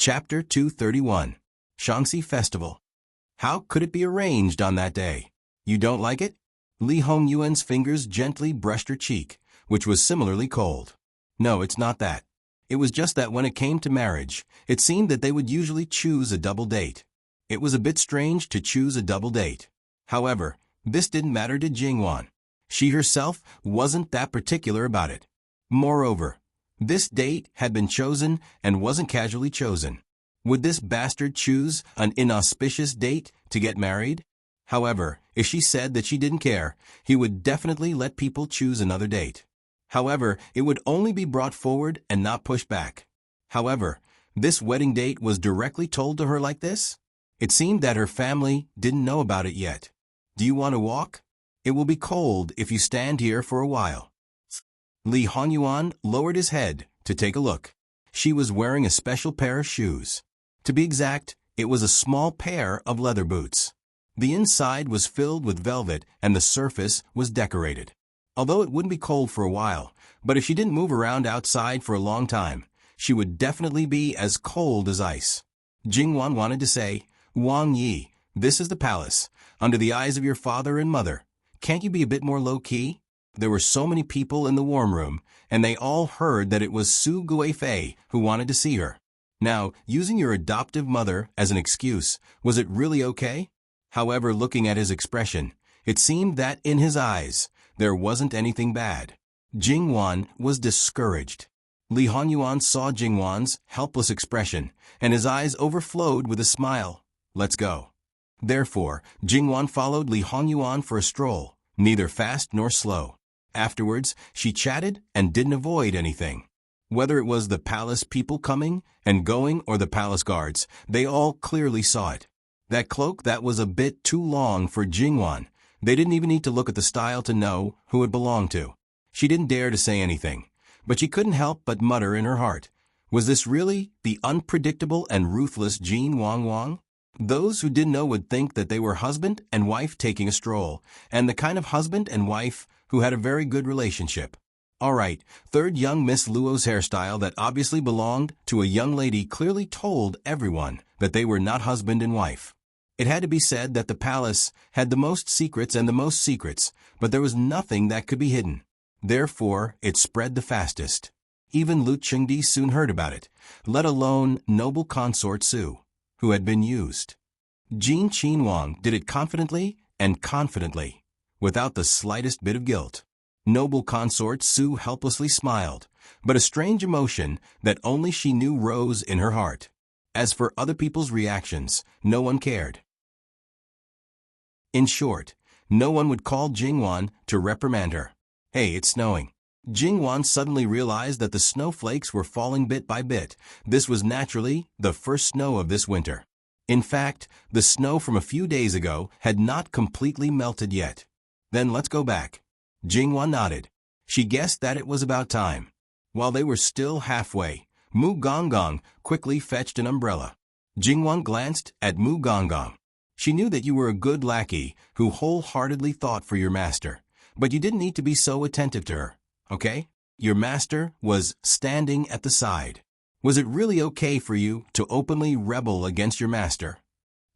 Chapter 231. Shaanxi Festival. How could it be arranged on that day? You don't like it? Li Hongyuan's fingers gently brushed her cheek, which was similarly cold. No, it's not that. It was just that when it came to marriage, it seemed that they would usually choose a double date. It was a bit strange to choose a double date. However, this didn't matter to Jingwan. She herself wasn't that particular about it. Moreover, this date had been chosen and wasn't casually chosen. Would this bastard choose an inauspicious date to get married? However, if she said that she didn't care, he would definitely let people choose another date. However, it would only be brought forward and not pushed back. However, this wedding date was directly told to her like this? It seemed that her family didn't know about it yet. Do you want to walk? It will be cold if you stand here for a while. Li Hongyuan lowered his head to take a look. She was wearing a special pair of shoes. To be exact, it was a small pair of leather boots. The inside was filled with velvet and the surface was decorated. Although it wouldn't be cold for a while, but if she didn't move around outside for a long time, she would definitely be as cold as ice. Jingwan wanted to say, Wang Yi, this is the palace, under the eyes of your father and mother. Can't you be a bit more low-key? There were so many people in the warm room, and they all heard that it was Su Guifei who wanted to see her. Now, using your adoptive mother as an excuse, was it really okay? However, looking at his expression, it seemed that in his eyes, there wasn't anything bad. Jingwan was discouraged. Li Hongyuan saw Jingwan's helpless expression, and his eyes overflowed with a smile. Let's go. Therefore, Jingwan followed Li Hongyuan for a stroll, neither fast nor slow. Afterwards, she chatted and didn't avoid anything. Whether it was the palace people coming and going or the palace guards, they all clearly saw it. That cloak that was a bit too long for Jingwan. They didn't even need to look at the style to know who it belonged to. She didn't dare to say anything, but she couldn't help but mutter in her heart. Was this really the unpredictable and ruthless Jin Wang? Those who didn't know would think that they were husband and wife taking a stroll, and the kind of husband and wife who had a very good relationship. Alright, third young Miss Luo's hairstyle that obviously belonged to a young lady clearly told everyone that they were not husband and wife. It had to be said that the palace had the most secrets and the most secrets, but there was nothing that could be hidden. Therefore, it spread the fastest. Even Lu Chengdi soon heard about it, let alone noble consort Su, who had been used. Jin Qinhuang did it confidently and confidently, without the slightest bit of guilt. Noble consort Su helplessly smiled, but a strange emotion that only she knew rose in her heart. As for other people's reactions, no one cared. In short, no one would call Jingwan to reprimand her. Hey, it's snowing. Jingwan suddenly realized that the snowflakes were falling bit by bit. This was naturally the first snow of this winter. In fact, the snow from a few days ago had not completely melted yet. Then let's go back. Jingwan nodded. She guessed that it was about time. While they were still halfway, Mu Gonggong quickly fetched an umbrella. Jingwan glanced at Mu Gonggong. She knew that you were a good lackey who wholeheartedly thought for your master, but you didn't need to be so attentive to her, okay? Your master was standing at the side. Was it really okay for you to openly rebel against your master?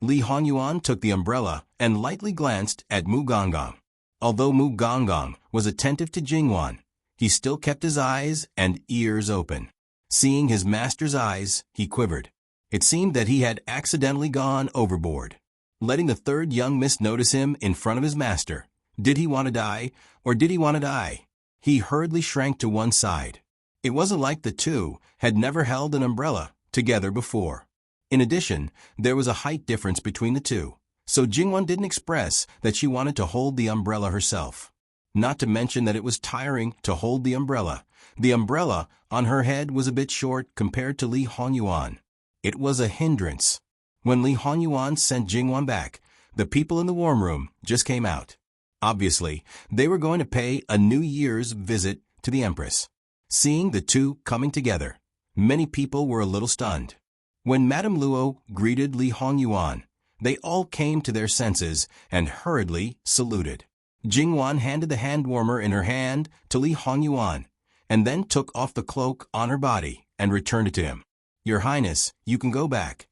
Li Hongyuan took the umbrella and lightly glanced at Mu Gonggong. Although Mu Gonggong was attentive to Jingwan, he still kept his eyes and ears open. Seeing his master's eyes, he quivered. It seemed that he had accidentally gone overboard. Letting the third young miss notice him in front of his master. Did he want to die, or did he want to die? He hurriedly shrank to one side. It wasn't like the two had never held an umbrella together before. In addition, there was a height difference between the two, so Jingwan didn't express that she wanted to hold the umbrella herself. Not to mention that it was tiring to hold the umbrella. The umbrella on her head was a bit short compared to Li Hongyuan. It was a hindrance. When Li Hongyuan sent Jingwan back, the people in the warm room just came out. Obviously, they were going to pay a New Year's visit to the Empress. Seeing the two coming together, many people were a little stunned. When Madame Luo greeted Li Hongyuan, they all came to their senses and hurriedly saluted. Jingwan handed the hand warmer in her hand to Li Hongyuan, and then took off the cloak on her body and returned it to him. "Your Highness, you can go back."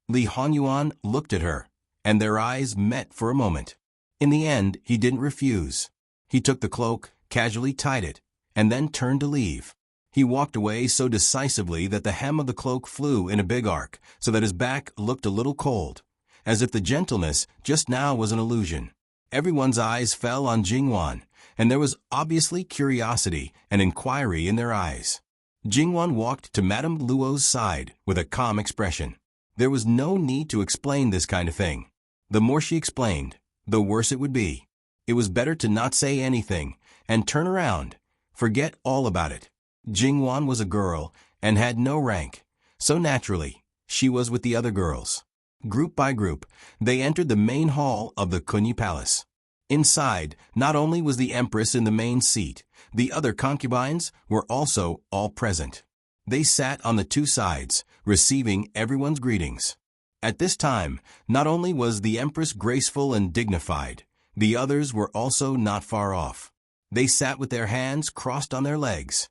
Li Hongyuan looked at her, and their eyes met for a moment. In the end, he didn't refuse. He took the cloak, casually tied it, and then turned to leave. He walked away so decisively that the hem of the cloak flew in a big arc, so that his back looked a little cold, as if the gentleness just now was an illusion. Everyone's eyes fell on Jingwan, and there was obviously curiosity and inquiry in their eyes. Jingwan walked to Madame Luo's side with a calm expression. There was no need to explain this kind of thing. The more she explained, the worse it would be. It was better to not say anything and turn around, forget all about it. Jingwan was a girl and had no rank, so naturally, she was with the other girls. Group by group, they entered the main hall of the Kunyi Palace. Inside, not only was the Empress in the main seat, the other concubines were also all present. They sat on the two sides, receiving everyone's greetings. At this time, not only was the Empress graceful and dignified, the others were also not far off. They sat with their hands crossed on their legs.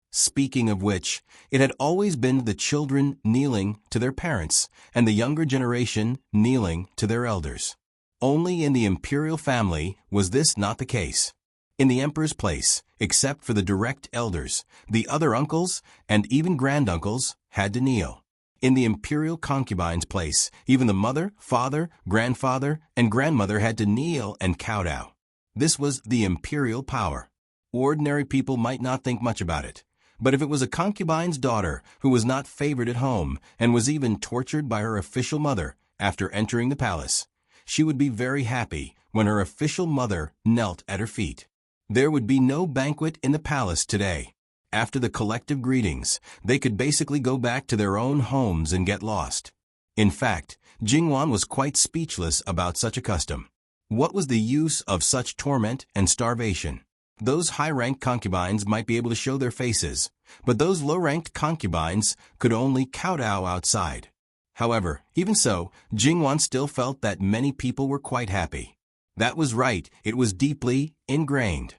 Speaking of which, it had always been the children kneeling to their parents and the younger generation kneeling to their elders. Only in the imperial family was this not the case. In the emperor's place, except for the direct elders, the other uncles and even granduncles had to kneel. In the imperial concubine's place, even the mother, father, grandfather, and grandmother had to kneel and kowtow. This was the imperial power. Ordinary people might not think much about it. But if it was a concubine's daughter who was not favored at home and was even tortured by her official mother after entering the palace, she would be very happy when her official mother knelt at her feet. There would be no banquet in the palace today. After the collective greetings, they could basically go back to their own homes and get lost. In fact, Jingwan was quite speechless about such a custom. What was the use of such torment and starvation? Those high-ranked concubines might be able to show their faces, but those low-ranked concubines could only kowtow outside. However, even so, Jingwan still felt that many people were quite happy. That was right, it was deeply ingrained.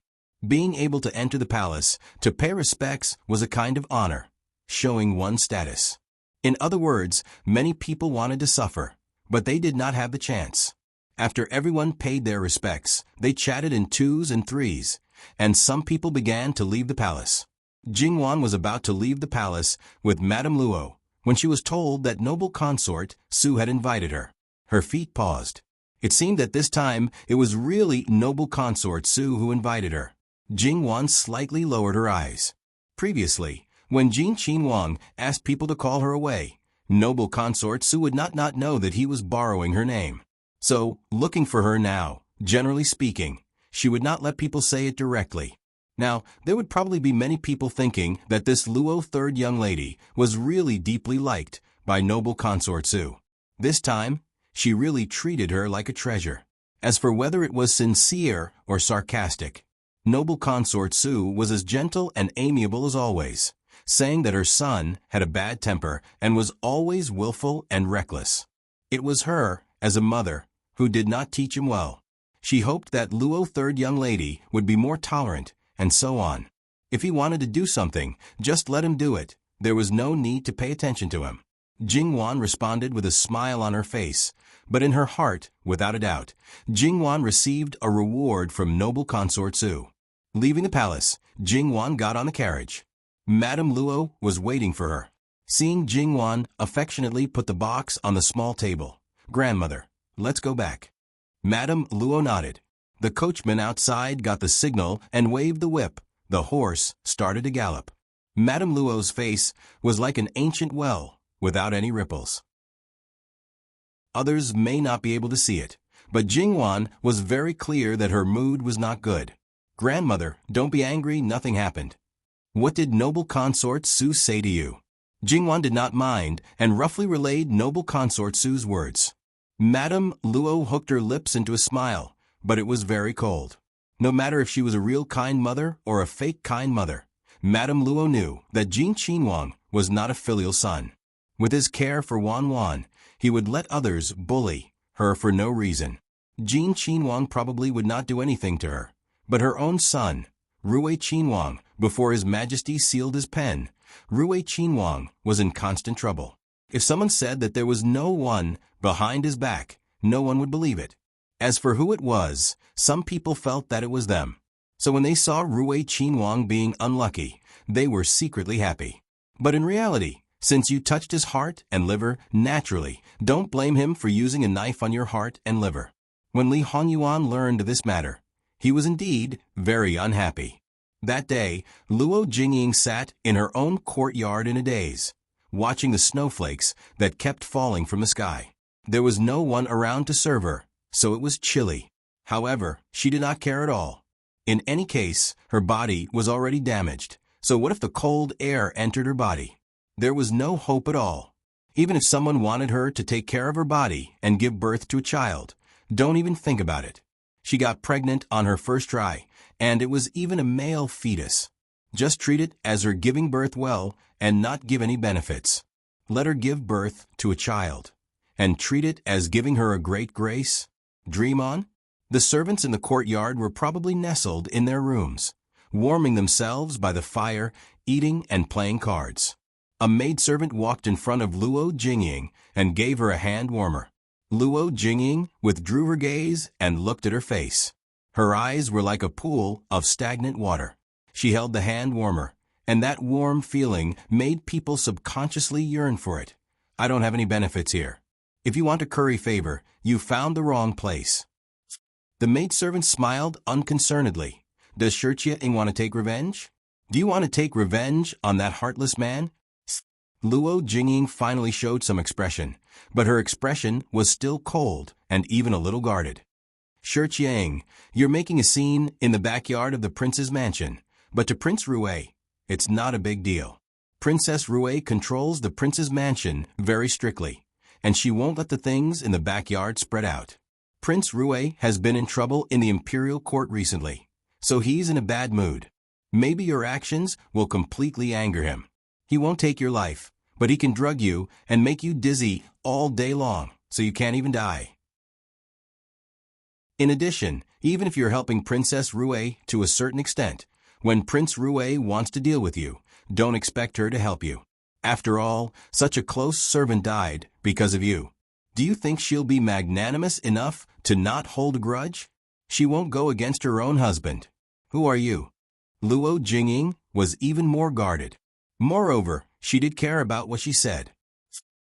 Being able to enter the palace, to pay respects, was a kind of honor, showing one's status. In other words, many people wanted to suffer, but they did not have the chance. After everyone paid their respects, they chatted in twos and threes, and some people began to leave the palace. Jingwan was about to leave the palace with Madame Luo when she was told that noble consort Su had invited her. Her feet paused. It seemed that this time it was really noble consort Su who invited her. Jingwan slightly lowered her eyes. Previously, when Jin Qinhuang asked people to call her away, noble consort Su would not know that he was borrowing her name. So, looking for her now, generally speaking, she would not let people say it directly. Now, there would probably be many people thinking that this Luo third young lady was really deeply liked by noble consort Su. This time, she really treated her like a treasure. As for whether it was sincere or sarcastic, noble consort Su was as gentle and amiable as always, saying that her son had a bad temper and was always willful and reckless. It was her, as a mother, who did not teach him well. She hoped that Luo third young lady would be more tolerant, and so on. If he wanted to do something, just let him do it. There was no need to pay attention to him. Jingwan responded with a smile on her face, but in her heart, without a doubt, Jingwan received a reward from noble consort Su. Leaving the palace, Jingwan got on the carriage. Madame Luo was waiting for her. Seeing Jingwan affectionately put the box on the small table, "Grandmother, let's go back." Madame Luo nodded. The coachman outside got the signal and waved the whip. The horse started to gallop. Madame Luo's face was like an ancient well, without any ripples. Others may not be able to see it, but Jingwan was very clear that her mood was not good. "Grandmother, don't be angry, nothing happened." "What did noble consort Su say to you?" Jingwan did not mind and roughly relayed noble consort Su's words. Madame Luo hooked her lips into a smile, but it was very cold. No matter if she was a real kind mother or a fake kind mother, Madame Luo knew that Jin Qinhuang was not a filial son. With his care for Wan Wan, he would let others bully her for no reason. Jin Qinhuang probably would not do anything to her, but her own son, Rui Qinhuang, before His Majesty sealed his pen, Rui Qinhuang was in constant trouble. If someone said that there was no one behind his back, no one would believe it. As for who it was, some people felt that it was them. So when they saw Rui Qinhuang being unlucky, they were secretly happy. But in reality, since you touched his heart and liver naturally, don't blame him for using a knife on your heart and liver. When Li Hongyuan learned this matter, he was indeed very unhappy. That day, Luo Jingying sat in her own courtyard in a daze, watching the snowflakes that kept falling from the sky. There was no one around to serve her, so it was chilly. However, she did not care at all. In any case, her body was already damaged, so what if the cold air entered her body? There was no hope at all. Even if someone wanted her to take care of her body and give birth to a child, don't even think about it. She got pregnant on her first try, and it was even a male fetus. Just treat it as her giving birth well and not give any benefits. Let her give birth to a child, and treat it as giving her a great grace. Dream on. The servants in the courtyard were probably nestled in their rooms, warming themselves by the fire, eating and playing cards. A maidservant walked in front of Luo Jingying and gave her a hand warmer. Luo Jingying withdrew her gaze and looked at her face. Her eyes were like a pool of stagnant water. She held the hand warmer, and that warm feeling made people subconsciously yearn for it. I don't have any benefits here. If you want to curry favor, you found the wrong place. The maidservant smiled unconcernedly. Does Shijie want to take revenge? Do you want to take revenge on that heartless man? Luo Jingying finally showed some expression, but her expression was still cold and even a little guarded. Shijie, you're making a scene in the backyard of the prince's mansion, but to Prince Rui, it's not a big deal. Princess Rui controls the prince's mansion very strictly, and she won't let the things in the backyard spread out. Prince Rui has been in trouble in the imperial court recently, so he's in a bad mood. Maybe your actions will completely anger him. He won't take your life, but he can drug you and make you dizzy all day long, so you can't even die. In addition, even if you're helping Princess Rui to a certain extent, when Prince Rui wants to deal with you, don't expect her to help you. After all, such a close servant died because of you. Do you think she'll be magnanimous enough to not hold a grudge? She won't go against her own husband. Who are you? Luo Jingying was even more guarded. Moreover, she did care about what she said.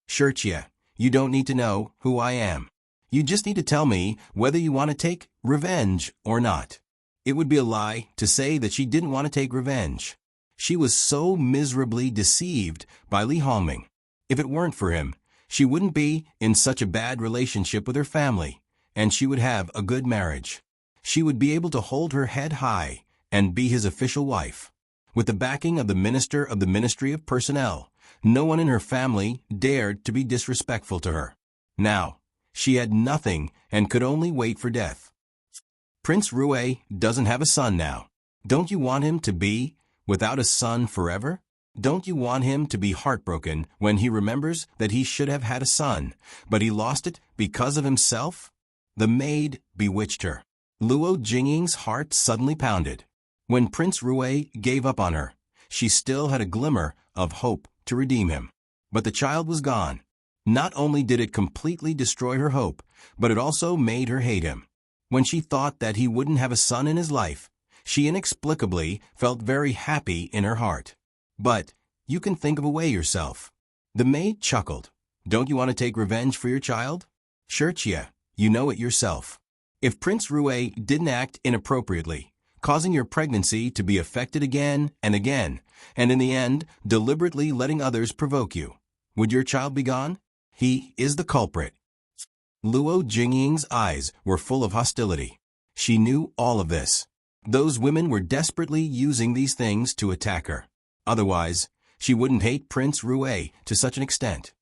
Shijie, you don't need to know who I am. You just need to tell me whether you want to take revenge or not. It would be a lie to say that she didn't want to take revenge. She was so miserably deceived by Li Hongming. If it weren't for him, she wouldn't be in such a bad relationship with her family, and she would have a good marriage. She would be able to hold her head high and be his official wife. With the backing of the Minister of the Ministry of Personnel, no one in her family dared to be disrespectful to her. Now, she had nothing and could only wait for death. Prince Rui doesn't have a son now. Don't you want him to be without a son forever? Don't you want him to be heartbroken when he remembers that he should have had a son, but he lost it because of himself? The maid bewitched her. Luo Jingying's heart suddenly pounded. When Prince Rui gave up on her, she still had a glimmer of hope to redeem him. But the child was gone. Not only did it completely destroy her hope, but it also made her hate him. When she thought that he wouldn't have a son in his life, she inexplicably felt very happy in her heart. But you can think of a way yourself. The maid chuckled. Don't you want to take revenge for your child? Shijie, you know it yourself. If Prince Rui didn't act inappropriately, causing your pregnancy to be affected again and again, and in the end, deliberately letting others provoke you, would your child be gone? He is the culprit. Luo Jingying's eyes were full of hostility. She knew all of this. Those women were desperately using these things to attack her. Otherwise, she wouldn't hate Prince Rui to such an extent.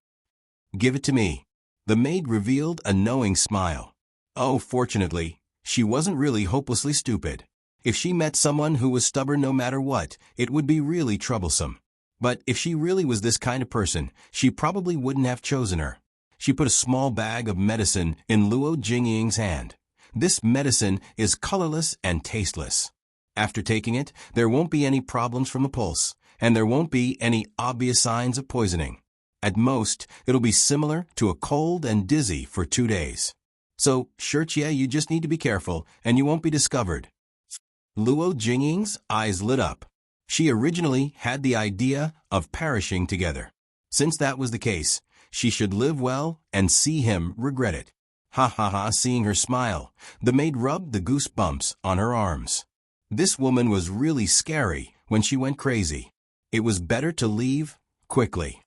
Give it to me. The maid revealed a knowing smile. Oh, fortunately, she wasn't really hopelessly stupid. If she met someone who was stubborn no matter what, it would be really troublesome. But if she really was this kind of person, she probably wouldn't have chosen her. She put a small bag of medicine in Luo Jingying's hand. This medicine is colorless and tasteless. After taking it, there won't be any problems from the pulse, and there won't be any obvious signs of poisoning. At most, it'll be similar to a cold and dizzy for 2 days. So, Shirchye, you just need to be careful, and you won't be discovered. Luo Jingying's eyes lit up. She originally had the idea of perishing together. Since that was the case, she should live well and see him regret it. Ha ha ha, seeing her smile, the maid rubbed the goosebumps on her arms. This woman was really scary when she went crazy. It was better to leave quickly.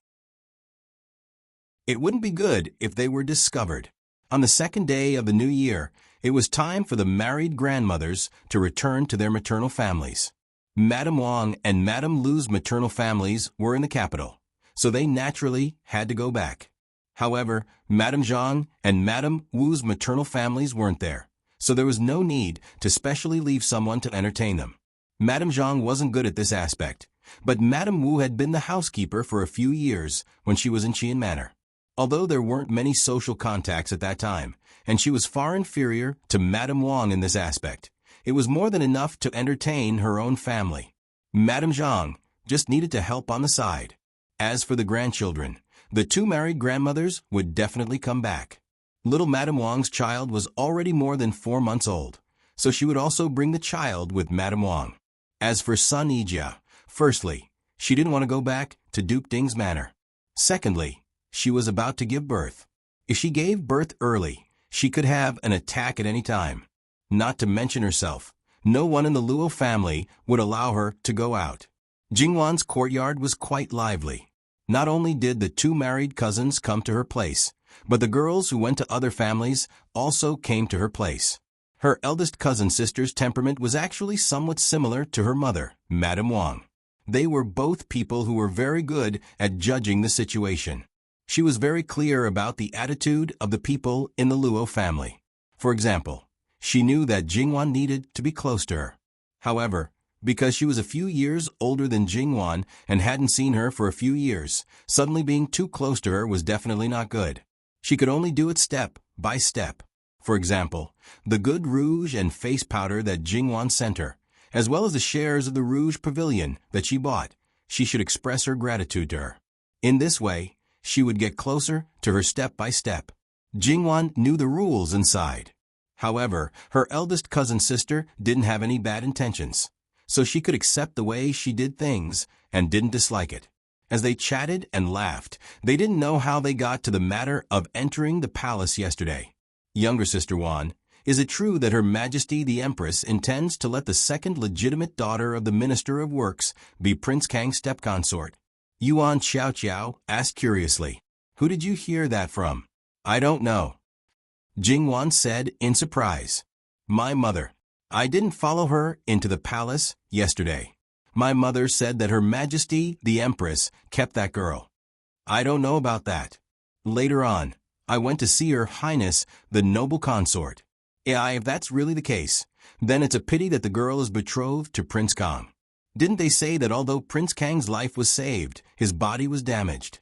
It wouldn't be good if they were discovered. On the second day of the new year, it was time for the married grandmothers to return to their maternal families. Madame Wang and Madame Lu's maternal families were in the capital, so they naturally had to go back. However, Madame Zhang and Madame Wu's maternal families weren't there, so there was no need to specially leave someone to entertain them. Madame Zhang wasn't good at this aspect, but Madame Wu had been the housekeeper for a few years when she was in Qian Manor. Although there weren't many social contacts at that time, and she was far inferior to Madame Wang in this aspect, it was more than enough to entertain her own family. Madame Zhang just needed to help on the side. As for the grandchildren, the two married grandmothers would definitely come back. Little Madame Wang's child was already more than 4 months old, so she would also bring the child with Madame Wang. As for Sun Yijia, firstly, she didn't want to go back to Duke Ding's manor. Secondly, she was about to give birth. If she gave birth early, she could have an attack at any time. Not to mention herself, no one in the Luo family would allow her to go out. Jingwan's courtyard was quite lively. Not only did the two married cousins come to her place, but the girls who went to other families also came to her place. Her eldest cousin sister's temperament was actually somewhat similar to her mother, Madame Wang. They were both people who were very good at judging the situation. She was very clear about the attitude of the people in the Luo family. For example, she knew that Jingwan needed to be close to her. However, because she was a few years older than Jingwan and hadn't seen her for a few years, suddenly being too close to her was definitely not good. She could only do it step by step. For example, the good rouge and face powder that Jingwan sent her, as well as the shares of the Rouge Pavilion that she bought, she should express her gratitude to her. In this way, she would get closer to her step by step. Jingwan knew the rules inside. However, her eldest cousin sister didn't have any bad intentions, so she could accept the way she did things and didn't dislike it. As they chatted and laughed, they didn't know how they got to the matter of entering the palace yesterday. Younger sister Wan, is it true that Her Majesty the Empress intends to let the second legitimate daughter of the Minister of Works be Prince Kang's step-consort? Yuan Xiaoqiao asked curiously. Who did you hear that from? I don't know. Jingwan said in surprise. My mother. I didn't follow her into the palace yesterday. My mother said that Her Majesty the Empress kept that girl. I don't know about that. Later on, I went to see Her Highness the noble consort. If that's really the case, then it's a pity that the girl is betrothed to Prince Kang. Didn't they say that although Prince Kang's life was saved, his body was damaged?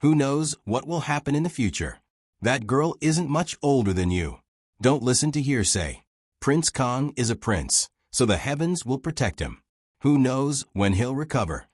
Who knows what will happen in the future? That girl isn't much older than you. Don't listen to hearsay. Prince Kang is a prince, so the heavens will protect him. Who knows when he'll recover?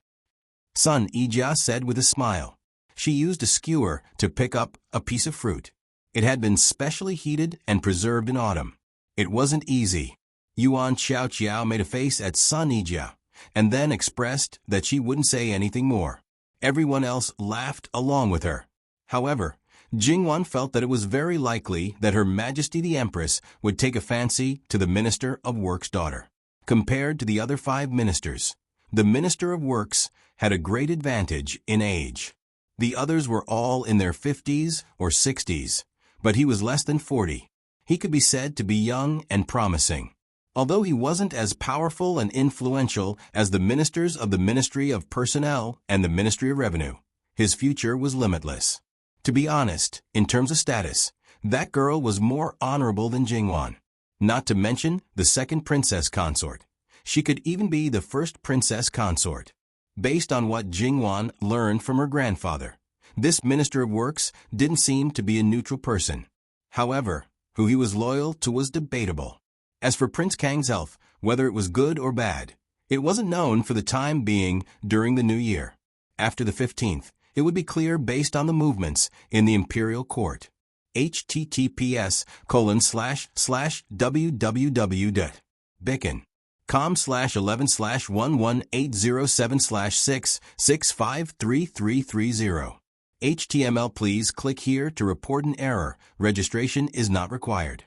Sun Yijia said with a smile. She used a skewer to pick up a piece of fruit. It had been specially heated and preserved in autumn. It wasn't easy. Yuan Xiaoqiao made a face at Sun Yijia, and then expressed that she wouldn't say anything more. Everyone else laughed along with her. However, Jingwan felt that it was very likely that Her Majesty the Empress would take a fancy to the Minister of Works' daughter. Compared to the other 5 ministers, the Minister of Works had a great advantage in age. The others were all in their 50s or 60s, but he was less than 40. He could be said to be young and promising. Although he wasn't as powerful and influential as the ministers of the Ministry of Personnel and the Ministry of Revenue, his future was limitless. To be honest, in terms of status, that girl was more honorable than Jingwan. Not to mention the second princess consort. She could even be the first princess consort. Based on what Jingwan learned from her grandfather, this Minister of Works didn't seem to be a neutral person. However, who he was loyal to was debatable. As for Prince Kang's health, whether it was good or bad, It wasn't known for the time being during the new year. After the 15th, it would be clear based on the movements in the imperial court. https://www.beacon.com/11/11807/6653330. HTML. Please click here to report an error. Registration is not required.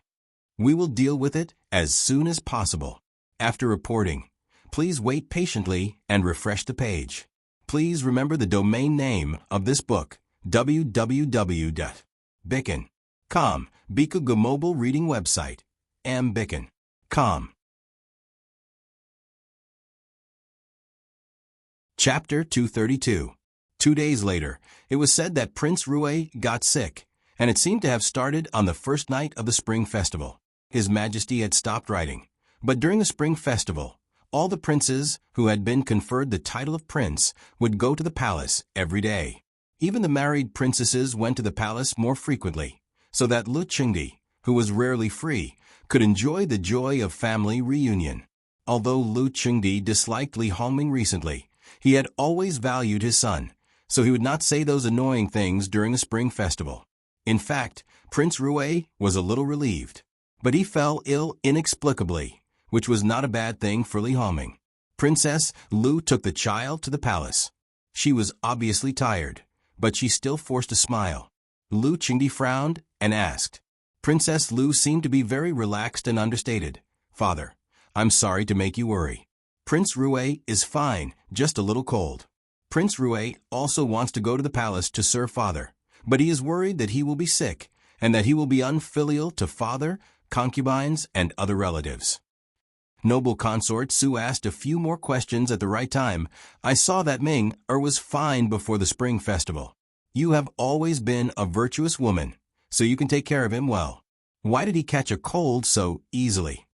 We will deal with it as soon as possible. After reporting, please wait patiently and refresh the page. Please remember the domain name of this book, www.beacon.com, Bikuga mobile reading website, mbeacon.com. Chapter 232. 2 days later, it was said that Prince Rue got sick, and it seemed to have started on the first night of the Spring Festival. His Majesty had stopped writing, but during the Spring Festival, all the princes who had been conferred the title of prince would go to the palace every day. Even the married princesses went to the palace more frequently, so that Lu Qingdi, who was rarely free, could enjoy the joy of family reunion. Although Lu Qingdi disliked Li Hongming recently, he had always valued his son, so he would not say those annoying things during the Spring Festival. In fact, Prince Rue was a little relieved, but he fell ill inexplicably, which was not a bad thing for Li Hongming. Princess Lu took the child to the palace. She was obviously tired, but she still forced a smile. Lu Qingdi frowned and asked. Princess Lu seemed to be very relaxed and understated. Father, I'm sorry to make you worry. Prince Rue is fine, just a little cold. Prince Rue also wants to go to the palace to serve father, but he is worried that he will be sick and that he will be unfilial to father, concubines, and other relatives. Noble consort Su asked a few more questions at the right time. I saw that Ming was fine before the Spring Festival. You have always been a virtuous woman, so you can take care of him well. Why did he catch a cold so easily?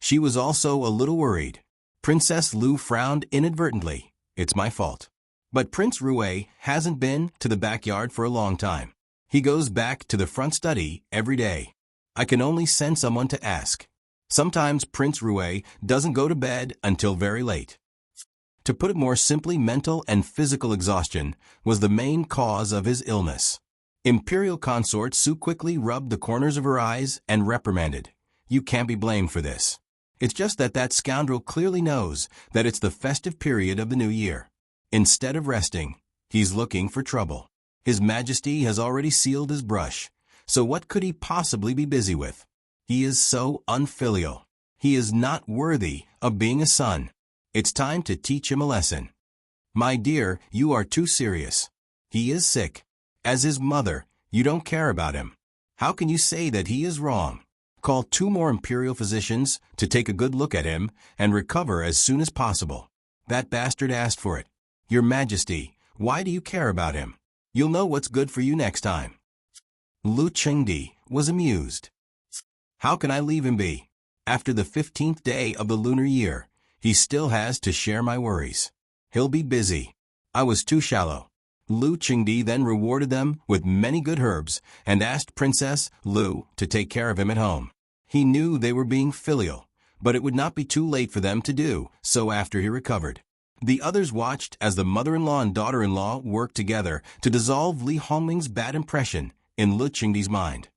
She was also a little worried. Princess Lu frowned inadvertently. It's my fault. But Prince Rue hasn't been to the backyard for a long time. He goes back to the front study every day. I can only send someone to ask. Sometimes Prince Rue doesn't go to bed until very late. To put it more simply, mental and physical exhaustion was the main cause of his illness. Imperial consort Su quickly rubbed the corners of her eyes and reprimanded. You can't be blamed for this. It's just that scoundrel clearly knows that it's the festive period of the new year. Instead of resting, he's looking for trouble. His Majesty has already sealed his brush, so what could he possibly be busy with? He is so unfilial. He is not worthy of being a son. It's time to teach him a lesson. My dear, you are too serious. He is sick. As his mother, you don't care about him. How can you say that he is wrong? Call 2 more imperial physicians to take a good look at him and recover as soon as possible. That bastard asked for it. Your Majesty, why do you care about him? You'll know what's good for you next time. Lu Qingdi was amused. How can I leave him be? After the 15th day of the lunar year, he still has to share my worries. He'll be busy. I was too shallow. Lu Qingdi then rewarded them with many good herbs and asked Princess Lu to take care of him at home. He knew they were being filial, but it would not be too late for them to do so after he recovered. The others watched as the mother-in-law and daughter-in-law worked together to dissolve Li Hongming's bad impression in Lu Qingdi's mind.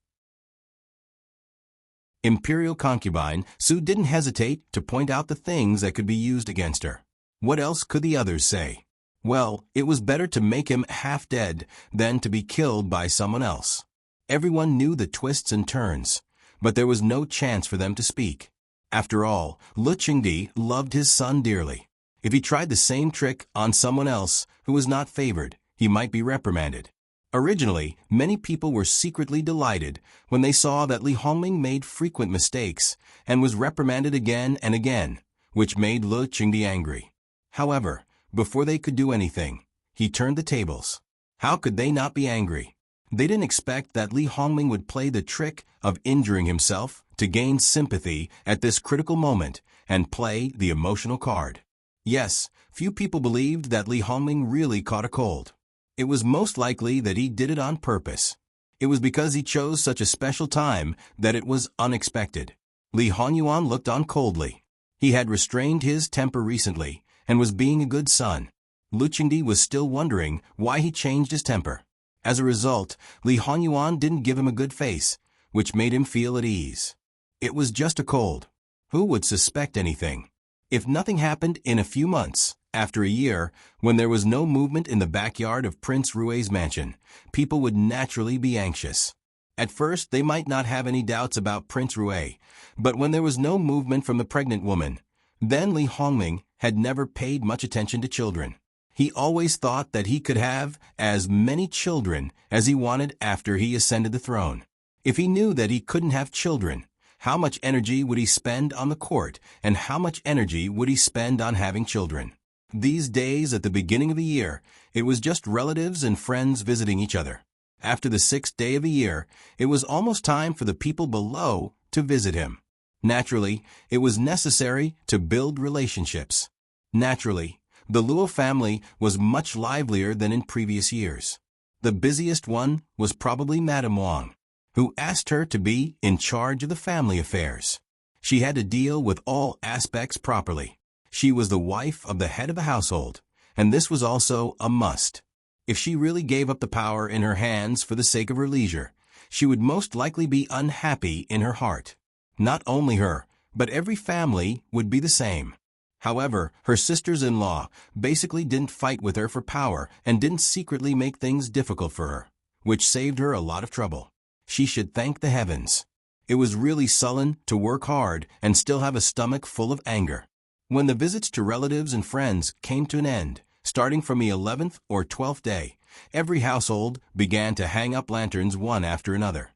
Imperial concubine Su didn't hesitate to point out the things that could be used against her. What else could the others say? Well, it was better to make him half dead than to be killed by someone else. Everyone knew the twists and turns, but there was no chance for them to speak. After all, Lu Qingdi loved his son dearly. If he tried the same trick on someone else who was not favored, he might be reprimanded. Originally, many people were secretly delighted when they saw that Li Hongming made frequent mistakes and was reprimanded again and again, which made Lu Qingdi angry. However, before they could do anything, he turned the tables. How could they not be angry? They didn't expect that Li Hongming would play the trick of injuring himself to gain sympathy at this critical moment and play the emotional card. Yes, few people believed that Li Hongming really caught a cold. It was most likely that he did it on purpose. It was because he chose such a special time that it was unexpected. Li Hongyuan looked on coldly. He had restrained his temper recently and was being a good son. Luchengdi was still wondering why he changed his temper. As a result, Li Hongyuan didn't give him a good face, which made him feel at ease. It was just a cold. Who would suspect anything? If nothing happened in a few months, after a year, when there was no movement in the backyard of Prince Rui's mansion, people would naturally be anxious. At first, they might not have any doubts about Prince Rui, but when there was no movement from the pregnant woman, then Li Hongming had never paid much attention to children. He always thought that he could have as many children as he wanted after he ascended the throne. If he knew that he couldn't have children, how much energy would he spend on the court, and how much energy would he spend on having children? These days at the beginning of the year, it was just relatives and friends visiting each other. After the 6th day of the year, it was almost time for the people below to visit him. Naturally, it was necessary to build relationships. Naturally, the Luo family was much livelier than in previous years. The busiest one was probably Madame Wang, who asked her to be in charge of the family affairs. She had to deal with all aspects properly. She was the wife of the head of the household, and this was also a must. If she really gave up the power in her hands for the sake of her leisure, she would most likely be unhappy in her heart. Not only her, but every family would be the same. However, her sisters-in-law basically didn't fight with her for power and didn't secretly make things difficult for her, which saved her a lot of trouble. She should thank the heavens. It was really sullen to work hard and still have a stomach full of anger. When the visits to relatives and friends came to an end, starting from the 11th or 12th day, every household began to hang up lanterns one after another.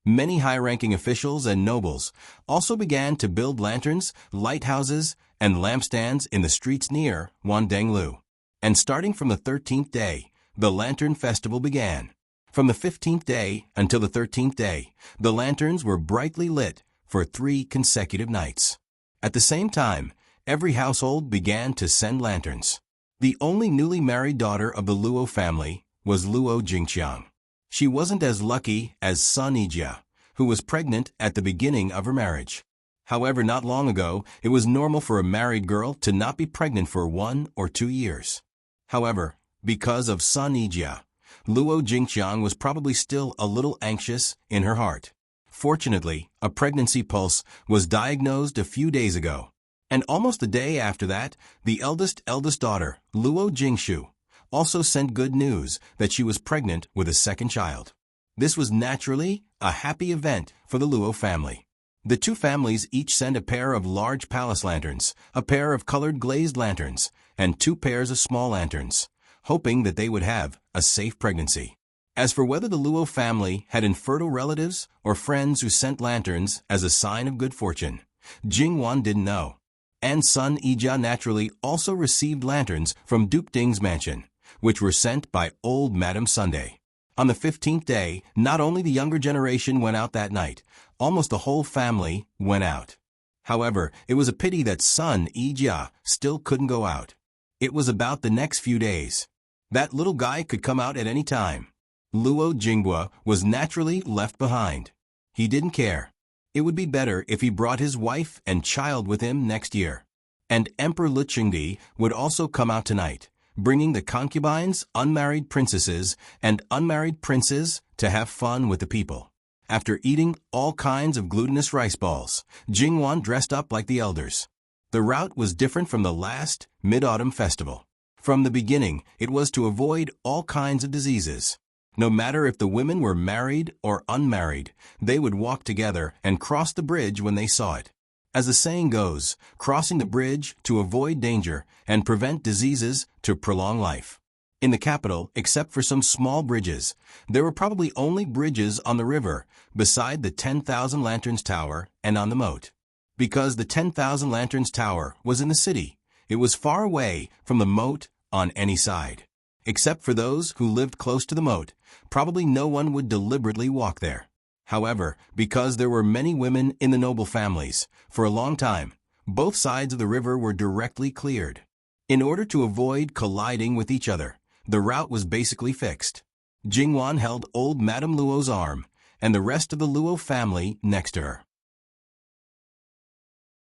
Many high-ranking officials and nobles also began to build lanterns, lighthouses, and lampstands in the streets near Wandenglu. And starting from the 13th day, the Lantern Festival began. From the 15th day until the 13th day, the lanterns were brightly lit for 3 consecutive nights. At the same time, every household began to send lanterns. The only newly married daughter of the Luo family was Luo Jingqiang. She wasn't as lucky as Sun Yijia, who was pregnant at the beginning of her marriage. However, not long ago, it was normal for a married girl to not be pregnant for 1 or 2 years. However, because of Sun Yijia, Luo Jingqiang was probably still a little anxious in her heart. Fortunately, a pregnancy pulse was diagnosed a few days ago. And almost a day after that, the eldest daughter, Luo Jingshu, also sent good news that she was pregnant with a second child. This was naturally a happy event for the Luo family. The 2 families each sent a pair of large palace lanterns, a pair of colored glazed lanterns, and 2 pairs of small lanterns, hoping that they would have a safe pregnancy. As for whether the Luo family had infertile relatives or friends who sent lanterns as a sign of good fortune, Jingwan didn't know. And Sun Yijia naturally also received lanterns from Duke Ding's mansion, which were sent by old Madame Sunday. On the 15th day, not only the younger generation went out that night, almost the whole family went out. However, it was a pity that Sun Yijia still couldn't go out. It was about the next few days. That little guy could come out at any time. Luo Jinghua was naturally left behind. He didn't care. It would be better if he brought his wife and child with him next year. And Emperor Luchengdi would also come out tonight, bringing the concubines, unmarried princesses, and unmarried princes to have fun with the people. After eating all kinds of glutinous rice balls, Jingwan dressed up like the elders. The route was different from the last Mid-Autumn Festival. From the beginning, it was to avoid all kinds of diseases. No matter if the women were married or unmarried, they would walk together and cross the bridge when they saw it. As the saying goes, crossing the bridge to avoid danger and prevent diseases to prolong life. In the capital, except for some small bridges, there were probably only bridges on the river beside the 10,000 Lanterns Tower and on the moat. Because the 10,000 Lanterns Tower was in the city, it was far away from the moat on any side. Except for those who lived close to the moat, probably no one would deliberately walk there. However, because there were many women in the noble families, for a long time, both sides of the river were directly cleared. In order to avoid colliding with each other, the route was basically fixed. Jingwan held old Madame Luo's arm, and the rest of the Luo family next to her.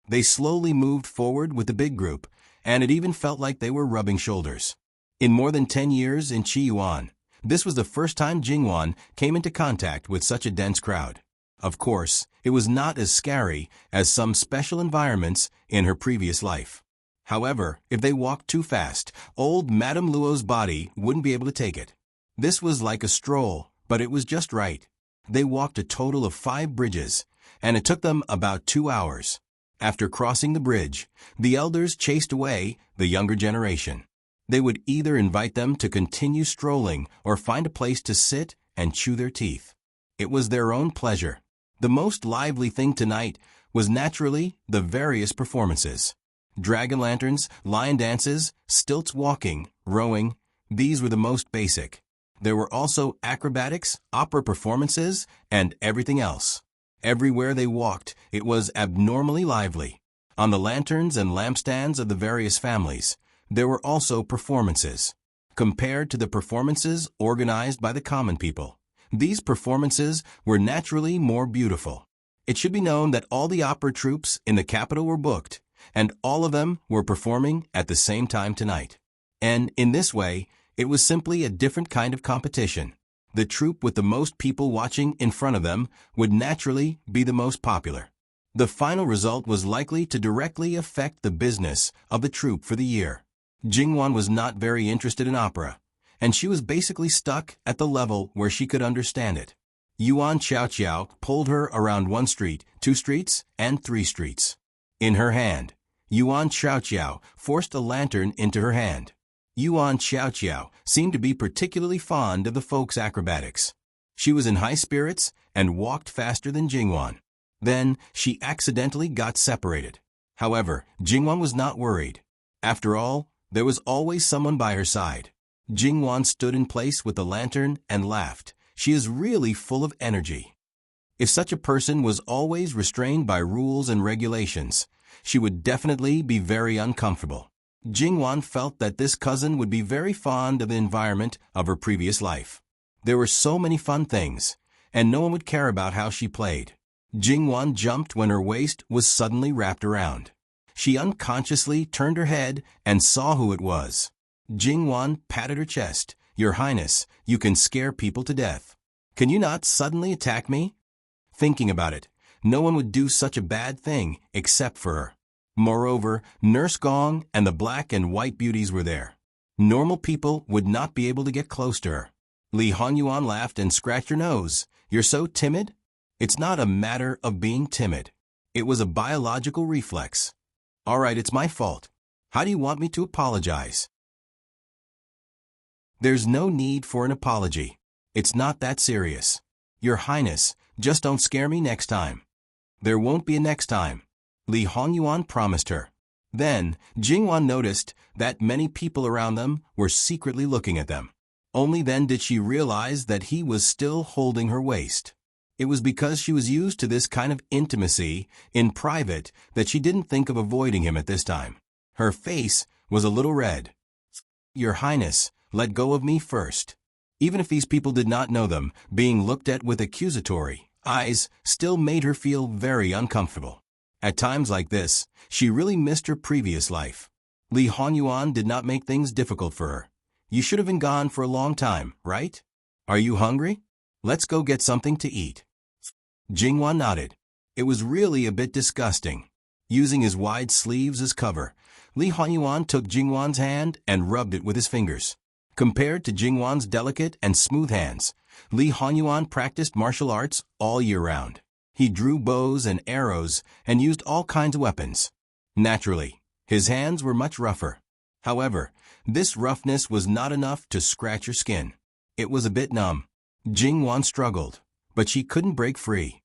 They slowly moved forward with the big group, and it even felt like they were rubbing shoulders. In more than 10 years in Qiyuan, this was the first time Jingwan came into contact with such a dense crowd. Of course, it was not as scary as some special environments in her previous life. However, if they walked too fast, old Madame Luo's body wouldn't be able to take it. This was like a stroll, but it was just right. They walked a total of 5 bridges, and it took them about 2 hours. After crossing the bridge, the elders chased away the younger generation. They would either invite them to continue strolling or find a place to sit and chew their teeth. It was their own pleasure. The most lively thing tonight was naturally the various performances. Dragon lanterns, lion dances, stilts walking, rowing, these were the most basic. There were also acrobatics, opera performances, and everything else. Everywhere they walked, it was abnormally lively. On the lanterns and lampstands of the various families, there were also performances. Compared to the performances organized by the common people, these performances were naturally more beautiful. It should be known that all the opera troupes in the capital were booked, and all of them were performing at the same time tonight. And in this way, it was simply a different kind of competition. The troupe with the most people watching in front of them would naturally be the most popular. The final result was likely to directly affect the business of the troupe for the year. Jingwan was not very interested in opera, and she was basically stuck at the level where she could understand it. Yuan Xiaoqiao pulled her around 1 street, 2 streets, and 3 streets. In her hand, Yuan Xiaoqiao forced a lantern into her hand. Yuan Xiaoqiao seemed to be particularly fond of the folk's acrobatics. She was in high spirits and walked faster than Jingwan. Then she accidentally got separated. However, Jingwan was not worried. After all, there was always someone by her side. Jingwan stood in place with the lantern and laughed. She is really full of energy. If such a person was always restrained by rules and regulations, she would definitely be very uncomfortable. Jingwan felt that this cousin would be very fond of the environment of her previous life. There were so many fun things, and no one would care about how she played. Jingwan jumped when her waist was suddenly wrapped around. She unconsciously turned her head and saw who it was. Jingwan patted her chest. "Your Highness, you can scare people to death. Can you not suddenly attack me?" Thinking about it, no one would do such a bad thing except for her. Moreover, Nurse Gong and the black and white beauties were there. Normal people would not be able to get close to her. Li Honyuan laughed and scratched her nose. "You're so timid?" "It's not a matter of being timid. It was a biological reflex." "All right, it's my fault. How do you want me to apologize?" "There's no need for an apology. It's not that serious. Your Highness, just don't scare me next time." "There won't be a next time," Li Honyuan promised her. Then, Jingwan noticed that many people around them were secretly looking at them. Only then did she realize that he was still holding her waist. It was because she was used to this kind of intimacy in private that she didn't think of avoiding him at this time. Her face was a little red. "Your Highness, let go of me first." Even if these people did not know them, being looked at with accusatory eyes still made her feel very uncomfortable. At times like this, she really missed her previous life. Li Honyuan did not make things difficult for her. "You should have been gone for a long time, right? Are you hungry? Let's go get something to eat." Jingwan nodded. It was really a bit disgusting. Using his wide sleeves as cover, Li Honyuan took Jingwan's hand and rubbed it with his fingers. Compared to Jingwan's delicate and smooth hands, Li Honyuan practiced martial arts all year round. He drew bows and arrows and used all kinds of weapons. Naturally, his hands were much rougher. However, this roughness was not enough to scratch her skin. It was a bit numb. Jingwan struggled, but she couldn't break free.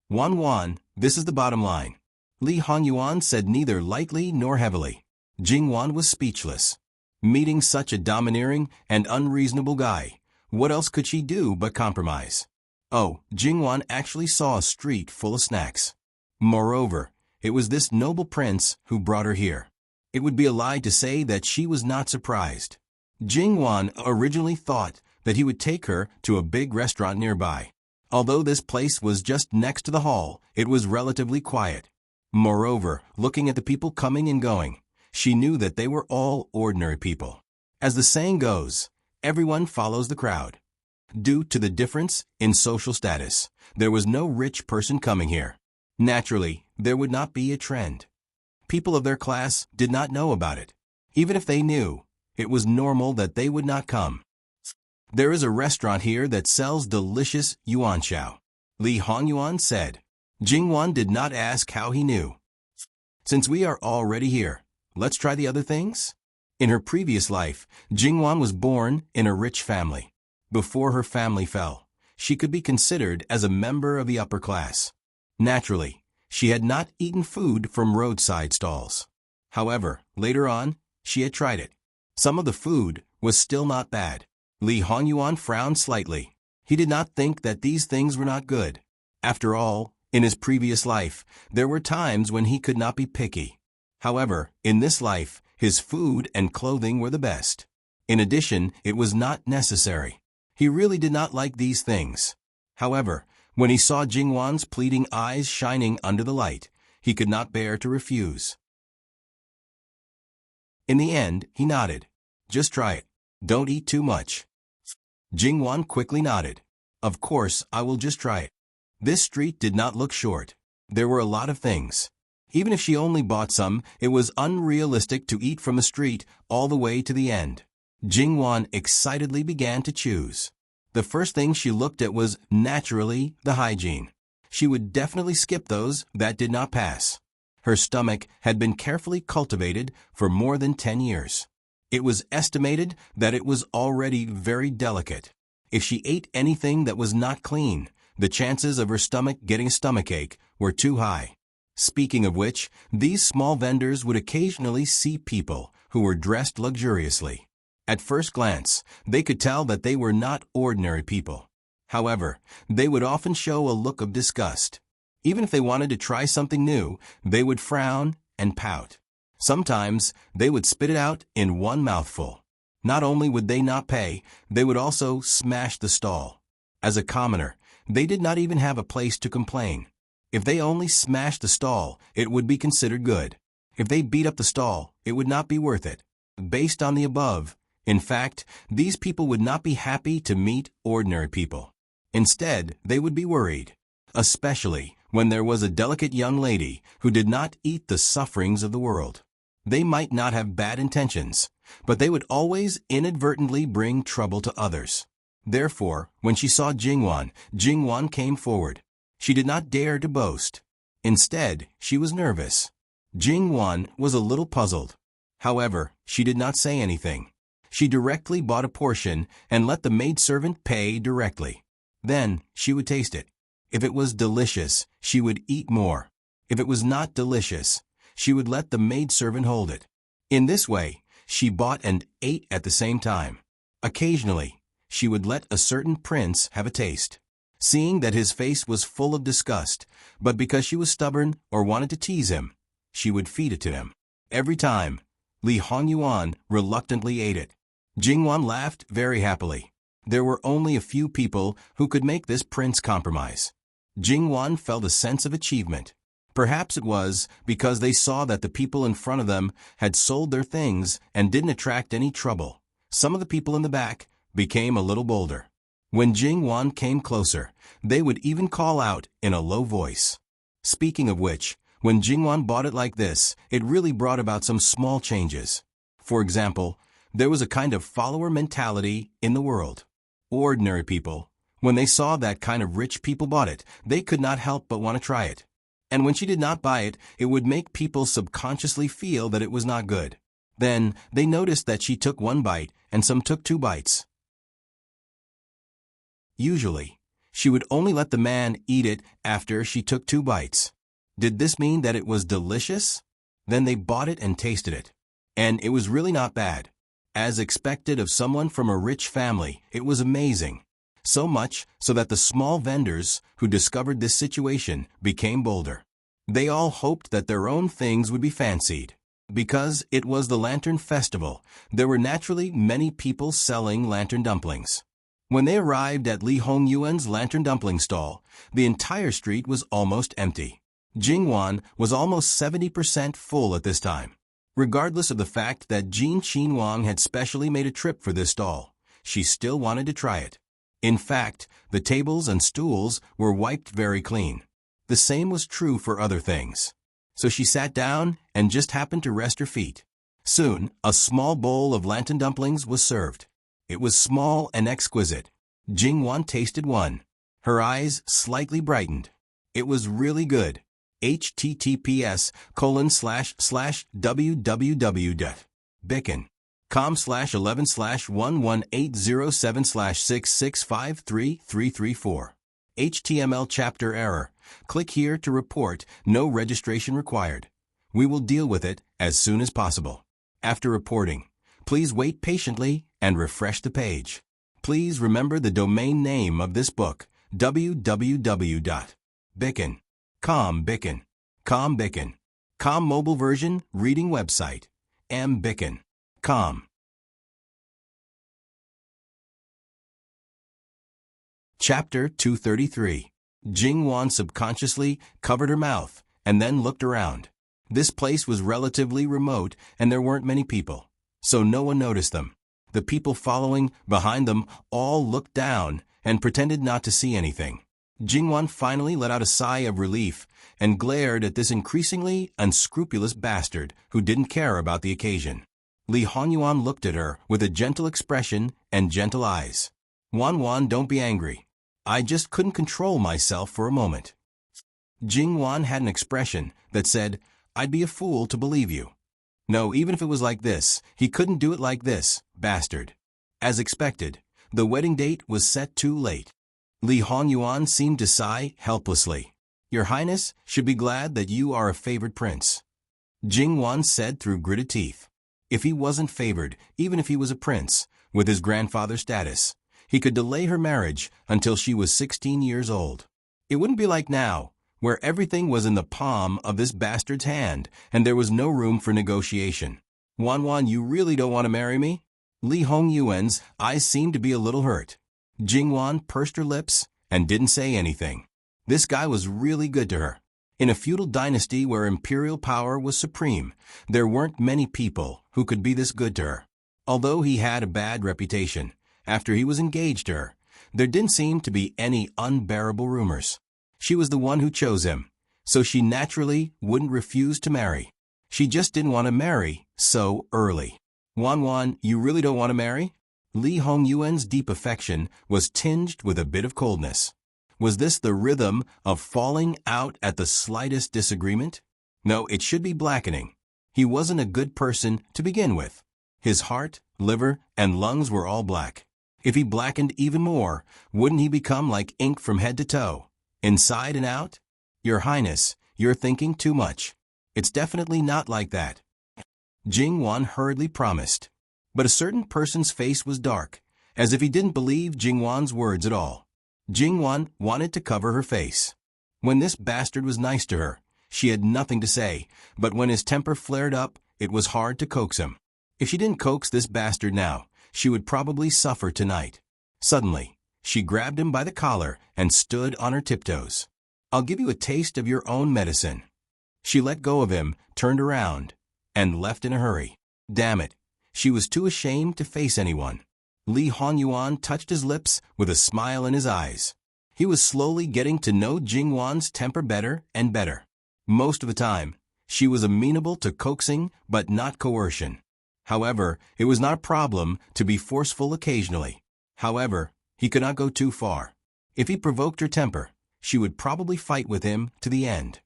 "Wan, this is the bottom line," Li Honyuan said neither lightly nor heavily. Jingwan was speechless. Meeting such a domineering and unreasonable guy, what else could she do but compromise? Oh, Jingwan actually saw a street full of snacks. Moreover, it was this noble prince who brought her here. It would be a lie to say that she was not surprised. Jingwan originally thought that he would take her to a big restaurant nearby. Although this place was just next to the hall, it was relatively quiet. Moreover, looking at the people coming and going, she knew that they were all ordinary people. As the saying goes, everyone follows the crowd. Due to the difference in social status, there was no rich person coming here. Naturally, there would not be a trend. People of their class did not know about it. Even if they knew, it was normal that they would not come. There is a restaurant here that sells delicious yuan xiao, Li Hongyuan said. Jingwan did not ask how he knew. Since we are already here, let's try the other things? In her previous life, Jingwan was born in a rich family. Before her family fell, she could be considered as a member of the upper class. Naturally, she had not eaten food from roadside stalls. However, later on, she had tried it. Some of the food was still not bad. Li Hongyuan frowned slightly. He did not think that these things were not good. After all, in his previous life, there were times when he could not be picky. However, in this life, his food and clothing were the best. In addition, it was not necessary. He really did not like these things. However, when he saw Jingwan's pleading eyes shining under the light, he could not bear to refuse. In the end, he nodded. Just try it. Don't eat too much. Jingwan quickly nodded. Of course, I will just try it. This street did not look short. There were a lot of things. Even if she only bought some, it was unrealistic to eat from the street all the way to the end. Jingwan excitedly began to choose. The first thing she looked at was, naturally, the hygiene. She would definitely skip those that did not pass. Her stomach had been carefully cultivated for more than 10 years. It was estimated that it was already very delicate. If she ate anything that was not clean, the chances of her stomach getting a stomachache were too high. Speaking of which, these small vendors would occasionally see people who were dressed luxuriously. At first glance, they could tell that they were not ordinary people. However, they would often show a look of disgust. Even if they wanted to try something new, they would frown and pout. Sometimes, they would spit it out in one mouthful. Not only would they not pay, they would also smash the stall. As a commoner, they did not even have a place to complain. If they only smashed the stall, it would be considered good. If they beat up the stall, it would not be worth it. Based on the above, in fact, these people would not be happy to meet ordinary people. Instead, they would be worried, especially when there was a delicate young lady who did not eat the sufferings of the world. They might not have bad intentions, but they would always inadvertently bring trouble to others. Therefore, when she saw Jingwan, Jingwan came forward. She did not dare to boast. Instead, she was nervous. Jingwan was a little puzzled. However, she did not say anything. She directly bought a portion and let the maidservant pay directly. Then, she would taste it. If it was delicious, she would eat more. If it was not delicious, she would let the maidservant hold it. In this way, she bought and ate at the same time. Occasionally, she would let a certain prince have a taste. Seeing that his face was full of disgust, but because she was stubborn or wanted to tease him, she would feed it to him. Every time, Li Hongyuan reluctantly ate it. Jingwan laughed very happily. There were only a few people who could make this prince compromise. Jingwan felt a sense of achievement. Perhaps it was because they saw that the people in front of them had sold their things and didn't attract any trouble. Some of the people in the back became a little bolder. When Jingwan came closer, they would even call out in a low voice. Speaking of which, when Jingwan bought it like this, it really brought about some small changes. For example, there was a kind of follower mentality in the world. Ordinary people, when they saw that kind of rich people bought it, they could not help but want to try it. And when she did not buy it, it would make people subconsciously feel that it was not good. Then, they noticed that she took one bite and some took 2 bites. Usually, she would only let the man eat it after she took 2 bites. Did this mean that it was delicious? Then they bought it and tasted it. And it was really not bad. As expected of someone from a rich family, it was amazing. So much so that the small vendors who discovered this situation became bolder. They all hoped that their own things would be fancied. Because it was the Lantern Festival, there were naturally many people selling lantern dumplings. When they arrived at Li Hongyuan's lantern dumpling stall, the entire street was almost empty. Jingwan was almost 70% full at this time. Regardless of the fact that Jin Qinhuang had specially made a trip for this stall, she still wanted to try it. In fact, the tables and stools were wiped very clean. The same was true for other things. So she sat down and just happened to rest her feet. Soon, a small bowl of lantern dumplings was served. It was small and exquisite. Jingwan tasted one. Her eyes slightly brightened. It was really good. https://www.bicken.com/11/11807/6653334. HTML chapter error. Click here to report. No registration required. We will deal with it as soon as possible. After reporting, please wait patiently and refresh the page. Please remember the domain name of this book, www.bicken.com. Bicken. Com mobile version, reading website, mbicken.com. Chapter 233. Jingwan subconsciously covered her mouth and then looked around. This place was relatively remote and there weren't many people, so no one noticed them. The people following behind them all looked down and pretended not to see anything. Jingwan finally let out a sigh of relief and glared at this increasingly unscrupulous bastard who didn't care about the occasion. Li Hongyuan looked at her with a gentle expression and gentle eyes. Wan, don't be angry. I just couldn't control myself for a moment. Jingwan had an expression that said, I'd be a fool to believe you. No, even if it was like this, he couldn't do it like this, bastard. As expected, the wedding date was set too late. Li Hongyuan seemed to sigh helplessly. Your Highness should be glad that you are a favored prince. Jingwan said through gritted teeth. If he wasn't favored, even if he was a prince, with his grandfather's status, he could delay her marriage until she was 16 years old. It wouldn't be like now, where everything was in the palm of this bastard's hand and there was no room for negotiation. Wan, you really don't want to marry me? Li Hongyuan's eyes seemed to be a little hurt. Jingwan pursed her lips and didn't say anything. This guy was really good to her. In a feudal dynasty where imperial power was supreme, there weren't many people who could be this good to her. Although he had a bad reputation, after he was engaged to her, there didn't seem to be any unbearable rumors. She was the one who chose him, so she naturally wouldn't refuse to marry. She just didn't want to marry so early. Wan, you really don't want to marry? Li Hongyuan's deep affection was tinged with a bit of coldness. Was this the rhythm of falling out at the slightest disagreement? No, it should be blackening. He wasn't a good person to begin with. His heart, liver, and lungs were all black. If he blackened even more, wouldn't he become like ink from head to toe, inside and out? Your Highness, you're thinking too much. It's definitely not like that. Jingwan hurriedly promised. But a certain person's face was dark, as if he didn't believe Jingwan's words at all. Jingwan wanted to cover her face. When this bastard was nice to her, she had nothing to say, but when his temper flared up, it was hard to coax him. If she didn't coax this bastard now, she would probably suffer tonight. Suddenly, she grabbed him by the collar and stood on her tiptoes. I'll give you a taste of your own medicine. She let go of him, turned around, and left in a hurry. Damn it. She was too ashamed to face anyone. Li Hongyuan touched his lips with a smile in his eyes. He was slowly getting to know Jingwan's temper better and better. Most of the time, she was amenable to coaxing but not coercion. However, it was not a problem to be forceful occasionally. However, he could not go too far. If he provoked her temper, she would probably fight with him to the end.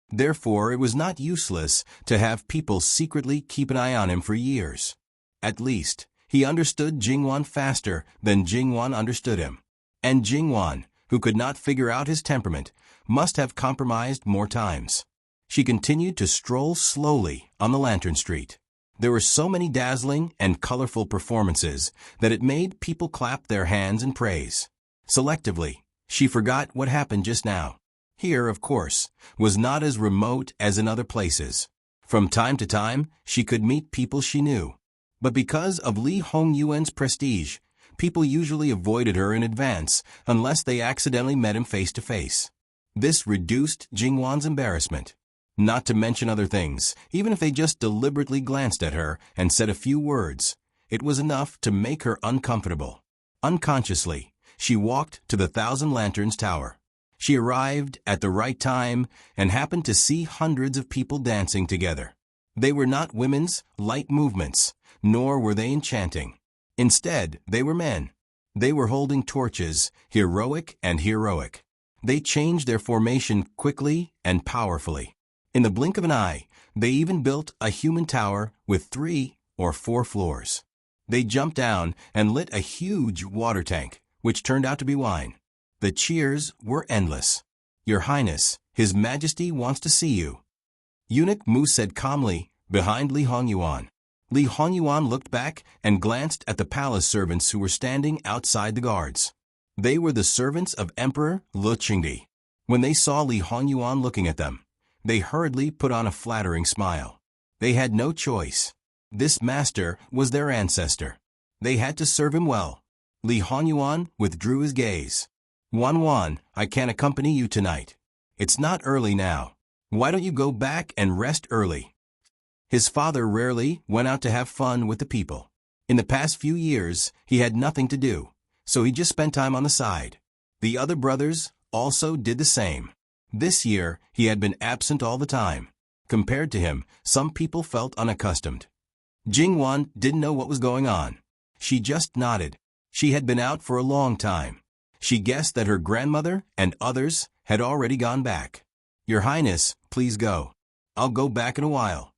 Therefore, it was not useless to have people secretly keep an eye on him for years. At least, he understood Jingwan faster than Jingwan understood him. And Jingwan, who could not figure out his temperament, must have compromised more times. She continued to stroll slowly on the Lantern Street. There were so many dazzling and colorful performances that it made people clap their hands in praise. Selectively, she forgot what happened just now. Here, of course, was not as remote as in other places. From time to time, she could meet people she knew. But because of Li Hongyuan's prestige, people usually avoided her in advance unless they accidentally met him face to face. This reduced Jingwan's embarrassment. Not to mention other things, even if they just deliberately glanced at her and said a few words, it was enough to make her uncomfortable. Unconsciously, she walked to the Thousand Lanterns Tower. She arrived at the right time and happened to see hundreds of people dancing together. They were not women's light movements, nor were they enchanting. Instead, they were men. They were holding torches, heroic and heroic. They changed their formation quickly and powerfully. In the blink of an eye, they even built a human tower with 3 or 4 floors. They jumped down and lit a huge water tank, which turned out to be wine. The cheers were endless. "Your Highness, His Majesty wants to see you," Eunuch Mu said calmly, behind Li Hongyuan. Li Hongyuan looked back and glanced at the palace servants who were standing outside the guards. They were the servants of Emperor Lu Qingdi. When they saw Li Hongyuan looking at them, they hurriedly put on a flattering smile. They had no choice. This master was their ancestor. They had to serve him well. Li Hongyuan withdrew his gaze. "Wan, I can't accompany you tonight. It's not early now. Why don't you go back and rest early?" His father rarely went out to have fun with the people. In the past few years, he had nothing to do, so he just spent time on the side. The other brothers also did the same. This year, he had been absent all the time. Compared to him, some people felt unaccustomed. Jingwan didn't know what was going on. She just nodded. She had been out for a long time. She guessed that her grandmother and others had already gone back. "Your Highness, please go. I'll go back in a while."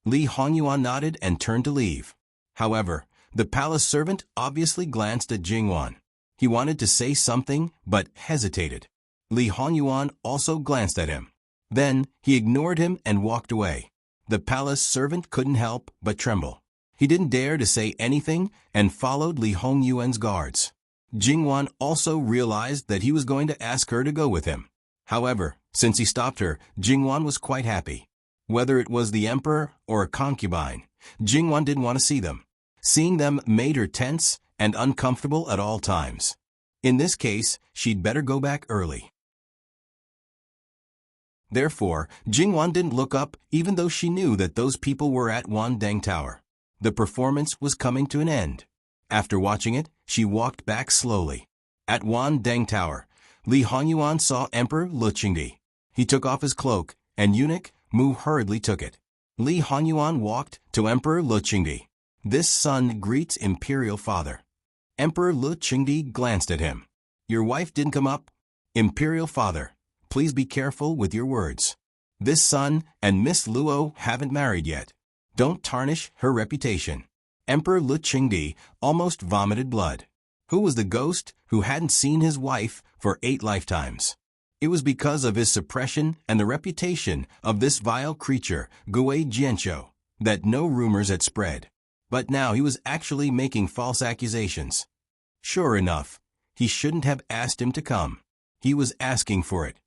Li Hongyuan nodded and turned to leave. However, the palace servant obviously glanced at Jingwan. He wanted to say something, but hesitated. Li Hongyuan also glanced at him. Then, he ignored him and walked away. The palace servant couldn't help but tremble. He didn't dare to say anything and followed Li Hongyuan's guards. Jingwan also realized that he was going to ask her to go with him. However, since he stopped her, Jingwan was quite happy. Whether it was the emperor or a concubine, Jingwan didn't want to see them. Seeing them made her tense and uncomfortable at all times. In this case, she'd better go back early. Therefore, Jingwan didn't look up even though she knew that those people were at Wandeng Tower. The performance was coming to an end. After watching it, she walked back slowly. At Wandeng Tower, Li Hongyuan saw Emperor Lu Qingdi. He took off his cloak, and Eunuch Mu hurriedly took it. Li Hongyuan walked to Emperor Lu Qingdi. "This son greets Imperial Father." Emperor Lu Qingdi glanced at him. "Your wife didn't come up?" "Imperial Father, please be careful with your words. This son and Miss Luo haven't married yet. Don't tarnish her reputation." Emperor Lu Qingdi almost vomited blood. Who was the ghost who hadn't seen his wife for 8 lifetimes? It was because of his suppression and the reputation of this vile creature, Gui Jianqiu, that no rumors had spread. But now he was actually making false accusations. Sure enough, he shouldn't have asked him to come. He was asking for it.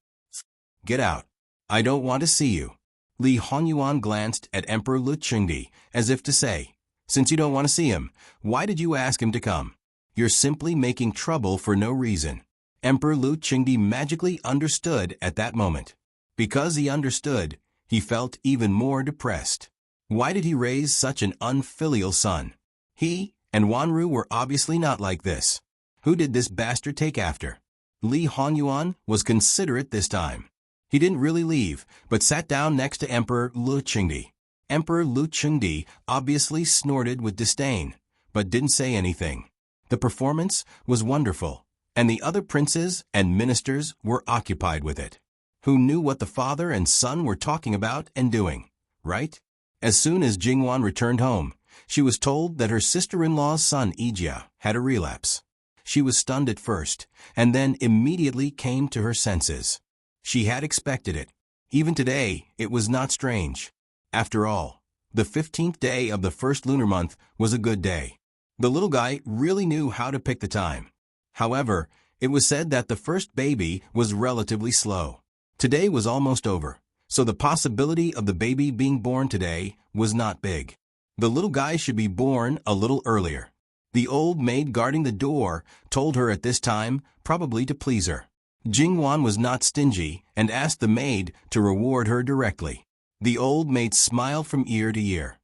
"Get out. I don't want to see you." Li Hongyuan glanced at Emperor Lu Qingdi as if to say, "Since you don't want to see him, why did you ask him to come? You're simply making trouble for no reason." Emperor Lu Qingdi magically understood at that moment. Because he understood, he felt even more depressed. Why did he raise such an unfilial son? He and Wanru were obviously not like this. Who did this bastard take after? Li Hongyuan was considerate this time. He didn't really leave, but sat down next to Emperor Lu Qingdi. Emperor Lu Qingdi obviously snorted with disdain, but didn't say anything. The performance was wonderful, and the other princes and ministers were occupied with it. Who knew what the father and son were talking about and doing, right? As soon as Jingwan returned home, she was told that her sister-in-law's son Ijia had a relapse. She was stunned at first, and then immediately came to her senses. She had expected it. Even today, it was not strange. After all, the 15th day of the first lunar month was a good day. The little guy really knew how to pick the time. However, it was said that the first baby was relatively slow. Today was almost over, so the possibility of the baby being born today was not big. The little guy should be born a little earlier. The old maid guarding the door told her at this time, probably to please her. Jingwan was not stingy and asked the maid to reward her directly. The old maid smiled from ear to ear.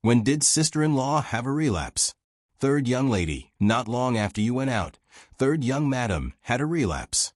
When did sister-in-law have a relapse? Third young lady, not long after you went out. Third young madam had a relapse.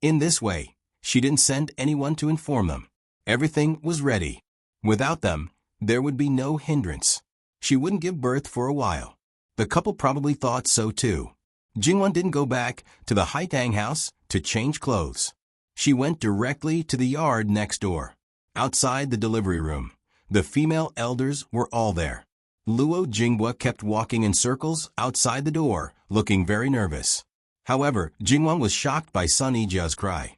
In this way, she didn't send anyone to inform them. Everything was ready. Without them, there would be no hindrance. She wouldn't give birth for a while. The couple probably thought so too. Jingwan didn't go back to the Haitang house to change clothes. She went directly to the yard next door. Outside the delivery room, the female elders were all there. Luo Jinghua kept walking in circles outside the door, looking very nervous. However, Jingwan was shocked by Sun Yijia's cry.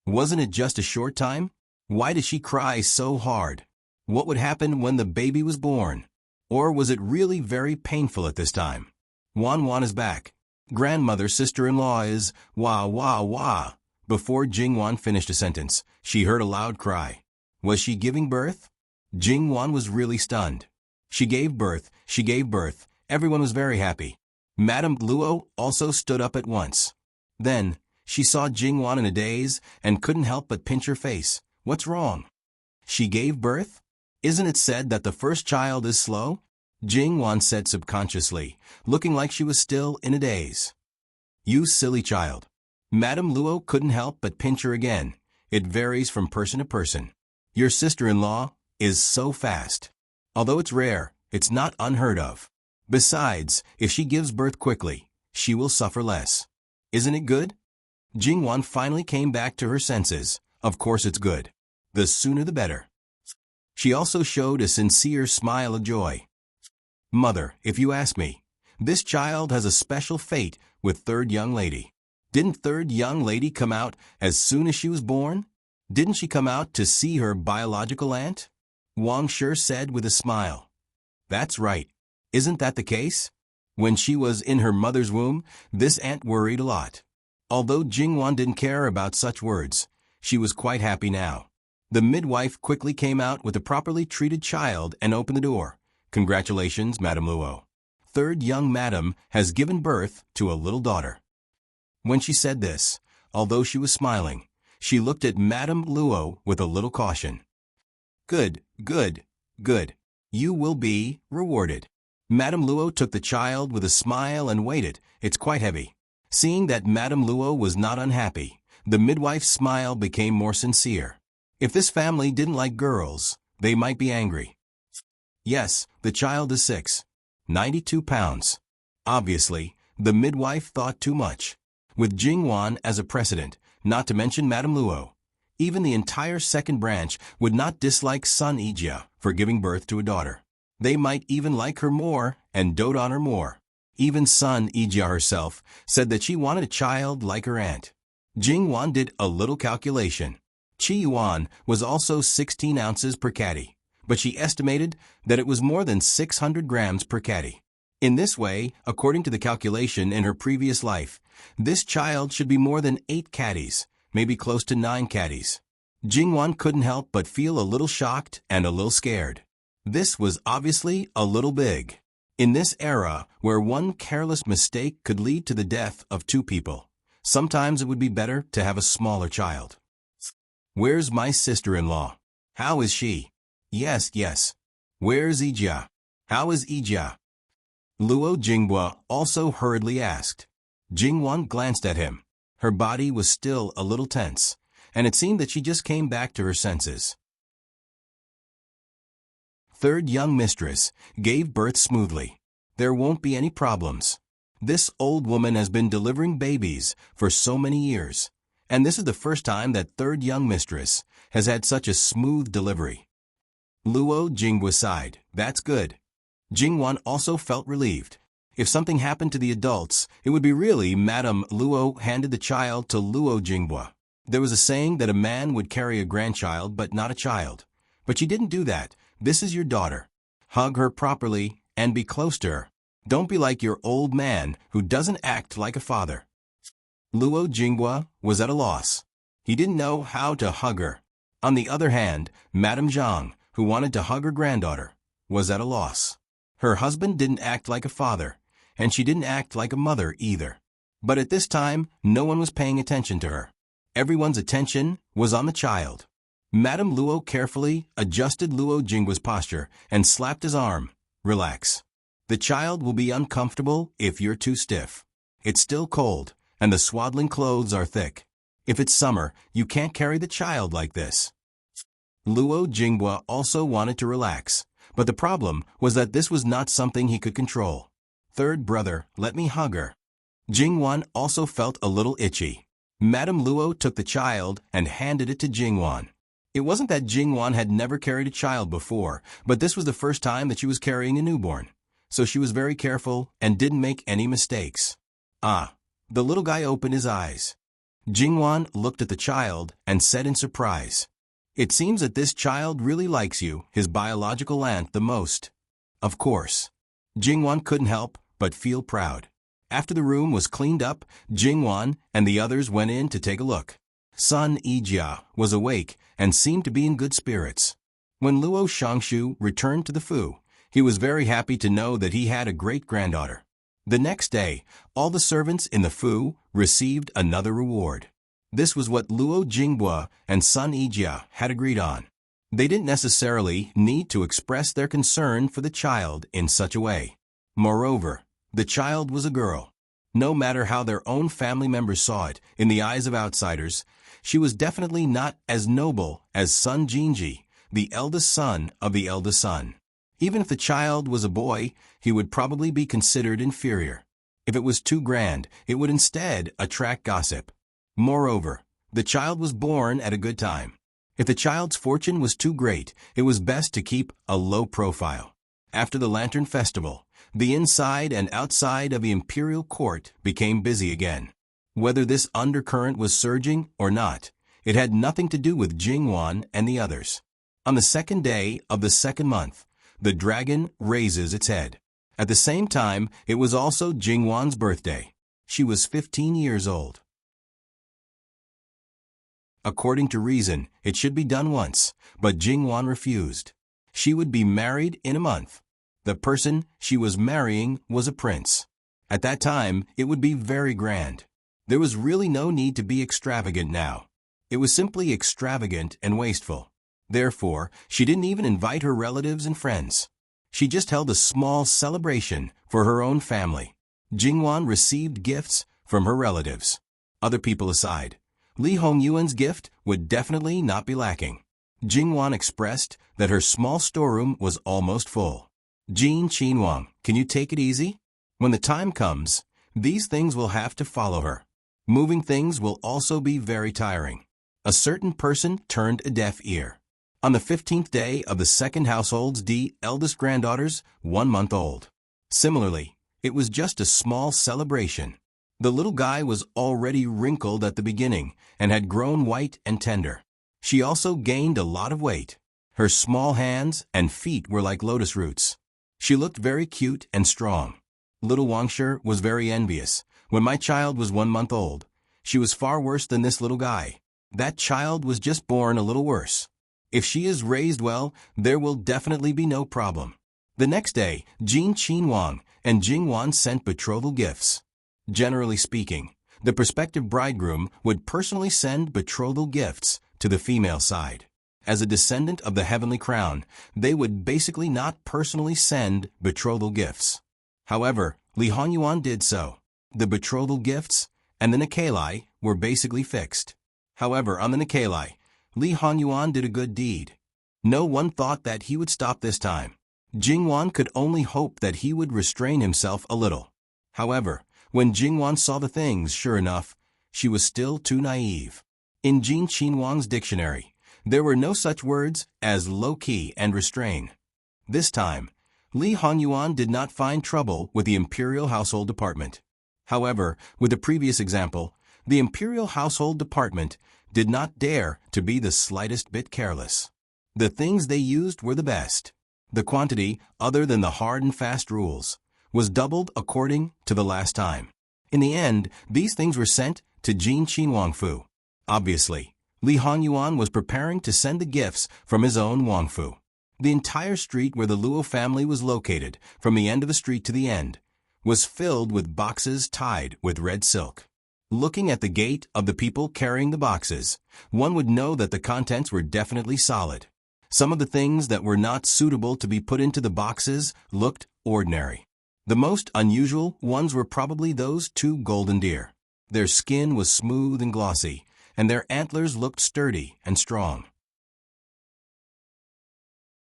Wasn't it just a short time? Why did she cry so hard? What would happen when the baby was born? Or was it really very painful at this time? Wan is back. Grandmother's sister-in-law is wah wah wah. Before Jingwan finished a sentence, she heard a loud cry. Was she giving birth? Jingwan was really stunned. She gave birth. Everyone was very happy. Madame Luo also stood up at once. Then, she saw Jingwan in a daze and couldn't help but pinch her face. What's wrong? She gave birth? Isn't it said that the first child is slow? Jingwan said subconsciously, looking like she was still in a daze. You silly child. Madame Luo couldn't help but pinch her again. It varies from person to person. Your sister-in-law is so fast. Although it's rare, it's not unheard of. Besides, if she gives birth quickly, she will suffer less. Isn't it good? Jingwan finally came back to her senses. Of course it's good. The sooner the better. She also showed a sincere smile of joy. Mother, if you ask me, this child has a special fate with third young lady. Didn't third young lady come out as soon as she was born? Didn't she come out to see her biological aunt? Wang Shi said with a smile. That's right. Isn't that the case? When she was in her mother's womb, this aunt worried a lot. Although Jingwan didn't care about such words, she was quite happy now. The midwife quickly came out with a properly treated child and opened the door. Congratulations, Madame Luo. Third young madam has given birth to a little daughter. When she said this, although she was smiling, she looked at Madame Luo with a little caution. Good. You will be rewarded. Madame Luo took the child with a smile and waited. It's quite heavy. Seeing that Madame Luo was not unhappy, the midwife's smile became more sincere. If this family didn't like girls, they might be angry. Yes, the child is 92 pounds. Obviously, the midwife thought too much. With Jingwan as a precedent, not to mention Madame Luo, even the entire second branch would not dislike Sun Yijia for giving birth to a daughter. They might even like her more and dote on her more. Even Sun Yijia herself said that she wanted a child like her aunt. Jingwan did a little calculation. Qi Yuan was also 16 ounces per catty, but she estimated that it was more than 600 grams per catty. In this way, according to the calculation in her previous life, this child should be more than 8 catties, maybe close to 9 catties. Jingwan couldn't help but feel a little shocked and a little scared. This was obviously a little big. In this era, where one careless mistake could lead to the death of 2 people, sometimes it would be better to have a smaller child. Where's my sister-in-law? How is she? Yes. Where's Yijia? How is Yijia? Luo Jinghua also hurriedly asked. Jingwan glanced at him. Her body was still a little tense, and it seemed that she just came back to her senses. Third young mistress gave birth smoothly. There won't be any problems. This old woman has been delivering babies for so many years, and this is the first time that third young mistress has had such a smooth delivery. Luo Jinghua sighed. That's good. Jingwan also felt relieved. If something happened to the adults, it would be really Madame Luo handed the child to Luo Jinghua. There was a saying that a man would carry a grandchild but not a child. But she didn't do that. This is your daughter. Hug her properly and be close to her. Don't be like your old man who doesn't act like a father. Luo Jinghua was at a loss. He didn't know how to hug her. On the other hand, Madame Zhang, who wanted to hug her granddaughter, was at a loss. Her husband didn't act like a father, and she didn't act like a mother either. But at this time, no one was paying attention to her. Everyone's attention was on the child. Madame Luo carefully adjusted Luo Jinggua's posture and slapped his arm. Relax. The child will be uncomfortable if you're too stiff. It's still cold, and the swaddling clothes are thick. If it's summer, you can't carry the child like this. Luo Jinghua also wanted to relax, but the problem was that this was not something he could control. Third brother, let me hug her. Jingwan also felt a little itchy. Madame Luo took the child and handed it to Jingwan. It wasn't that Jingwan had never carried a child before, but this was the first time that she was carrying a newborn. So she was very careful and didn't make any mistakes. Ah, the little guy opened his eyes. Jingwan looked at the child and said in surprise, "It seems that this child really likes you, his biological aunt, the most." Of course. Jingwan couldn't help but feel proud. After the room was cleaned up, Jingwan and the others went in to take a look. Sun Yijia was awake and seemed to be in good spirits. When Luo Shangshu returned to the Fu, he was very happy to know that he had a great-granddaughter. The next day, all the servants in the Fu received another reward. This was what Luo Jinghua and Sun Yijia had agreed on. They didn't necessarily need to express their concern for the child in such a way. Moreover, the child was a girl. No matter how their own family members saw it in the eyes of outsiders, she was definitely not as noble as Sun Jinji, the eldest son of the eldest son. Even if the child was a boy, he would probably be considered inferior. If it was too grand, it would instead attract gossip. Moreover, the child was born at a good time. If the child's fortune was too great, it was best to keep a low profile. After the Lantern Festival, the inside and outside of the imperial court became busy again. Whether this undercurrent was surging or not, it had nothing to do with Jingwan and the others. On the second day of the second month, the dragon raises its head. At the same time, it was also Jingwan's birthday. She was 15 years old. According to reason, it should be done once, but Jingwan refused. She would be married in a month. The person she was marrying was a prince. At that time, it would be very grand. There was really no need to be extravagant now. It was simply extravagant and wasteful. Therefore, she didn't even invite her relatives and friends. She just held a small celebration for her own family. Jingwan received gifts from her relatives. Other people aside, Li Hongyuan's gift would definitely not be lacking. Jingwan expressed that her small storeroom was almost full. Jin Qinhuang, can you take it easy? When the time comes, these things will have to follow her. Moving things will also be very tiring. A certain person turned a deaf ear. On the 15th day of the second household's eldest granddaughters, 1 month old. Similarly, it was just a small celebration. The little guy was already wrinkled at the beginning and had grown white and tender. She also gained a lot of weight. Her small hands and feet were like lotus roots. She looked very cute and strong. Little Wangshi was very envious. When my child was 1 month old, she was far worse than this little guy. That child was just born a little worse. If she is raised well, there will definitely be no problem. The next day, Jin Qinhuang and Jingwan sent betrothal gifts. Generally speaking, the prospective bridegroom would personally send betrothal gifts to the female side. As a descendant of the heavenly crown, they would basically not personally send betrothal gifts. However, Li Hongyuan did so. The betrothal gifts and the Nikalai were basically fixed. However, on the Nikalai, Li Hongyuan did a good deed. No one thought that he would stop this time. Jingwan could only hope that he would restrain himself a little. However, when Jingwan saw the things, sure enough, she was still too naive. In Jin Qinhuang's dictionary, there were no such words as low-key and restrain. This time, Li Hongyuan did not find trouble with the imperial household department. However, with the previous example, the imperial household department did not dare to be the slightest bit careless. The things they used were the best. The quantity, other than the hard and fast rules, was doubled according to the last time. In the end, these things were sent to Jin Qinhuang Fu. Obviously, Li Hongyuan was preparing to send the gifts from his own Wangfu. The entire street where the Luo family was located, from the end of the street to the end, was filled with boxes tied with red silk. Looking at the gait of the people carrying the boxes, one would know that the contents were definitely solid. Some of the things that were not suitable to be put into the boxes looked ordinary. The most unusual ones were probably those two golden deer. Their skin was smooth and glossy, and their antlers looked sturdy and strong.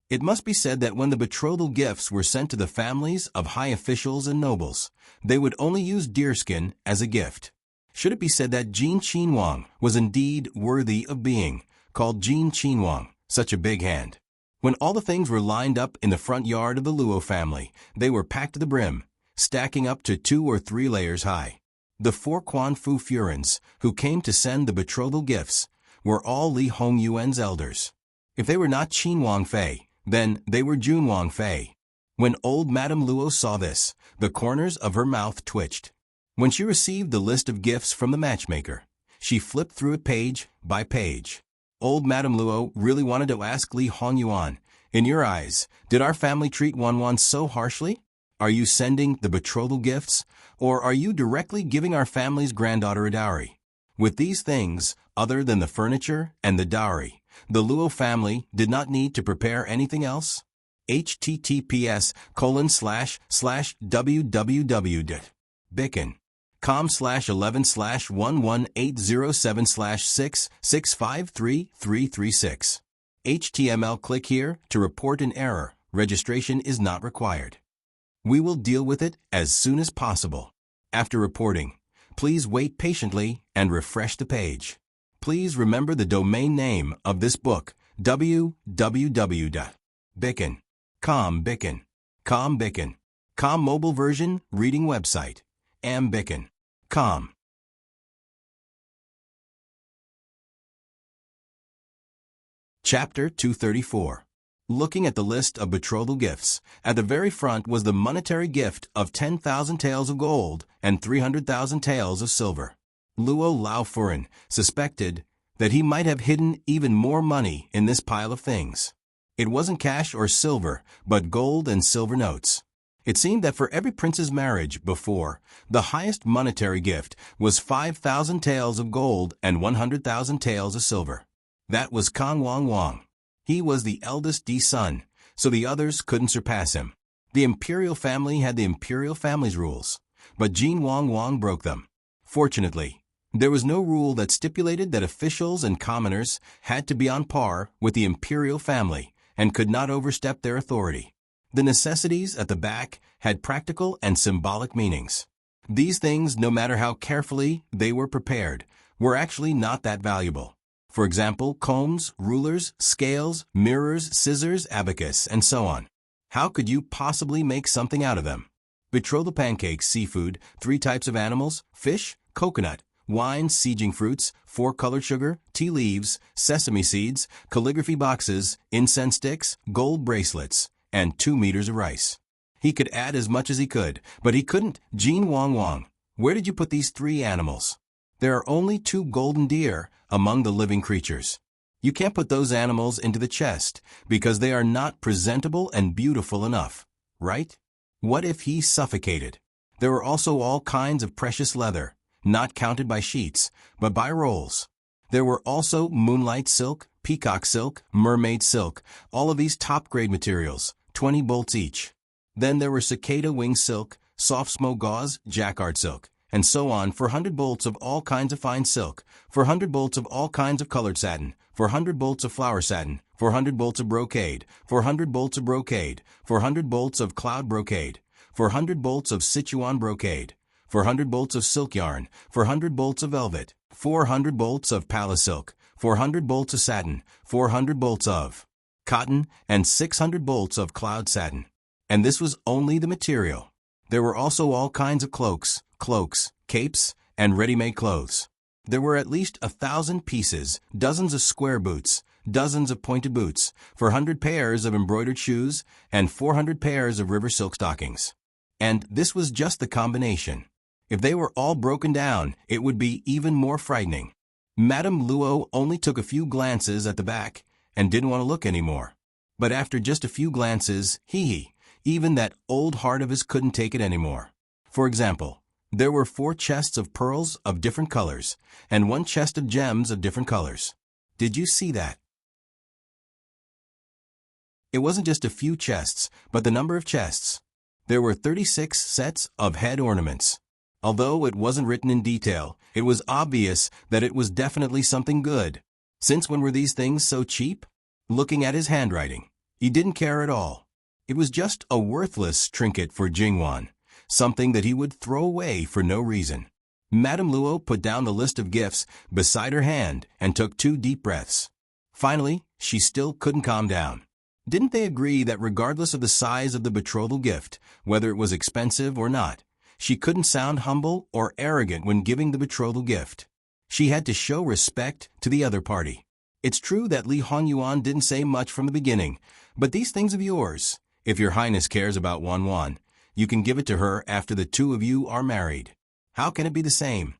It must be said that when the betrothal gifts were sent to the families of high officials and nobles, they would only use deerskin as a gift. Should it be said that Jin Qinhuang was indeed worthy of being called Jin Qinhuang, such a big hand. When all the things were lined up in the front yard of the Luo family, they were packed to the brim, stacking up to 2 or 3 layers high. The 4 Quan Fu Furins, who came to send the betrothal gifts, were all Li Hongyuan's elders. If they were not Qin Wang Fei, then they were Jun Wang Fei. When old Madame Luo saw this, the corners of her mouth twitched. When she received the list of gifts from the matchmaker, she flipped through it page by page. Old Madame Luo really wanted to ask Li Hongyuan, "In your eyes, did our family treat Wanwan so harshly? Are you sending the betrothal gifts, or are you directly giving our family's granddaughter a dowry?" With these things, other than the furniture and the dowry, the Luo family did not need to prepare anything else. https://www.bicken.com/11/11807/6653336. HTML. Click here to report an error. Registration is not required. We will deal with it as soon as possible. After reporting, please wait patiently and refresh the page. Please remember the domain name of this book, www.bicken.com. Bicken. Com mobile version reading website, ambicken.com. Chapter 234. Looking at the list of betrothal gifts, at the very front was the monetary gift of 10,000 taels of gold and 300,000 taels of silver. Luo Laofurin suspected that he might have hidden even more money in this pile of things. It wasn't cash or silver, but gold and silver notes. It seemed that for every prince's marriage before, the highest monetary gift was 5,000 taels of gold and 100,000 taels of silver. That was Kang Wang. He was the eldest son, so the others couldn't surpass him. The imperial family had the imperial family's rules, but Jin Wang broke them. Fortunately, there was no rule that stipulated that officials and commoners had to be on par with the imperial family and could not overstep their authority. The necessities at the back had practical and symbolic meanings. These things, no matter how carefully they were prepared, were actually not that valuable. For example, combs, rulers, scales, mirrors, scissors, abacus, and so on. How could you possibly make something out of them? Betrothal pancakes, seafood, 3 types of animals, fish, coconut, wine, sieging fruits, 4-colored sugar, tea leaves, sesame seeds, calligraphy boxes, incense sticks, gold bracelets, and 2 meters of rice. He could add as much as he could, but he couldn't. Jin Wang, where did you put these 3 animals? There are only 2 golden deer among the living creatures. You can't put those animals into the chest because they are not presentable and beautiful enough, right? What if he suffocated? There were also all kinds of precious leather, not counted by sheets, but by rolls. There were also moonlight silk, peacock silk, mermaid silk, all of these top-grade materials, 20 bolts each. Then there were cicada wing silk, soft smoke gauze, jacquard silk, and so on, 400 bolts of all kinds of fine silk, 400 bolts of all kinds of colored satin, 400 bolts of flower satin, 400 bolts of brocade, 400 bolts of brocade, 400 bolts of cloud brocade, 400 bolts of Sichuan brocade, 400 bolts of silk yarn, 400 bolts of velvet, 400 bolts of palace silk, 400 bolts of satin, 400 bolts of cotton, and 600 bolts of cloud satin. And this was only the material. There were also all kinds of cloaks, capes, and ready-made clothes. There were at least 1,000 pieces, dozens of square boots, dozens of pointed boots, 400 pairs of embroidered shoes, and 400 pairs of river silk stockings. And this was just the combination. If they were all broken down, it would be even more frightening. Madame Luo only took a few glances at the back and didn't want to look anymore. But after just a few glances, even that old heart of his couldn't take it anymore. For example, there were 4 chests of pearls of different colors and 1 chest of gems of different colors. Did you see that? It wasn't just a few chests, but the number of chests. There were 36 sets of head ornaments. Although it wasn't written in detail, it was obvious that it was definitely something good. Since when were these things so cheap? Looking at his handwriting, he didn't care at all. It was just a worthless trinket for Jingwan, something that he would throw away for no reason. Madame Luo put down the list of gifts beside her hand and took 2 deep breaths. Finally, she still couldn't calm down. Didn't they agree that regardless of the size of the betrothal gift, whether it was expensive or not, she couldn't sound humble or arrogant when giving the betrothal gift? She had to show respect to the other party. It's true that Li Hongyuan didn't say much from the beginning, but these things of yours, if your highness cares about Wanwan, you can give it to her after the 2 of you are married. How can it be the same?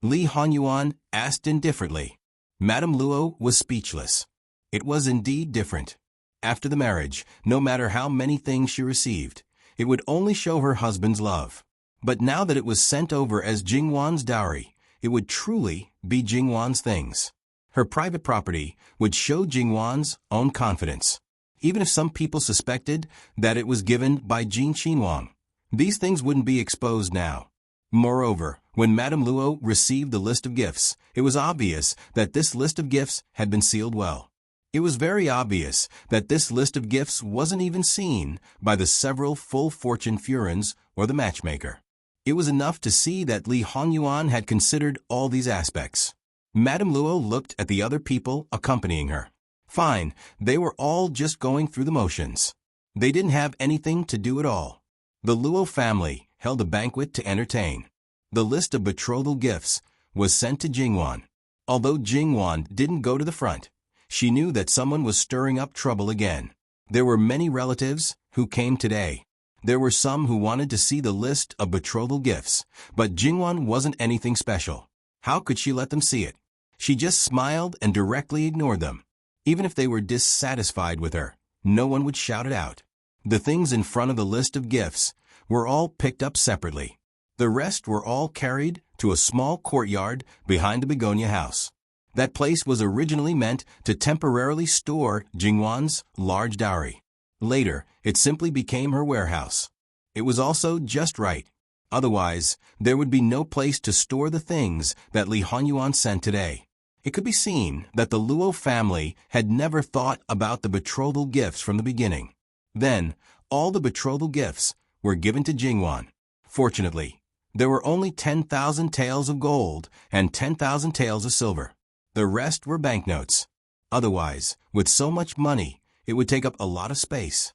Li Hongyuan asked indifferently. Madame Luo was speechless. It was indeed different. After the marriage, no matter how many things she received, it would only show her husband's love. But now that it was sent over as Jingwan's dowry, it would truly be Jingwan's things. Her private property would show Jingwan's own confidence. Even if some people suspected that it was given by Jin Qinhuang, these things wouldn't be exposed now. Moreover, when Madame Luo received the list of gifts, it was obvious that this list of gifts had been sealed well. It was very obvious that this list of gifts wasn't even seen by the several full fortune Furins or the matchmaker. It was enough to see that Li Hongyuan had considered all these aspects. Madame Luo looked at the other people accompanying her. Fine, they were all just going through the motions. They didn't have anything to do at all. The Luo family held a banquet to entertain. The list of betrothal gifts was sent to Jingwan. Although Jingwan didn't go to the front, she knew that someone was stirring up trouble again. There were many relatives who came today. There were some who wanted to see the list of betrothal gifts, but Jingwan wasn't anything special. How could she let them see it? She just smiled and directly ignored them. Even if they were dissatisfied with her, no one would shout it out. The things in front of the list of gifts were all picked up separately. The rest were all carried to a small courtyard behind the begonia house. That place was originally meant to temporarily store Jingwan's large dowry. Later, it simply became her warehouse. It was also just right. Otherwise, there would be no place to store the things that Li Hongyuan sent today. It could be seen that the Luo family had never thought about the betrothal gifts from the beginning. Then, all the betrothal gifts were given to Jingwan. Fortunately, there were only 10,000 taels of gold and 10,000 taels of silver. The rest were banknotes. Otherwise, with so much money, it would take up a lot of space.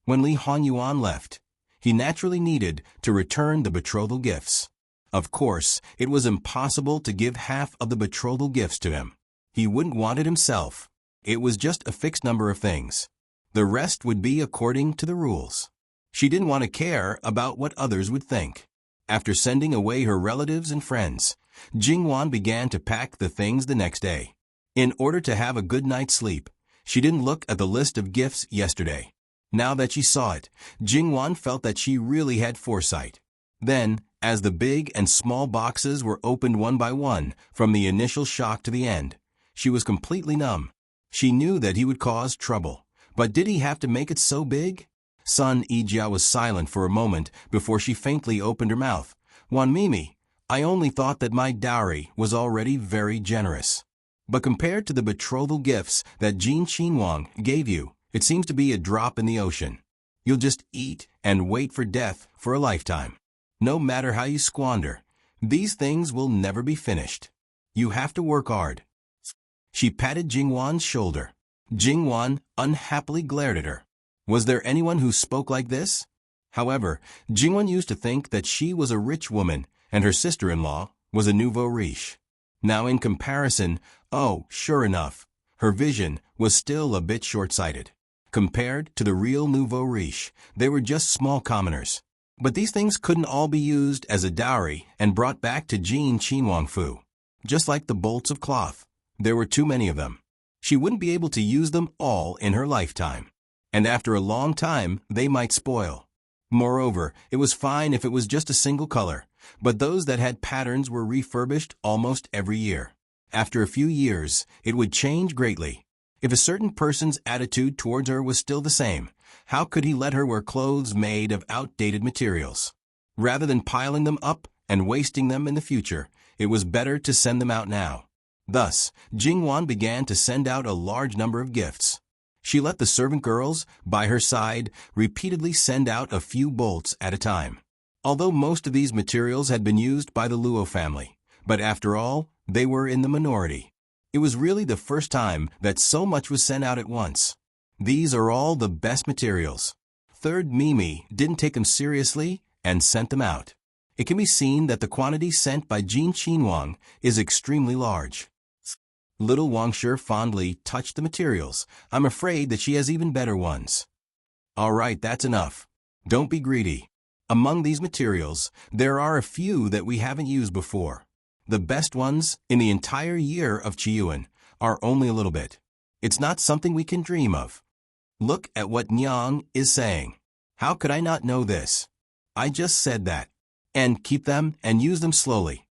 When Li Hongyuan left, he naturally needed to return the betrothal gifts. Of course, it was impossible to give half of the betrothal gifts to him. He wouldn't want it himself. It was just a fixed number of things. The rest would be according to the rules. She didn't want to care about what others would think. After sending away her relatives and friends, Jingwan began to pack the things the next day. In order to have a good night's sleep, she didn't look at the list of gifts yesterday. Now that she saw it, Jingwan felt that she really had foresight. Then, as the big and small boxes were opened one by one from the initial shock to the end, she was completely numb. She knew that he would cause trouble, but did he have to make it so big? Sun Yijia was silent for a moment before she faintly opened her mouth. Wan Mimi, I only thought that my dowry was already very generous. But compared to the betrothal gifts that Jin Qinhuang gave you, it seems to be a drop in the ocean. You'll just eat and wait for death for a lifetime. No matter how you squander, these things will never be finished. You have to work hard. She patted Jingwan's shoulder. Jingwan unhappily glared at her. Was there anyone who spoke like this? However, Jingwan used to think that she was a rich woman and her sister-in-law was a nouveau riche. Now in comparison, oh, sure enough, her vision was still a bit short-sighted. Compared to the real nouveau riche, they were just small commoners. But these things couldn't all be used as a dowry and brought back to Jin Qinhuang Fu. Just like the bolts of cloth, there were too many of them. She wouldn't be able to use them all in her lifetime. And after a long time, they might spoil. Moreover, it was fine if it was just a single color, but those that had patterns were refurbished almost every year. After a few years, it would change greatly. If a certain person's attitude towards her was still the same, how could he let her wear clothes made of outdated materials? Rather than piling them up and wasting them in the future, it was better to send them out now. Thus, Jingwan began to send out a large number of gifts. She let the servant girls, by her side, repeatedly send out a few bolts at a time. Although most of these materials had been used by the Luo family, but after all, they were in the minority. It was really the first time that so much was sent out at once. These are all the best materials. Third Mimi didn't take them seriously and sent them out. It can be seen that the quantity sent by Jin Qinhuang is extremely large. Little Wangshi fondly touched the materials. I'm afraid that she has even better ones. All right, that's enough. Don't be greedy. Among these materials, there are a few that we haven't used before. The best ones in the entire year of Qiyuan are only a little bit. It's not something we can dream of. Look at what Nyang is saying. How could I not know this? I just said that. And keep them and use them slowly.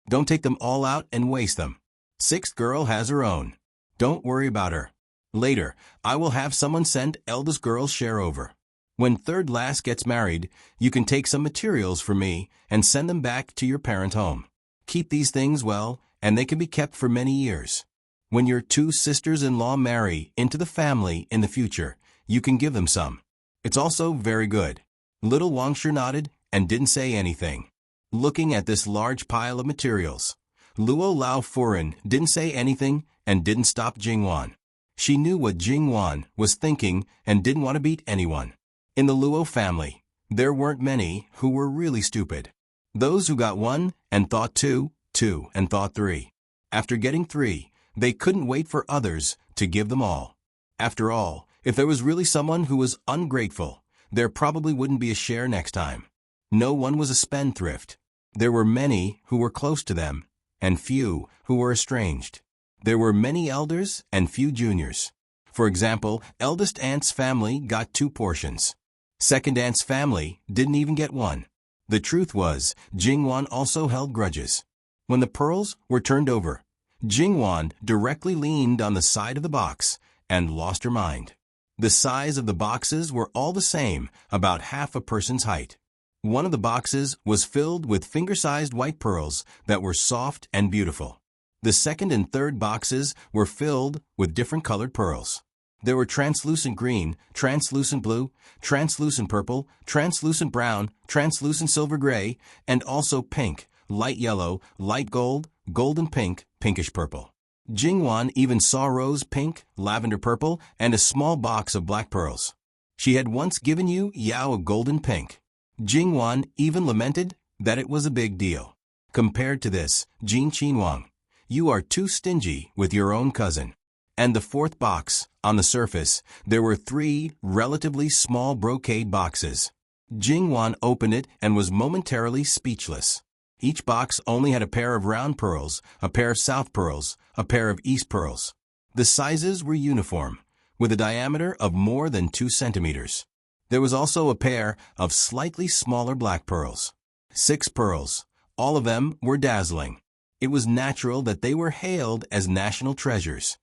Don't take them all out and waste them. Sixth girl has her own. Don't worry about her. Later, I will have someone send eldest girl's share over. When third last gets married, you can take some materials for me and send them back to your parent home. Keep these things well, and they can be kept for many years. When your two sisters-in-law marry into the family in the future, you can give them some. It's also very good. Little Wangshi nodded and didn't say anything. Looking at this large pile of materials, Luo Lao Furen didn't say anything and didn't stop Jingwan. She knew what Jingwan was thinking and didn't want to beat anyone. In the Luo family, there weren't many who were really stupid. Those who got 1 and thought 2, 2 and thought 3. After getting 3, they couldn't wait for others to give them all. After all, if there was really someone who was ungrateful, there probably wouldn't be a share next time. No one was a spendthrift. There were many who were close to them, and few who were estranged. There were many elders and few juniors. For example, eldest aunt's family got 2 portions. Second aunt's family didn't even get 1. The truth was, Jingwan also held grudges. When the pearls were turned over, Jingwan directly leaned on the side of the box and lost her mind. The size of the boxes were all the same, about half a person's height. One of the boxes was filled with finger-sized white pearls that were soft and beautiful. The second and third boxes were filled with different colored pearls. There were translucent green, translucent blue, translucent purple, translucent brown, translucent silver gray, and also pink, light yellow, light gold, golden pink, pinkish purple. Jingwan even saw rose pink, lavender purple, and a small box of black pearls. She had once given you Yao a golden pink. Jingwan even lamented that it was a big deal. Compared to this, Jin Qinhuang, you are too stingy with your own cousin. And the fourth box, on the surface, there were 3 relatively small brocade boxes. Jingwan opened it and was momentarily speechless. Each box only had a pair of round pearls, a pair of south pearls, a pair of east pearls. The sizes were uniform, with a diameter of more than 2 centimeters. There was also a pair of slightly smaller black pearls. 6 pearls. All of them were dazzling. It was natural that they were hailed as national treasures.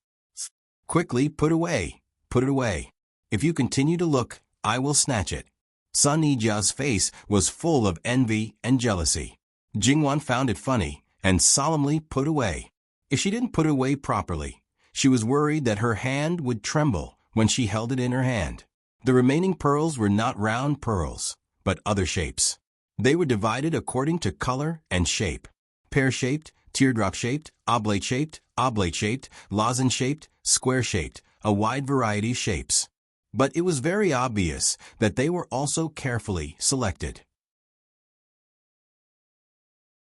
Quickly put away. Put it away. If you continue to look, I will snatch it. Sun Yijiao's face was full of envy and jealousy. Jingwan found it funny and solemnly put away. If she didn't put it away properly, she was worried that her hand would tremble when she held it in her hand. The remaining pearls were not round pearls, but other shapes. They were divided according to color and shape. Pear-shaped, teardrop-shaped, oblate-shaped, lozenge-shaped, square-shaped, a wide variety of shapes. But it was very obvious that they were also carefully selected.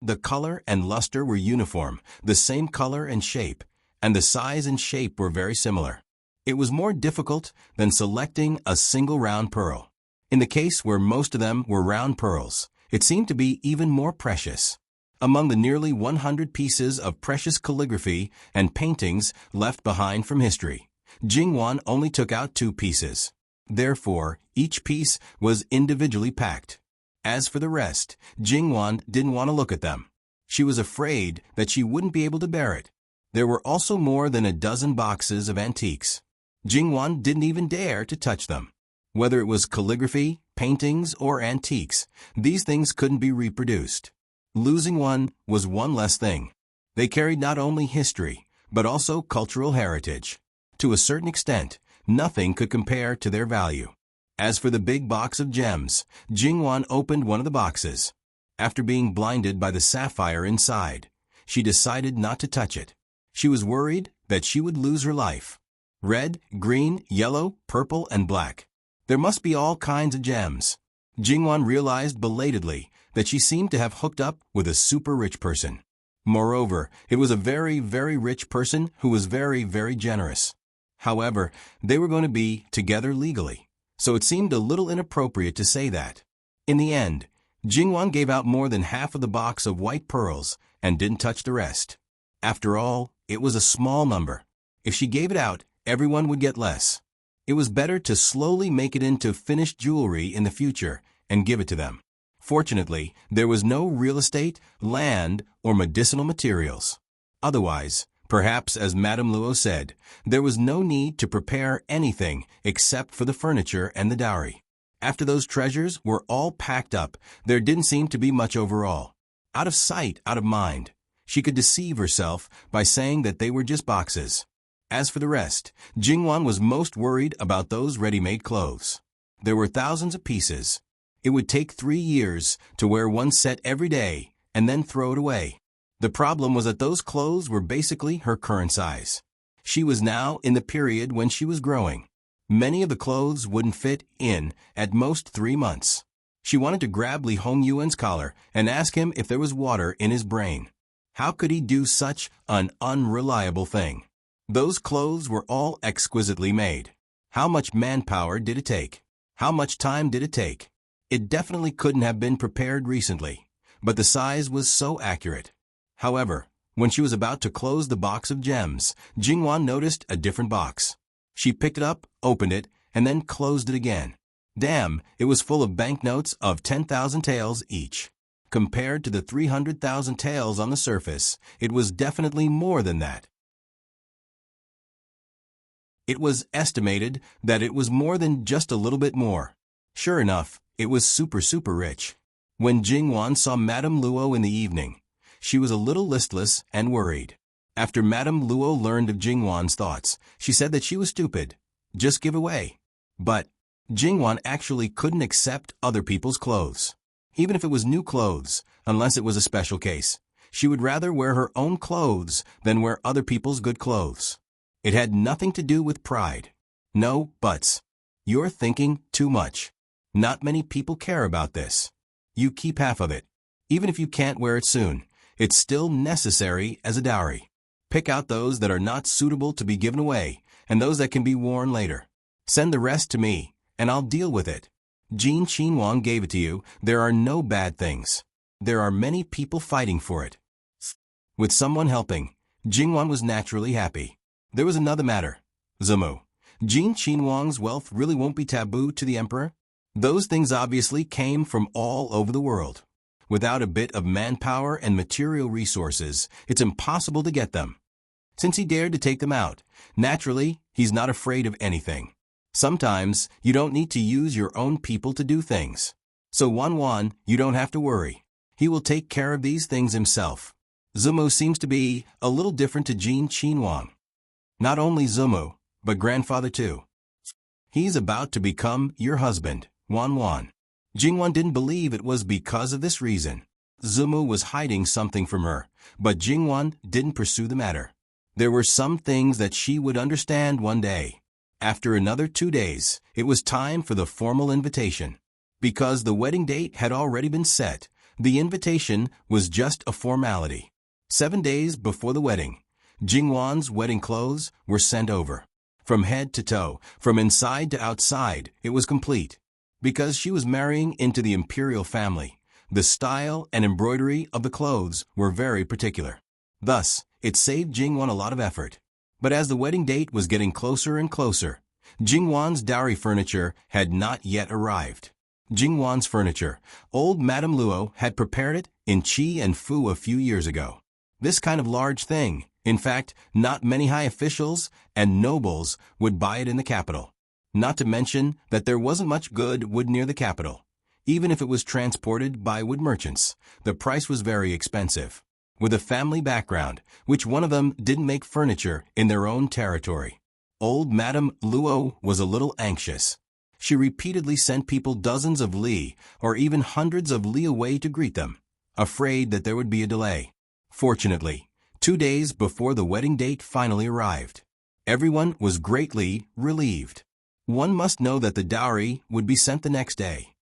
The color and luster were uniform, the same color and shape, and the size and shape were very similar. It was more difficult than selecting a single round pearl. In the case where most of them were round pearls, it seemed to be even more precious. Among the nearly 100 pieces of precious calligraphy and paintings left behind from history, Jingwan only took out 2 pieces. Therefore, each piece was individually packed. As for the rest, Jingwan didn't want to look at them. She was afraid that she wouldn't be able to bear it. There were also more than a dozen boxes of antiques. Jingwan didn't even dare to touch them. Whether it was calligraphy, paintings, or antiques, these things couldn't be reproduced. Losing one was one less thing. They carried not only history, but also cultural heritage. To a certain extent, nothing could compare to their value. As for the big box of gems, Jingwan opened one of the boxes. After being blinded by the sapphire inside, she decided not to touch it. She was worried that she would lose her life. Red, green, yellow, purple, and black. There must be all kinds of gems. Jingwan realized belatedly that she seemed to have hooked up with a super rich person. Moreover, it was a very, very rich person who was very, very generous. However, they were going to be together legally, so it seemed a little inappropriate to say that. In the end, Jingwan gave out more than half of the box of white pearls and didn't touch the rest. After all, it was a small number. If she gave it out, everyone would get less. It was better to slowly make it into finished jewelry in the future and give it to them. Fortunately, there was no real estate, land, or medicinal materials. Otherwise, perhaps as Madame Luo said, there was no need to prepare anything except for the furniture and the dowry. After those treasures were all packed up, there didn't seem to be much overall. Out of sight, out of mind. She could deceive herself by saying that they were just boxes. As for the rest, Jingwan was most worried about those ready-made clothes. There were thousands of pieces. It would take 3 years to wear one set every day and then throw it away. The problem was that those clothes were basically her current size. She was now in the period when she was growing. Many of the clothes wouldn't fit in at most 3 months. She wanted to grab Li Hongyuan's collar and ask him if there was water in his brain. How could he do such an unreliable thing? Those clothes were all exquisitely made. How much manpower did it take? How much time did it take? It definitely couldn't have been prepared recently, but the size was so accurate. However, when she was about to close the box of gems, Jingwan noticed a different box. She picked it up, opened it, and then closed it again. Damn, it was full of banknotes of 10,000 taels each. Compared to the 300,000 taels on the surface, it was definitely more than that. It was estimated that it was more than just a little bit more. Sure enough, it was super rich. When Jingwan saw Madame Luo in the evening, she was a little listless and worried. After Madame Luo learned of Jingwan's thoughts, she said that she was stupid. Just give away. But Jingwan actually couldn't accept other people's clothes. Even if it was new clothes, unless it was a special case. She would rather wear her own clothes than wear other people's good clothes. It had nothing to do with pride. No buts. You're thinking too much. Not many people care about this. You keep half of it. Even if you can't wear it soon, it's still necessary as a dowry. Pick out those that are not suitable to be given away, and those that can be worn later. Send the rest to me, and I'll deal with it. Jin Qinhuang gave it to you. There are no bad things. There are many people fighting for it. With someone helping, Jingwan was naturally happy. There was another matter. Zumu. Jin Qinhuang's wealth really won't be taboo to the emperor? Those things obviously came from all over the world. Without a bit of manpower and material resources, it's impossible to get them. Since he dared to take them out, naturally, he's not afraid of anything. Sometimes, you don't need to use your own people to do things. So Wan, you don't have to worry. He will take care of these things himself. Zumu seems to be a little different to Jin Qinhuang. Not only Zumu, but grandfather too. He's about to become your husband, Wan. Jingwan didn't believe it was because of this reason. Zumu was hiding something from her, but Jingwan didn't pursue the matter. There were some things that she would understand one day. After another 2 days, it was time for the formal invitation. Because the wedding date had already been set, the invitation was just a formality. 7 days before the wedding, Jingwan's wedding clothes were sent over. From head to toe, from inside to outside, it was complete. Because she was marrying into the imperial family, the style and embroidery of the clothes were very particular. Thus, it saved Jingwan a lot of effort. But as the wedding date was getting closer and closer, Jingwan's dowry furniture had not yet arrived. Jingwan's furniture. Old Madame Luo had prepared it in Qi and Fu a few years ago. This kind of large thing, in fact, not many high officials and nobles would buy it in the capital. Not to mention that there wasn't much good wood near the capital. Even if it was transported by wood merchants, the price was very expensive. With a family background, which one of them didn't make furniture in their own territory. Old Madame Luo was a little anxious. She repeatedly sent people dozens of li, or even hundreds of li away to greet them, afraid that there would be a delay. Fortunately, 2 days before the wedding date finally arrived, everyone was greatly relieved. One must know that the dowry would be sent the next day.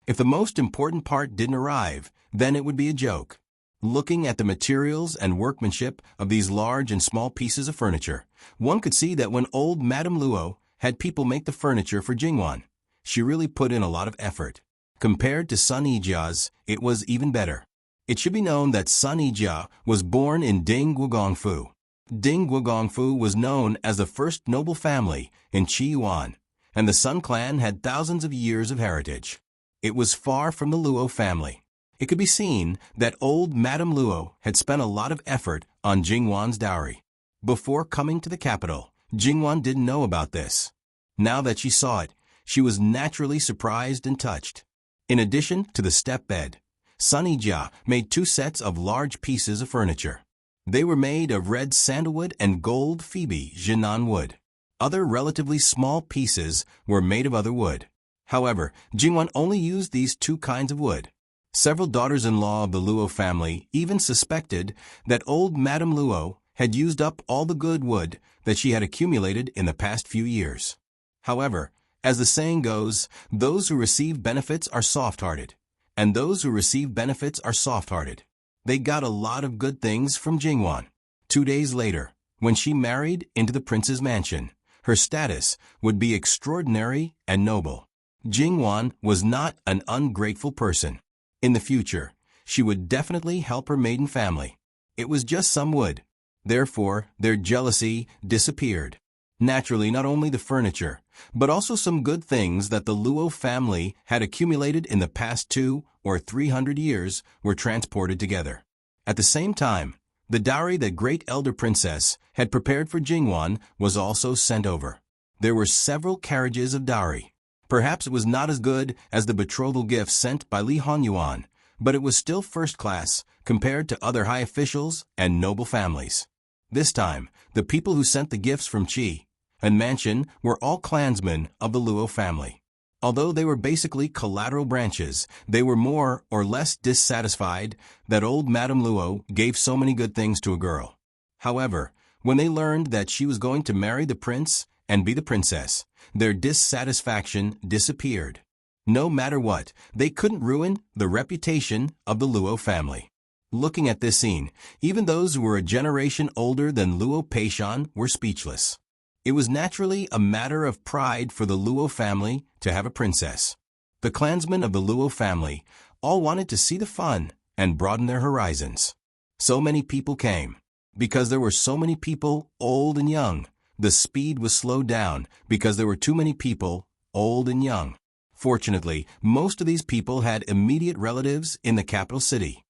If the most important part didn't arrive, then it would be a joke. Looking at the materials and workmanship of these large and small pieces of furniture, one could see that when old Madame Luo had people make the furniture for Jingwan, she really put in a lot of effort. Compared to Sun Yijia's, it was even better. It should be known that Sun Yijia was born in Ding Guogongfu. Ding Guogongfu was known as the first noble family in Qi Yuan, and the Sun clan had thousands of years of heritage. It was far from the Luo family. It could be seen that old Madame Luo had spent a lot of effort on Jingwan's dowry. Before coming to the capital, Jingwan didn't know about this. Now that she saw it, she was naturally surprised and touched. In addition to the step bed, Sun Yijia made 2 sets of large pieces of furniture. They were made of red sandalwood and gold Phoebe Jinan wood. Other relatively small pieces were made of other wood. However, Jingwan only used these 2 kinds of wood. Several daughters-in-law of the Luo family even suspected that old Madame Luo had used up all the good wood that she had accumulated in the past few years. However, as the saying goes, those who receive benefits are soft-hearted, and those who receive benefits are soft-hearted. They got a lot of good things from Jingwan. 2 days later, when she married into the prince's mansion, her status would be extraordinary and noble. Jingwan was not an ungrateful person. In the future, she would definitely help her maiden family. It was just some wood. Therefore, their jealousy disappeared. Naturally, not only the furniture, but also some good things that the Luo family had accumulated in the past 200 or 300 years were transported together. At the same time, the dowry that great elder princess had prepared for Jingwan was also sent over. There were several carriages of dowry. Perhaps it was not as good as the betrothal gifts sent by Li Honyuan, but it was still first class compared to other high officials and noble families. This time, the people who sent the gifts from Qi and Mansion were all clansmen of the Luo family. Although they were basically collateral branches, they were more or less dissatisfied that old Madame Luo gave so many good things to a girl. However, when they learned that she was going to marry the prince and be the princess, their dissatisfaction disappeared. No matter what, they couldn't ruin the reputation of the Luo family. Looking at this scene, even those who were a generation older than Luo Peishan were speechless. It was naturally a matter of pride for the Luo family to have a princess. The clansmen of the Luo family all wanted to see the fun and broaden their horizons. So many people came. Because there were so many people, old and young, the speed was slowed down because there were too many people, old and young. Fortunately, most of these people had immediate relatives in the capital city.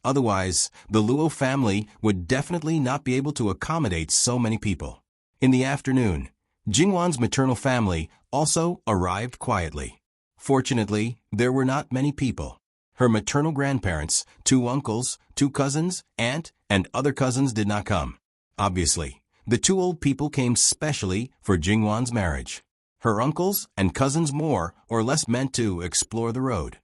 Otherwise, the Luo family would definitely not be able to accommodate so many people. In the afternoon, Jingwan's maternal family also arrived quietly. Fortunately, there were not many people. Her maternal grandparents, 2 uncles, 2 cousins, aunt, and other cousins did not come. Obviously, the 2 old people came specially for Jingwan's marriage. Her uncles and cousins more or less meant to explore the road.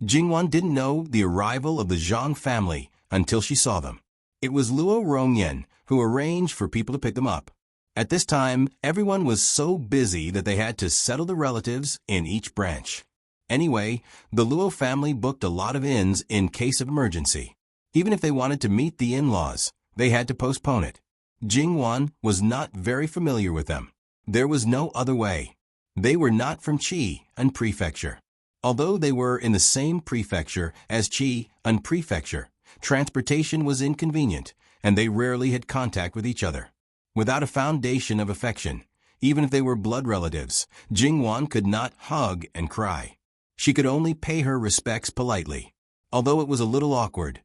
Jingwan didn't know the arrival of the Zhang family until she saw them. It was Luo Rongyan who arranged for people to pick them up. At this time, everyone was so busy that they had to settle the relatives in each branch. Anyway, the Luo family booked a lot of inns in case of emergency. Even if they wanted to meet the in-laws, they had to postpone it. Jingwan was not very familiar with them. There was no other way. They were not from Qi and Prefecture. Although they were in the same prefecture as Qi and Prefecture, transportation was inconvenient, and they rarely had contact with each other. Without a foundation of affection, even if they were blood relatives, Jingwan could not hug and cry. She could only pay her respects politely. Although it was a little awkward,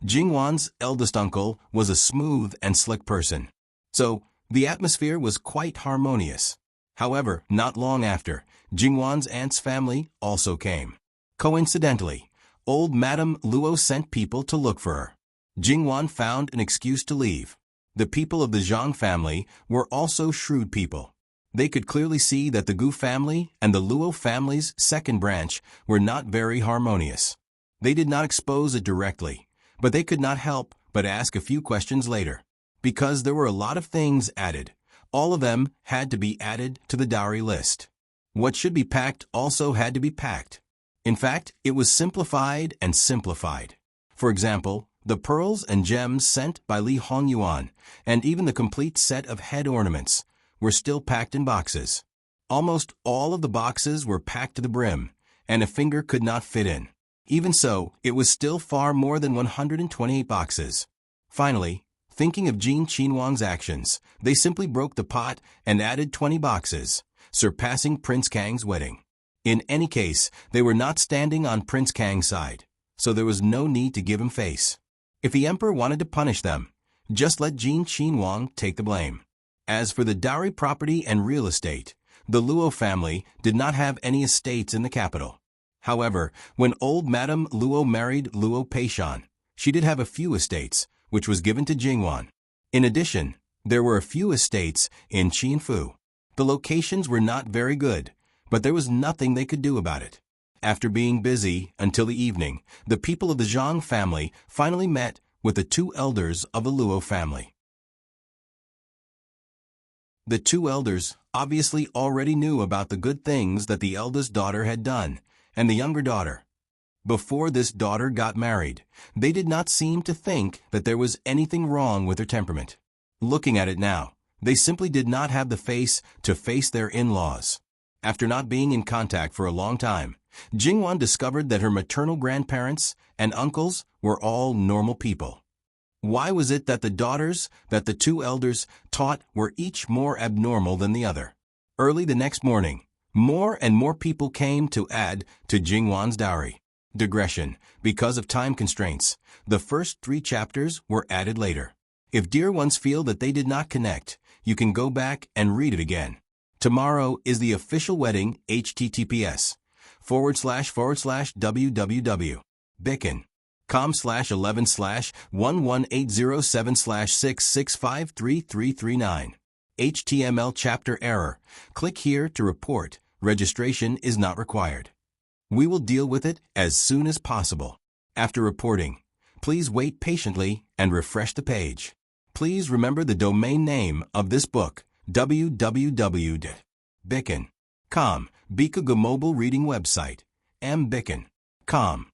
Jingwan's eldest uncle was a smooth and slick person. So, the atmosphere was quite harmonious. However, not long after, Jingwan's aunt's family also came. Coincidentally, old Madame Luo sent people to look for her. Jingwan found an excuse to leave. The people of the Zhang family were also shrewd people. They could clearly see that the Gu family and the Luo family's second branch were not very harmonious. They did not expose it directly, but they could not help but ask a few questions later. Because there were a lot of things added, all of them had to be added to the dowry list. What should be packed also had to be packed. In fact, it was simplified and simplified. For example, the pearls and gems sent by Li Hongyuan, and even the complete set of head ornaments, were still packed in boxes. Almost all of the boxes were packed to the brim, and a finger could not fit in. Even so, it was still far more than 128 boxes. Finally, thinking of Jin Qinhuang's actions, they simply broke the pot and added 20 boxes, surpassing Prince Kang's wedding. In any case, they were not standing on Prince Kang's side, so there was no need to give him face. If the emperor wanted to punish them, just let Jin Qinhuang take the blame. As for the dowry property and real estate, the Luo family did not have any estates in the capital. However, when old Madame Luo married Luo Peishan, she did have a few estates, which was given to Jingwan. In addition, there were a few estates in Qinfu. The locations were not very good, but there was nothing they could do about it. After being busy until the evening, the people of the Zhang family finally met with the two elders of the Luo family. The two elders obviously already knew about the good things that the eldest daughter had done, and the younger daughter. Before this daughter got married, they did not seem to think that there was anything wrong with her temperament. Looking at it now, they simply did not have the face to face their in-laws. After not being in contact for a long time, Jingwan discovered that her maternal grandparents and uncles were all normal people. Why was it that the daughters that the two elders taught were each more abnormal than the other? Early the next morning, more and more people came to add to Jingwan's dowry. Digression. Because of time constraints, the first 3 chapters were added later. If dear ones feel that they did not connect, you can go back and read it again. Tomorrow is the official wedding, https://www.bicken.com/11/11807/6653339. HTML chapter error. Click here to report. Registration is not required. We will deal with it as soon as possible. After reporting, please wait patiently and refresh the page. Please remember the domain name of this book, www.bicken.com, Bikuga mobile reading website, mbicken.com.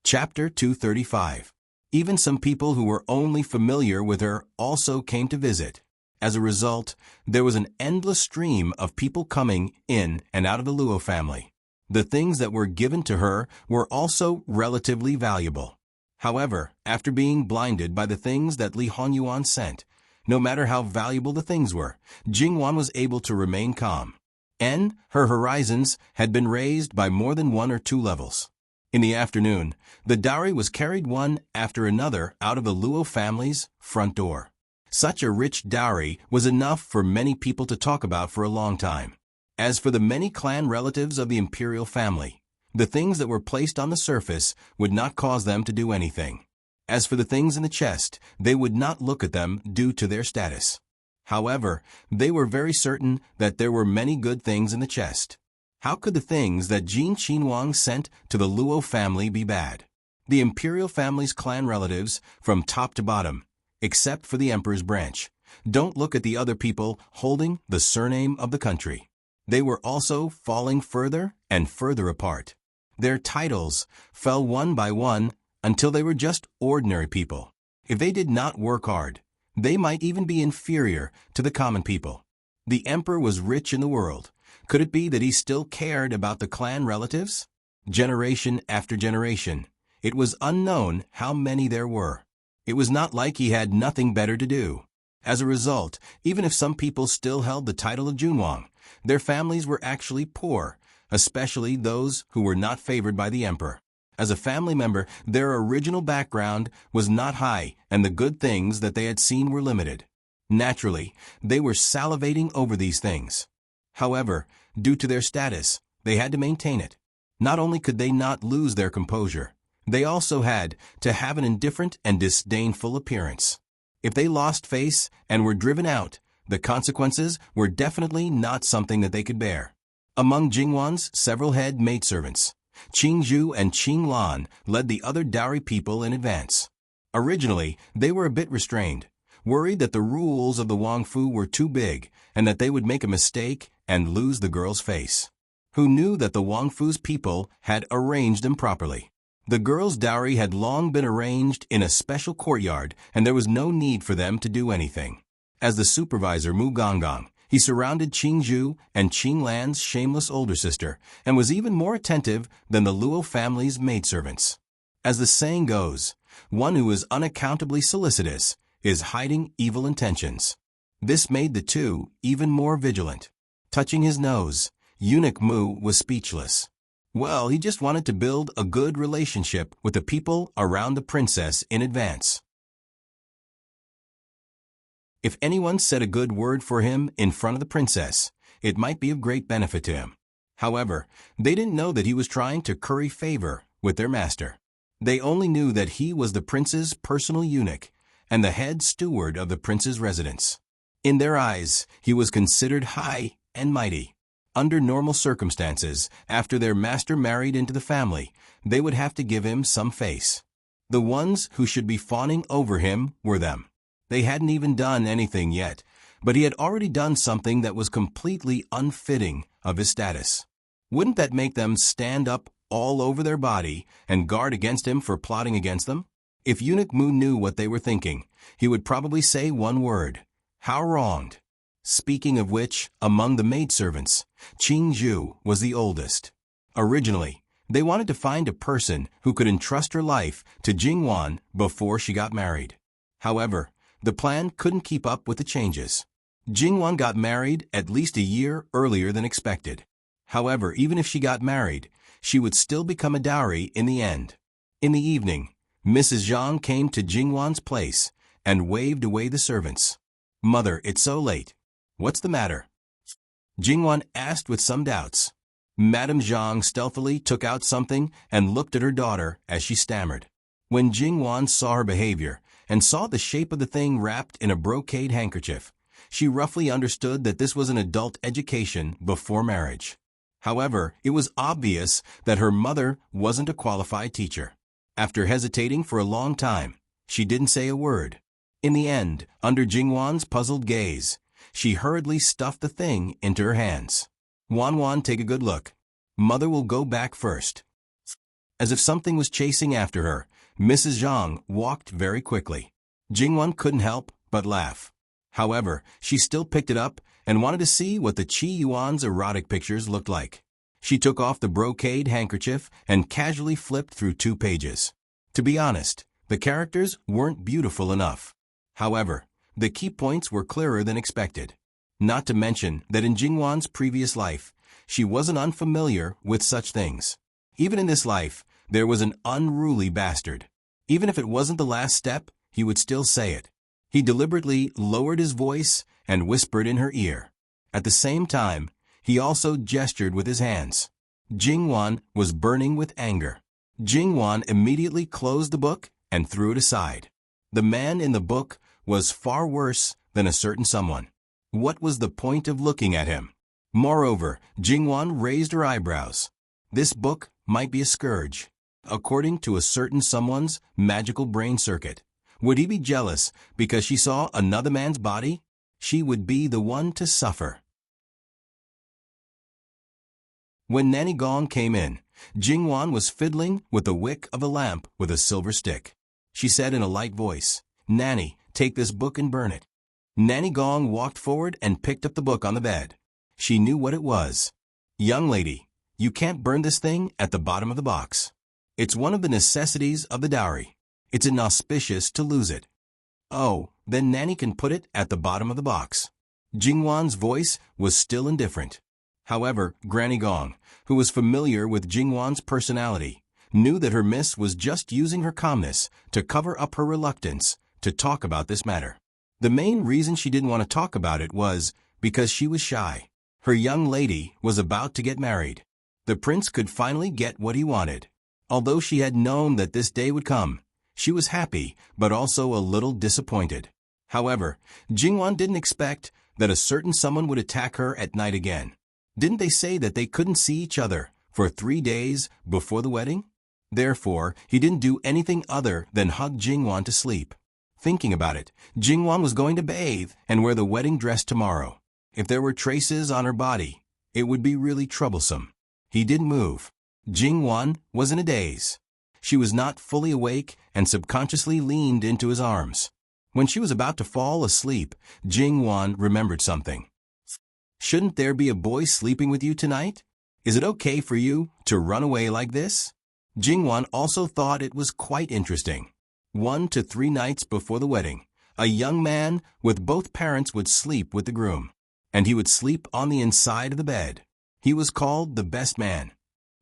Chapter 235. Even some people who were only familiar with her also came to visit. As a result, there was an endless stream of people coming in and out of the Luo family. The things that were given to her were also relatively valuable. However, after being blinded by the things that Li Hongyuan sent, no matter how valuable the things were, Jingwan was able to remain calm. Her horizons had been raised by more than 1 or 2 levels. In the afternoon, the dowry was carried one after another out of the Luo family's front door. Such a rich dowry was enough for many people to talk about for a long time. As for the many clan relatives of the imperial family, the things that were placed on the surface would not cause them to do anything. As for the things in the chest, they would not look at them due to their status. However, they were very certain that there were many good things in the chest. How could the things that Jin Qinhuang sent to the Luo family be bad? The imperial family's clan relatives, from top to bottom, except for the emperor's branch, don't look at the other people holding the surname of the country. They were also falling further and further apart. Their titles fell one by one until they were just ordinary people. If they did not work hard, they might even be inferior to the common people. The emperor was rich in the world. Could it be that he still cared about the clan relatives? Generation after generation, it was unknown how many there were. It was not like he had nothing better to do. As a result, even if some people still held the title of Junwang, their families were actually poor, especially those who were not favored by the emperor. As a family member, their original background was not high, and the good things that they had seen were limited. Naturally, they were salivating over these things. However, due to their status, they had to maintain it. Not only could they not lose their composure, they also had to have an indifferent and disdainful appearance. If they lost face and were driven out, the consequences were definitely not something that they could bear. Among Jingwan's several head maidservants, Qing Zhu and Qing Lan led the other dowry people in advance. Originally, they were a bit restrained, worried that the rules of the Wang Fu were too big and that they would make a mistake and lose the girl's face. Who knew that the Wang Fu's people had arranged them properly? The girl's dowry had long been arranged in a special courtyard, and there was no need for them to do anything. As the supervisor Mu Gonggong, he surrounded Qing Zhu and Qing Lan's shameless older sister, and was even more attentive than the Luo family's maidservants. As the saying goes, one who is unaccountably solicitous is hiding evil intentions. This made the two even more vigilant. Touching his nose, Eunuch Mu was speechless. Well, he just wanted to build a good relationship with the people around the princess in advance. If anyone said a good word for him in front of the princess, it might be of great benefit to him. However, they didn't know that he was trying to curry favor with their master. They only knew that he was the prince's personal eunuch and the head steward of the prince's residence. In their eyes, he was considered high and mighty. Under normal circumstances, after their master married into the family, they would have to give him some face. The ones who should be fawning over him were them. They hadn't even done anything yet, but he had already done something that was completely unfitting of his status. Wouldn't that make them stand up all over their body and guard against him for plotting against them? If Eunuch Mu knew what they were thinking, he would probably say one word: how wronged. Speaking of which, among the maidservants, Qing Zhu was the oldest. Originally, they wanted to find a person who could entrust her life to Jingwan before she got married. However, the plan couldn't keep up with the changes. Jingwan got married at least a year earlier than expected. However, even if she got married, she would still become a dowry in the end. In the evening, Mrs. Zhang came to Jingwan's place and waved away the servants. "Mother, it's so late. What's the matter?" Jingwan asked with some doubts. Madame Zhang stealthily took out something and looked at her daughter as she stammered. When Jingwan saw her behavior and saw the shape of the thing wrapped in a brocade handkerchief, she roughly understood that this was an adult education before marriage. However, it was obvious that her mother wasn't a qualified teacher. After hesitating for a long time, she didn't say a word. In the end, under Jingwan's puzzled gaze, she hurriedly stuffed the thing into her hands. "Wan, take a good look. Mother will go back first." As if something was chasing after her, Mrs. Zhang walked very quickly. Jingwan couldn't help but laugh. However, she still picked it up and wanted to see what the Qi Yuan's erotic pictures looked like. She took off the brocade handkerchief and casually flipped through 2 pages. To be honest, the characters weren't beautiful enough. However, the key points were clearer than expected. Not to mention that in Jingwan's previous life, she wasn't unfamiliar with such things. Even in this life, there was an unruly bastard. Even if it wasn't the last step, he would still say it. He deliberately lowered his voice and whispered in her ear. At the same time, he also gestured with his hands. Jingwan was burning with anger. Jingwan immediately closed the book and threw it aside. The man in the book was far worse than a certain someone. What was the point of looking at him? Moreover, Jingwan raised her eyebrows. This book might be a scourge. According to a certain someone's magical brain circuit, would he be jealous because she saw another man's body? She would be the one to suffer. When Nanny Gong came in, Jingwan was fiddling with the wick of a lamp with a silver stick. She said in a light voice, "Nanny, take this book and burn it." Nanny Gong walked forward and picked up the book on the bed. She knew what it was. "Young lady, You can't burn this thing at the bottom of the box. It's one of the necessities of the dowry. It's inauspicious to lose it. Oh, then Nanny can put it at the bottom of the box. Jingwan's voice was still indifferent. However, Granny Gong, who was familiar with Jingwan's personality, knew that her miss was just using her calmness to cover up her reluctance to talk about this matter. The main reason she didn't want to talk about it was because she was shy. Her young lady was about to get married. The prince could finally get what he wanted. Although she had known that this day would come, she was happy but also a little disappointed. However, Jingwan didn't expect that a certain someone would attack her at night again. Didn't they say that they couldn't see each other for 3 days before the wedding? Therefore, he didn't do anything other than hug Jingwan to sleep. Thinking about it, Jingwan was going to bathe and wear the wedding dress tomorrow. If there were traces on her body, it would be really troublesome. He didn't move. Jingwan was in a daze. She was not fully awake and subconsciously leaned into his arms. When she was about to fall asleep, Jingwan remembered something. Shouldn't there be a boy sleeping with you tonight? Is it okay for you to run away like this? Jingwan also thought it was quite interesting. 1 to 3 nights before the wedding, a young man with both parents would sleep with the groom, and he would sleep on the inside of the bed. He was called the best man.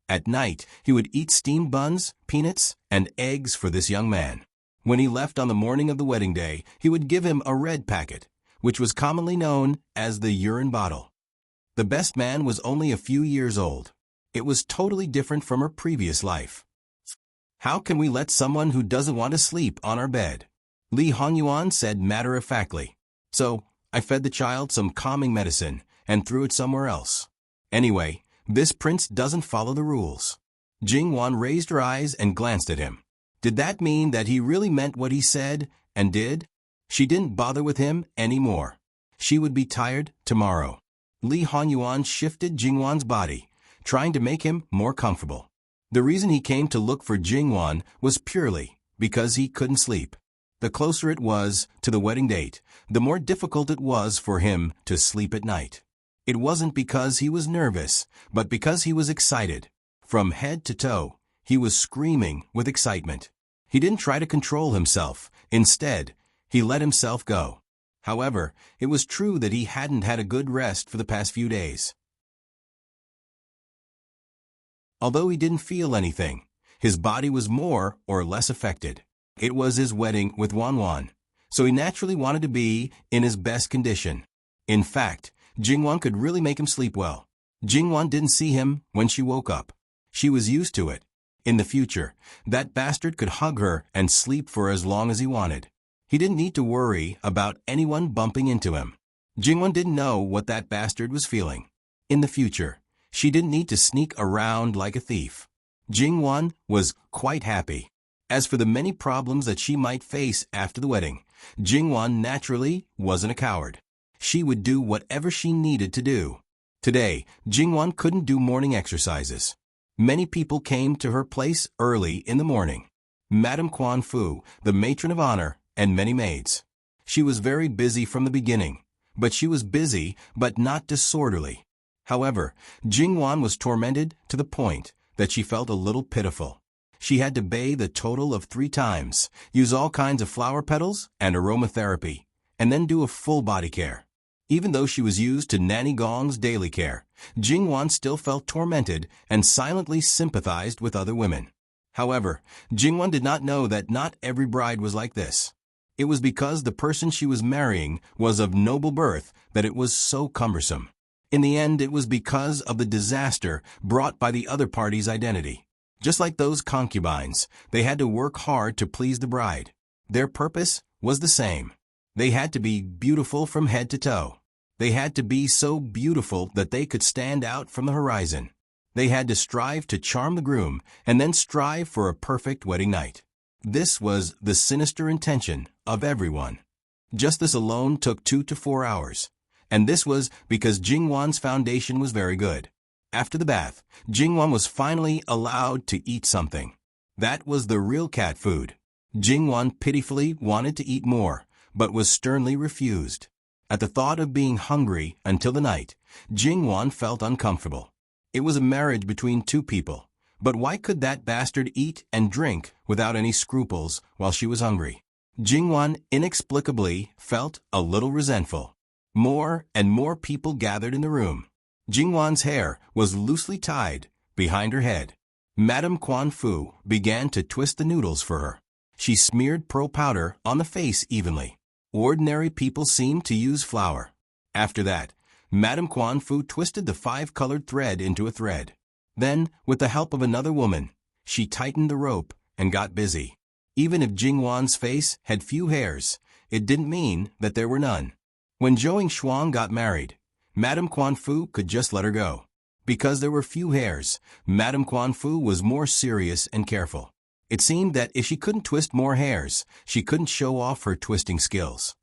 At night, he would eat steamed buns, peanuts, and eggs for this young man. When he left on the morning of the wedding day, he would give him a red packet, which was commonly known as the urine bottle. The best man was only a few years old. It was totally different from her previous life. How can we let someone who doesn't want to sleep on our bed? Li Hongyuan said matter-of-factly. So, I fed the child some calming medicine and threw it somewhere else. Anyway, this prince doesn't follow the rules. Jingwan raised her eyes and glanced at him. Did that mean that he really meant what he said and did? She didn't bother with him anymore. She would be tired tomorrow. Li Hongyuan shifted Jingwan's body, trying to make him more comfortable. The reason he came to look for Jingwan was purely because he couldn't sleep. The closer it was to the wedding date, the more difficult it was for him to sleep at night. It wasn't because he was nervous, but because he was excited. From head to toe, he was screaming with excitement. He didn't try to control himself. Instead, he let himself go. However, it was true that he hadn't had a good rest for the past few days. Although he didn't feel anything, his body was more or less affected. It was his wedding with Wanwan, so he naturally wanted to be in his best condition. In fact, Jingwan could really make him sleep well. Jingwan didn't see him when she woke up. She was used to it. In the future, that bastard could hug her and sleep for as long as he wanted. He didn't need to worry about anyone bumping into him. Jingwan didn't know what that bastard was feeling. In the future, she didn't need to sneak around like a thief. Jingwan was quite happy. As for the many problems that she might face after the wedding, Jingwan naturally wasn't a coward. She would do whatever she needed to do. Today, Jingwan couldn't do morning exercises. Many people came to her place early in the morning. Madame Quan Fu, the matron of honor, and many maids. She was very busy from the beginning, but she was busy but not disorderly. However, Jingwan was tormented to the point that she felt a little pitiful. She had to bathe a total of 3 times, use all kinds of flower petals and aromatherapy, and then do a full body care. Even though she was used to Nanny Gong's daily care, Jingwan still felt tormented and silently sympathized with other women. However, Jingwan did not know that not every bride was like this. It was because the person she was marrying was of noble birth that it was so cumbersome. In the end, it was because of the disaster brought by the other party's identity. Just like those concubines, they had to work hard to please the bride. Their purpose was the same. They had to be beautiful from head to toe. They had to be so beautiful that they could stand out from the horizon. They had to strive to charm the groom and then strive for a perfect wedding night. This was the sinister intention of everyone. Just this alone took 2 to 4 hours. And this was because Jingwan's foundation was very good. After the bath, Jingwan was finally allowed to eat something. That was the real cat food. Jingwan pitifully wanted to eat more, but was sternly refused. At the thought of being hungry until the night, Jingwan felt uncomfortable. It was a marriage between two people. But why could that bastard eat and drink without any scruples while she was hungry? Jingwan inexplicably felt a little resentful. More and more people gathered in the room. Jingwan's hair was loosely tied behind her head. Madame Quan Fu began to twist the noodles for her. She smeared pearl powder on the face evenly. Ordinary people seemed to use flour. After that, Madame Quan Fu twisted the 5-colored thread into a thread. Then, with the help of another woman, she tightened the rope and got busy. Even if Jingwan's face had few hairs, it didn't mean that there were none. When Zhou Shuang got married, Madame Quan Fu could just let her go. Because there were few hairs, Madame Quan Fu was more serious and careful. It seemed that if she couldn't twist more hairs, she couldn't show off her twisting skills.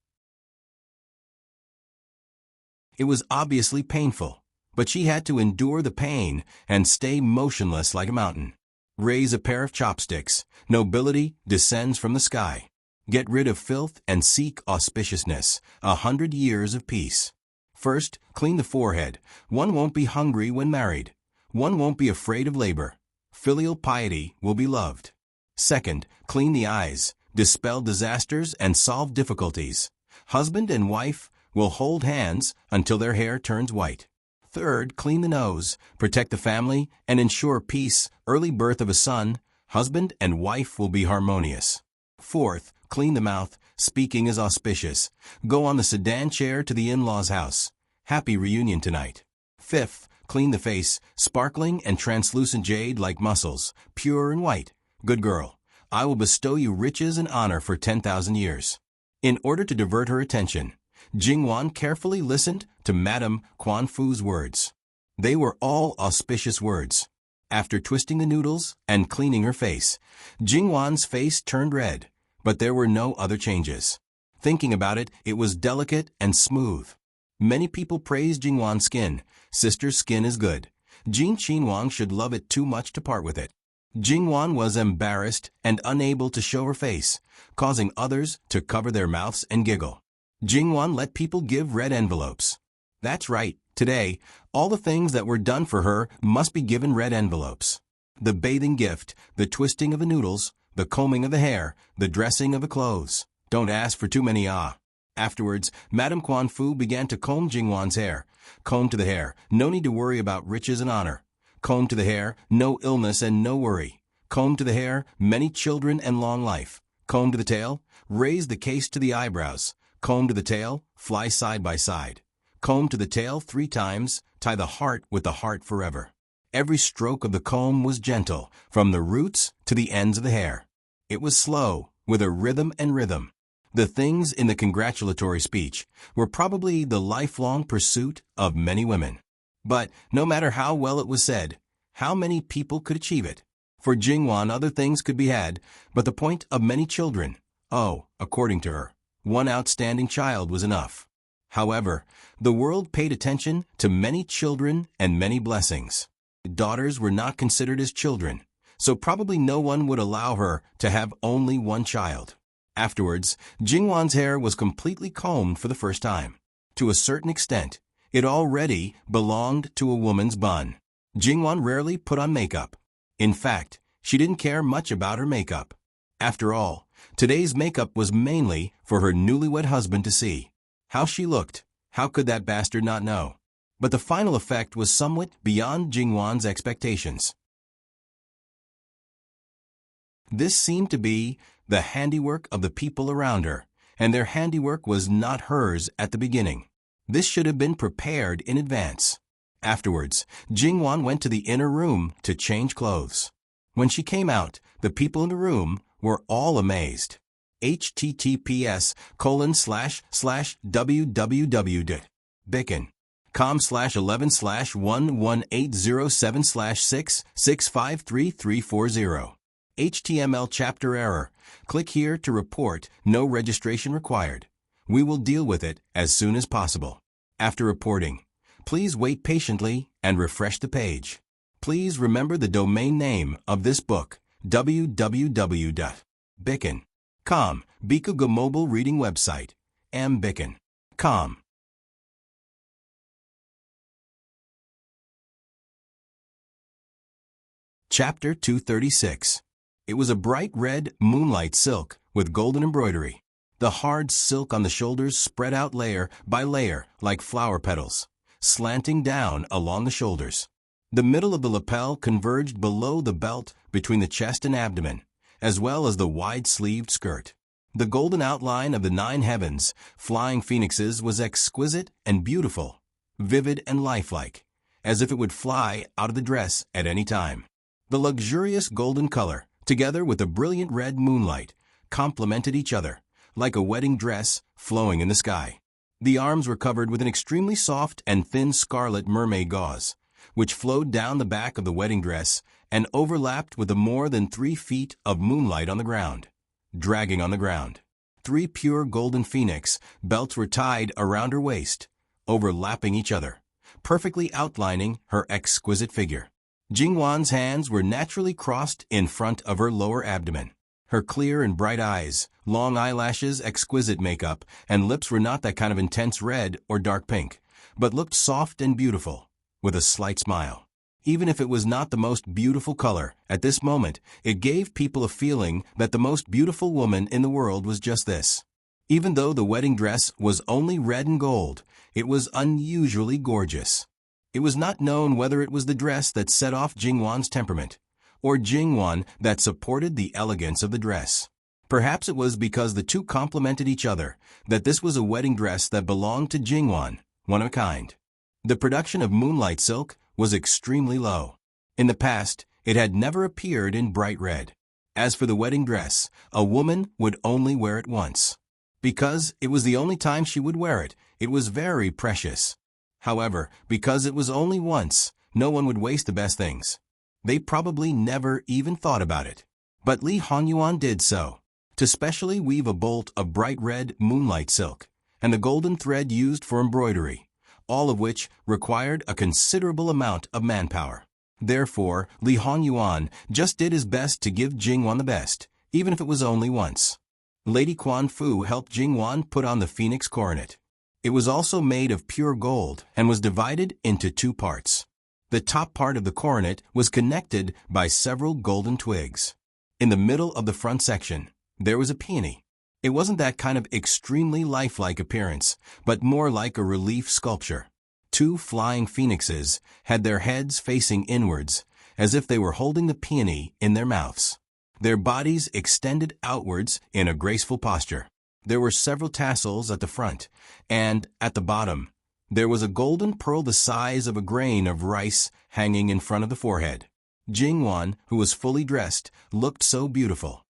It was obviously painful, but she had to endure the pain and stay motionless like a mountain. Raise a pair of chopsticks. Nobility descends from the sky. Get rid of filth and seek auspiciousness. 100 years of peace. First, clean the forehead. One won't be hungry when married. One won't be afraid of labor. Filial piety will be loved. Second, clean the eyes. Dispel disasters and solve difficulties. Husband and wife will hold hands until their hair turns white. Third, clean the nose, protect the family, and ensure peace. Early birth of a son, husband and wife will be harmonious. Fourth, clean the mouth. Speaking is auspicious. Go on the sedan chair to the in-laws' house. Happy reunion tonight. Fifth, clean the face. Sparkling and translucent jade like muscles, pure and white. Good girl. I will bestow you riches and honor for 10,000 years. In order to divert her attention, Jingwan carefully listened to Madame Quan Fu's words. They were all auspicious words. After twisting the noodles and cleaning her face, Jingwan's face turned red, but there were no other changes. Thinking about it, it was delicate and smooth. Many people praise Jingwan's skin. Sister's skin is good. Jin Qinhuang should love it too much to part with it. Jingwan was embarrassed and unable to show her face, causing others to cover their mouths and giggle. Jingwan let people give red envelopes. That's right, today, all the things that were done for her must be given red envelopes. The bathing gift, the twisting of the noodles, the combing of the hair, the dressing of the clothes. Don't ask for too many Afterwards, Madame Quan Fu began to comb Jingwan's hair. Comb to the hair, no need to worry about riches and honor. Comb to the hair, no illness and no worry. Comb to the hair, many children and long life. Comb to the tail, raise the case to the eyebrows. Comb to the tail, fly side by side. Comb to the tail 3 times, tie the heart with the heart forever. Every stroke of the comb was gentle, from the roots to the ends of the hair. It was slow, with a rhythm and rhythm. The things in the congratulatory speech were probably the lifelong pursuit of many women. But no matter how well it was said, how many people could achieve it? For Jingwan, other things could be had, but the point of many children, according to her, 1 outstanding child was enough. However, the world paid attention to many children and many blessings. Daughters were not considered as children, so probably no one would allow her to have only 1 child. Afterwards, Jingwan's hair was completely combed for the first time. To a certain extent, it already belonged to a woman's bun. Jingwan rarely put on makeup. In fact, she didn't care much about her makeup. After all, today's makeup was mainly for her newlywed husband to see. How she looked, how could that bastard not know? But the final effect was somewhat beyond Jingwan's expectations. This seemed to be the handiwork of the people around her, and their handiwork was not hers at the beginning. This should have been prepared in advance. Afterwards, Jingwan went to the inner room to change clothes. When she came out, the people in the room were all amazed. https://www.bicken.com/11/11807/6653340. HTML chapter error. Click here to report. No registration required. We will deal with it as soon as possible. After reporting, please wait patiently and refresh the page. Please remember the domain name of this book, www.bicken.com, Bikuga mobile reading website, mbicken.com. Chapter 236. It was a bright red moonlight silk with golden embroidery. The hard silk on the shoulders spread out layer by layer like flower petals, slanting down along the shoulders. The middle of the lapel converged below the belt between the chest and abdomen, as well as the wide-sleeved skirt. The golden outline of the 9 heavens, flying phoenixes, was exquisite and beautiful, vivid and lifelike, as if it would fly out of the dress at any time. The luxurious golden color, together with the brilliant red moonlight, complemented each other, like a wedding dress flowing in the sky. The arms were covered with an extremely soft and thin scarlet mermaid gauze, which flowed down the back of the wedding dress and overlapped with the more than 3 feet of moonlight on the ground, dragging on the ground. 3 pure golden phoenix belts were tied around her waist, overlapping each other, perfectly outlining her exquisite figure. Jingwan's hands were naturally crossed in front of her lower abdomen. Her clear and bright eyes, long eyelashes, exquisite makeup, and lips were not that kind of intense red or dark pink, but looked soft and beautiful, with a slight smile. Even if it was not the most beautiful color, at this moment, it gave people a feeling that the most beautiful woman in the world was just this. Even though the wedding dress was only red and gold, it was unusually gorgeous. It was not known whether it was the dress that set off Jingwan's temperament, or Jingwan that supported the elegance of the dress. Perhaps it was because the two complemented each other that this was a wedding dress that belonged to Jingwan, one of a kind. The production of moonlight silk was extremely low. In the past, it had never appeared in bright red. As for the wedding dress, a woman would only wear it once. Because it was the only time she would wear it, it was very precious. However, because it was only once, no one would waste the best things. They probably never even thought about it. But Li Honyuan did so, to specially weave a bolt of bright red moonlight silk, and the golden thread used for embroidery, all of which required a considerable amount of manpower. Therefore, Li Honyuan just did his best to give Jingwan the best, even if it was only once. Lady Quan Fu helped Jingwan put on the phoenix coronet. It was also made of pure gold and was divided into 2 parts. The top part of the coronet was connected by several golden twigs. In the middle of the front section, there was a peony. It wasn't that kind of extremely lifelike appearance, but more like a relief sculpture. 2 flying phoenixes had their heads facing inwards, as if they were holding the peony in their mouths. Their bodies extended outwards in a graceful posture. There were several tassels at the front, and at the bottom, there was a golden pearl the size of a grain of rice hanging in front of the forehead. Jingwan, who was fully dressed, looked so beautiful.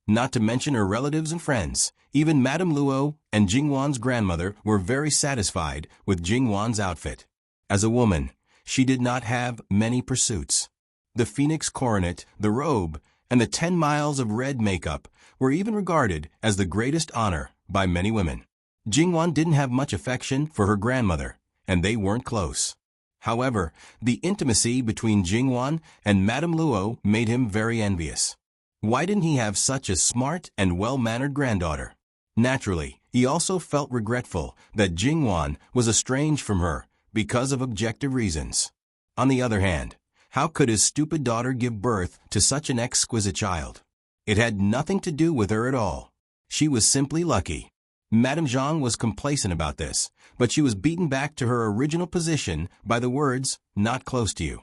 Not to mention her relatives and friends, even Madame Luo and Jingwan's grandmother were very satisfied with Jingwan's outfit. As a woman, she did not have many pursuits. The phoenix coronet, the robe, and the 10 miles of red makeup were even regarded as the greatest honor by many women. Jingwan didn't have much affection for her grandmother, and they weren't close. However, the intimacy between Jingwan and Madame Luo made him very envious. Why didn't he have such a smart and well-mannered granddaughter? Naturally, he also felt regretful that Jingwan was estranged from her because of objective reasons. On the other hand, how could his stupid daughter give birth to such an exquisite child? It had nothing to do with her at all. She was simply lucky. Madame Zhang was complacent about this, but she was beaten back to her original position by the words, "not close to you."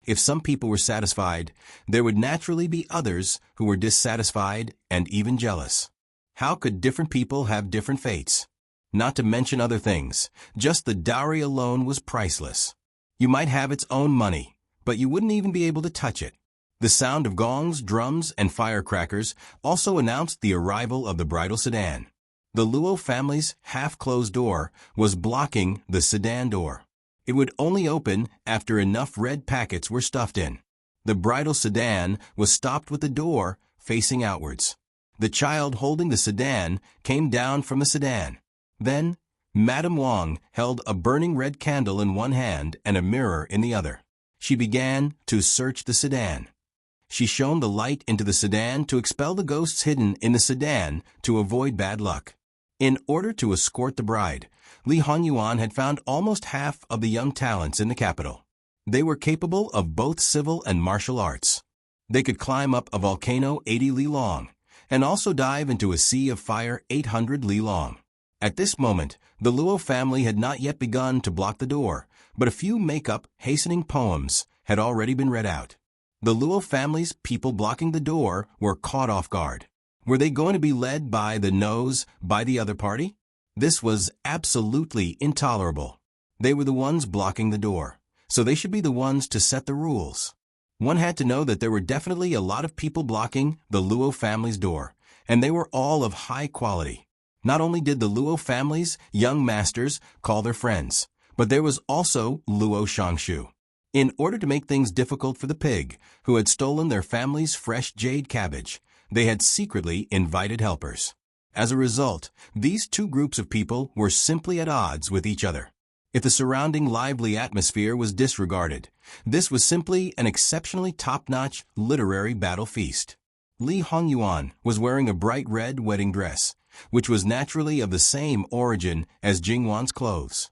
If some people were satisfied, there would naturally be others who were dissatisfied and even jealous. How could different people have different fates? Not to mention other things, just the dowry alone was priceless. You might have its own money, but you wouldn't even be able to touch it. The sound of gongs, drums, and firecrackers also announced the arrival of the bridal sedan. The Luo family's half-closed door was blocking the sedan door. It would only open after enough red packets were stuffed in. The bridal sedan was stopped with the door facing outwards. The child holding the sedan came down from the sedan. Then, Madame Wang held a burning red candle in one hand and a mirror in the other. She began to search the sedan. She shone the light into the sedan to expel the ghosts hidden in the sedan to avoid bad luck. In order to escort the bride, Li Honyuan had found almost half of the young talents in the capital. They were capable of both civil and martial arts. They could climb up a volcano 80 li long, and also dive into a sea of fire 800 li long. At this moment, the Luo family had not yet begun to block the door, but a few make-up, hastening poems had already been read out. The Luo family's people blocking the door were caught off guard. Were they going to be led by the nose by the other party? This was absolutely intolerable. They were the ones blocking the door, so they should be the ones to set the rules. One had to know that there were definitely a lot of people blocking the Luo family's door, and they were all of high quality. Not only did the Luo family's young masters call their friends, but there was also Luo Shangshu. In order to make things difficult for the pig, who had stolen their family's fresh jade cabbage, they had secretly invited helpers. As a result, these two groups of people were simply at odds with each other. If the surrounding lively atmosphere was disregarded, this was simply an exceptionally top-notch literary battle feast. Li Hongyuan was wearing a bright red wedding dress, which was naturally of the same origin as Jingwan's clothes.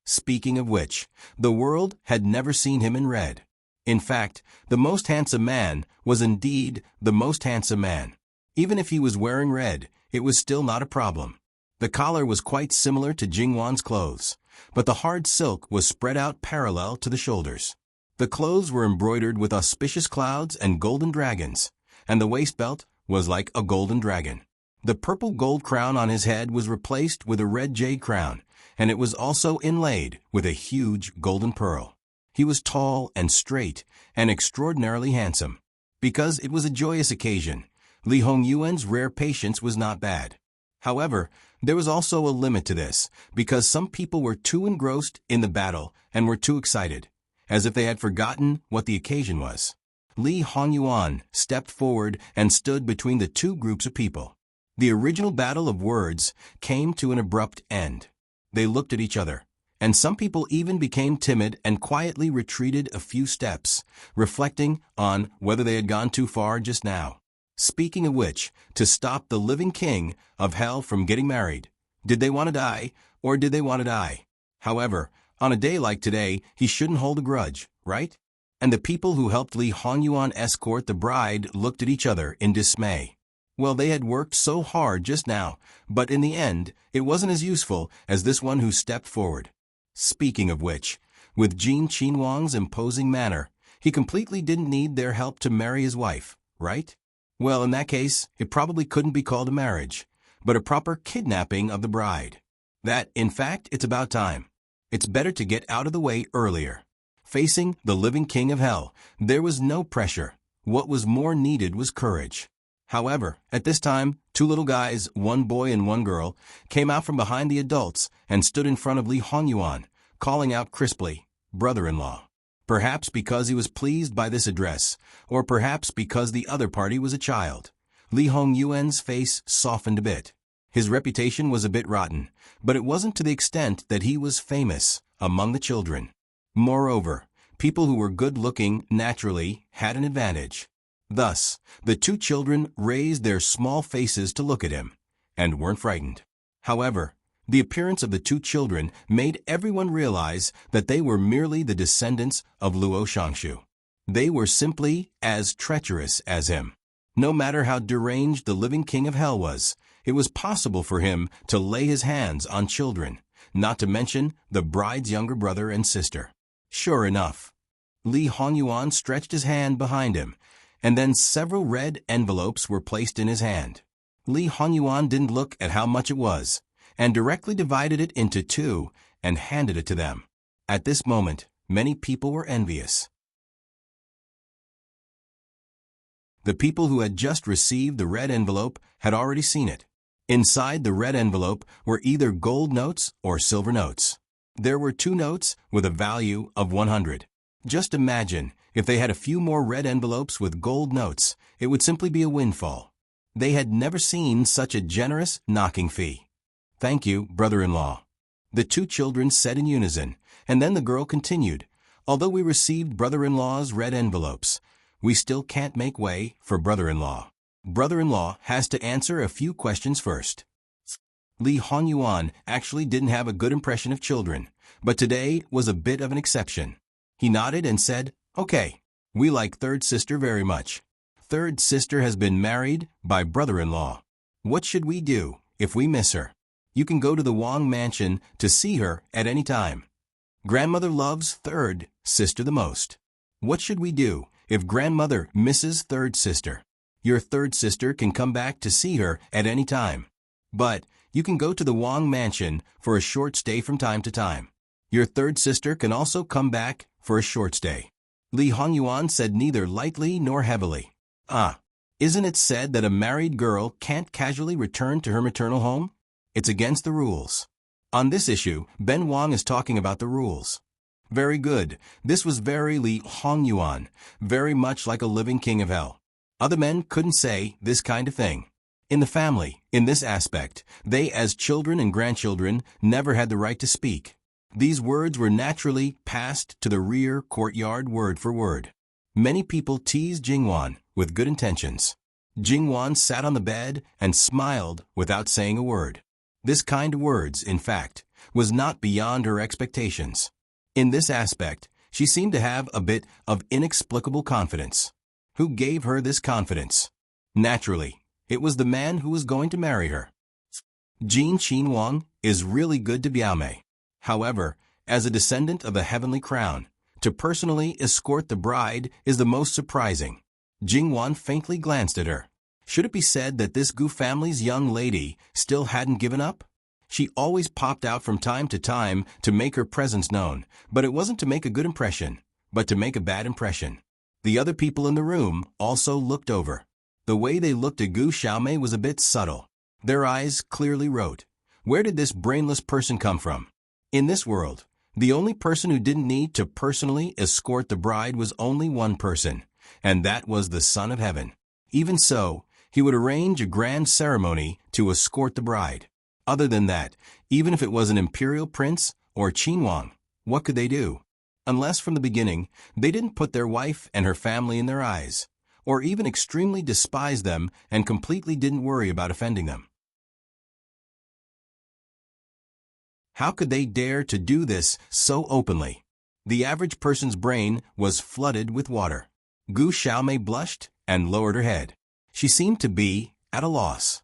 Speaking of which, the world had never seen him in red. In fact, the most handsome man was indeed the most handsome man. Even if he was wearing red, it was still not a problem. The collar was quite similar to Jingwan's clothes, but the hard silk was spread out parallel to the shoulders. The clothes were embroidered with auspicious clouds and golden dragons, and the waist belt was like a golden dragon. The purple gold crown on his head was replaced with a red jade crown, and it was also inlaid with a huge golden pearl. He was tall and straight and extraordinarily handsome. Because it was a joyous occasion, Li Hongyuan's rare patience was not bad. However, there was also a limit to this, because some people were too engrossed in the battle and were too excited, as if they had forgotten what the occasion was. Li Hongyuan stepped forward and stood between the two groups of people. The original battle of words came to an abrupt end. They looked at each other, and some people even became timid and quietly retreated a few steps, reflecting on whether they had gone too far just now. Speaking of which, to stop the living king of hell from getting married, did they want to die, or did they want to die? However, on a day like today, he shouldn't hold a grudge, right? And the people who helped Li Hongyuan escort the bride looked at each other in dismay. Well, they had worked so hard just now, but in the end, it wasn't as useful as this one who stepped forward. Speaking of which, with Jin Qinhuang's imposing manner, he completely didn't need their help to marry his wife, right? Well, in that case, it probably couldn't be called a marriage, but a proper kidnapping of the bride. That, in fact, it's about time. It's better to get out of the way earlier. Facing the living king of hell, there was no pressure. What was more needed was courage. However, at this time, two little guys, one boy and one girl, came out from behind the adults and stood in front of Li Hongyuan, calling out crisply, "Brother-in-law." Perhaps because he was pleased by this address, or perhaps because the other party was a child. Li Hongyuan's face softened a bit. His reputation was a bit rotten, but it wasn't to the extent that he was famous among the children. Moreover, people who were good-looking naturally had an advantage. Thus, the two children raised their small faces to look at him, and weren't frightened. However, the appearance of the two children made everyone realize that they were merely the descendants of Luo Shangshu. They were simply as treacherous as him. No matter how deranged the living king of hell was, it was possible for him to lay his hands on children, not to mention the bride's younger brother and sister. Sure enough, Li Hongyuan stretched his hand behind him, and then several red envelopes were placed in his hand. Li Hongyuan didn't look at how much it was, and directly divided it into two and handed it to them. At this moment, many people were envious. The people who had just received the red envelope had already seen it. Inside the red envelope were either gold notes or silver notes. There were 2 notes with a value of 100. Just imagine if they had a few more red envelopes with gold notes, it would simply be a windfall. They had never seen such a generous knocking fee. "Thank you, brother-in-law," the 2 children said in unison, and then the girl continued, "Although we received brother-in-law's red envelopes, we still can't make way for brother-in-law. Brother-in-law has to answer a few questions first." Li Hongyuan actually didn't have a good impression of children, but today was a bit of an exception. He nodded and said, "Okay, we like third sister very much. Third sister has been married by brother-in-law. What should we do if we miss her? You can go to the Wang mansion to see her at any time. Grandmother loves third sister the most. What should we do if grandmother misses third sister? Your third sister can come back to see her at any time. But you can go to the Wang mansion for a short stay from time to time. Your third sister can also come back for a short stay." Li Hongyuan said neither lightly nor heavily. Isn't it said that a married girl can't casually return to her maternal home? It's against the rules. On this issue, Ben Wang is talking about the rules. Very good. This was very Li Hongyuan, very much like a living king of hell. Other men couldn't say this kind of thing. In the family, in this aspect, they as children and grandchildren never had the right to speak. These words were naturally passed to the rear courtyard word for word. Many people teased Jingwan with good intentions. Jingwan sat on the bed and smiled without saying a word. This kind of words, in fact, was not beyond her expectations. In this aspect, she seemed to have a bit of inexplicable confidence. Who gave her this confidence? Naturally, it was the man who was going to marry her. Jin Qinwang is really good to Biaomei. However, as a descendant of the heavenly crown, to personally escort the bride is the most surprising. Jingwan faintly glanced at her. Should it be said that this Gu family's young lady still hadn't given up? She always popped out from time to make her presence known, but it wasn't to make a good impression, but to make a bad impression. The other people in the room also looked over. The way they looked at Gu Xiaomei was a bit subtle. Their eyes clearly wrote, "Where did this brainless person come from?" In this world, the only person who didn't need to personally escort the bride was only one person, and that was the Son of Heaven. Even so, he would arrange a grand ceremony to escort the bride. Other than that, even if it was an imperial prince or Qinwang, what could they do? Unless from the beginning, they didn't put their wife and her family in their eyes, or even extremely despised them and completely didn't worry about offending them. How could they dare to do this so openly? The average person's brain was flooded with water. Gu Xiaomei blushed and lowered her head. She seemed to be at a loss.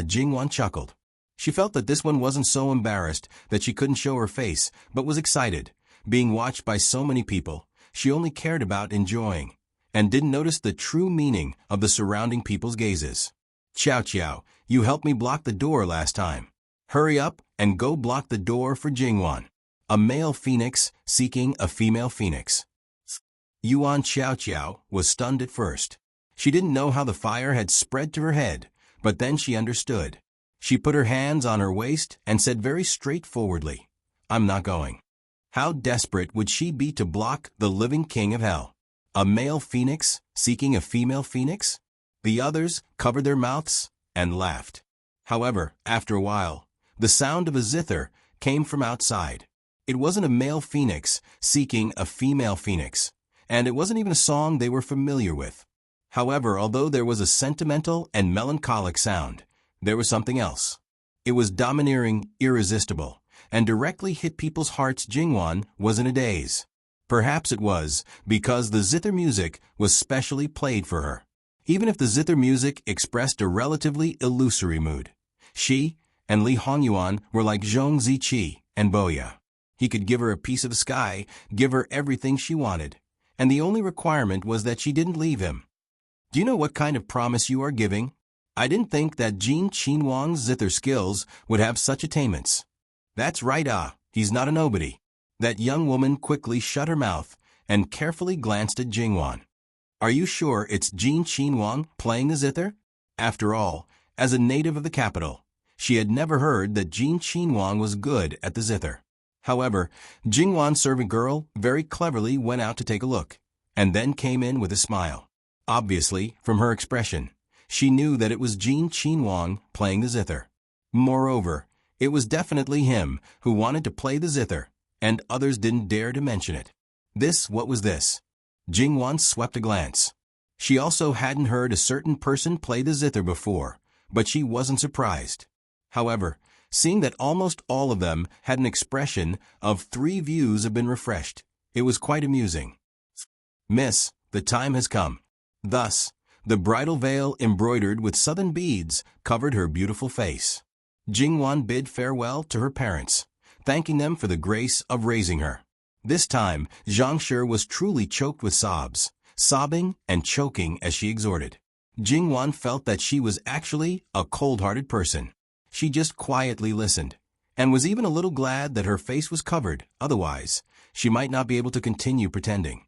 Jingwan chuckled. She felt that this one wasn't so embarrassed that she couldn't show her face, but was excited. Being watched by so many people, she only cared about enjoying, and didn't notice the true meaning of the surrounding people's gazes. "Qiao Qiao, you helped me block the door last time. Hurry up and go block the door for Jingwan, a male phoenix seeking a female phoenix." Yuan Qiao Qiao was stunned at first. She didn't know how the fire had spread to her head, but then she understood. She put her hands on her waist and said very straightforwardly, "I'm not going." How desperate would she be to block the living king of hell? A male phoenix seeking a female phoenix? The others covered their mouths and laughed. However, after a while, the sound of a zither came from outside. It wasn't a male phoenix seeking a female phoenix, and it wasn't even a song they were familiar with. However, although there was a sentimental and melancholic sound, there was something else. It was domineering, irresistible, and directly hit people's hearts. Jingwan was in a daze. Perhaps it was because the zither music was specially played for her. Even if the zither music expressed a relatively illusory mood, she and Li Hongyuan were like Zhong Ziqi and Boya. He could give her a piece of the sky, give her everything she wanted, and the only requirement was that she didn't leave him. Do you know what kind of promise you are giving? I didn't think that Jin Qinwang's zither skills would have such attainments. That's right, he's not a nobody. That young woman quickly shut her mouth and carefully glanced at Jingwan. Are you sure it's Jin Qinwang playing the zither? After all, as a native of the capital, she had never heard that Jin Qinwang was good at the zither. However, Jingwan's servant girl very cleverly went out to take a look, and then came in with a smile. Obviously, from her expression, she knew that it was Jin Qinwang playing the zither. Moreover, it was definitely him who wanted to play the zither, and others didn't dare to mention it. What was this? Jingwan swept a glance. She also hadn't heard a certain person play the zither before, but she wasn't surprised. However, Seeing that almost all of them had an expression of 3 views have been refreshed, it was quite amusing. Miss, the time has come. Thus, the bridal veil embroidered with southern beads covered her beautiful face. Jingwan bid farewell to her parents, thanking them for the grace of raising her. This time, Zhang Shi was truly choked with sobs, sobbing and choking as she exhorted. Jingwan felt that she was actually a cold-hearted person. She just quietly listened, and was even a little glad that her face was covered, otherwise, she might not be able to continue pretending.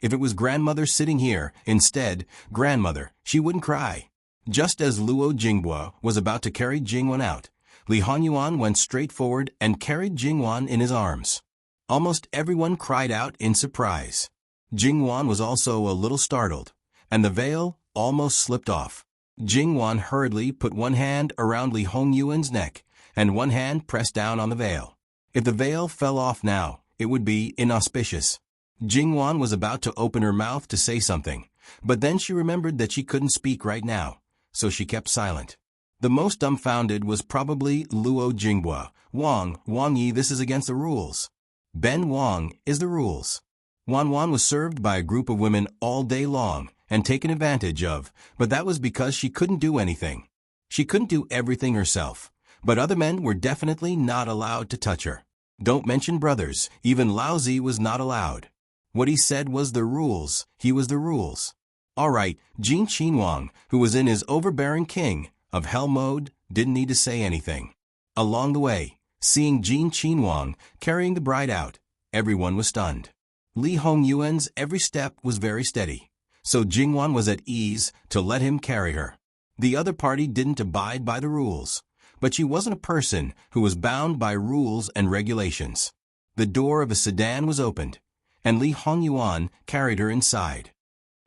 If it was grandmother sitting here, instead, grandmother, she wouldn't cry. Just as Luo Jingbo was about to carry Jingwan out, Li Honyuan went straight forward and carried Jingwan in his arms. Almost everyone cried out in surprise. Jingwan was also a little startled, and the veil almost slipped off. Jingwan hurriedly put one hand around Li Hongyuan's neck, and one hand pressed down on the veil. If the veil fell off now, it would be inauspicious. Jingwan was about to open her mouth to say something, but then she remembered that she couldn't speak right now, so she kept silent. The most dumbfounded was probably Luo Jingbo. Wang Yi, this is against the rules. Ben Wang is the rules. Wan was served by a group of women all day long and taken advantage of, but that was because she couldn't do anything. She couldn't do everything herself, but other men were definitely not allowed to touch her. Don't mention brothers, even Lao Zi was not allowed. What he said was the rules, he was the rules. Alright, Jin Qinhuang, who was in his overbearing king of hell mode, didn't need to say anything. Along the way, seeing Jin Qinhuang carrying the bride out, everyone was stunned. Li Hongyuan's every step was very steady, so Jingwan was at ease to let him carry her. The other party didn't abide by the rules, but she wasn't a person who was bound by rules and regulations. The door of a sedan was opened, and Li Hongyuan carried her inside.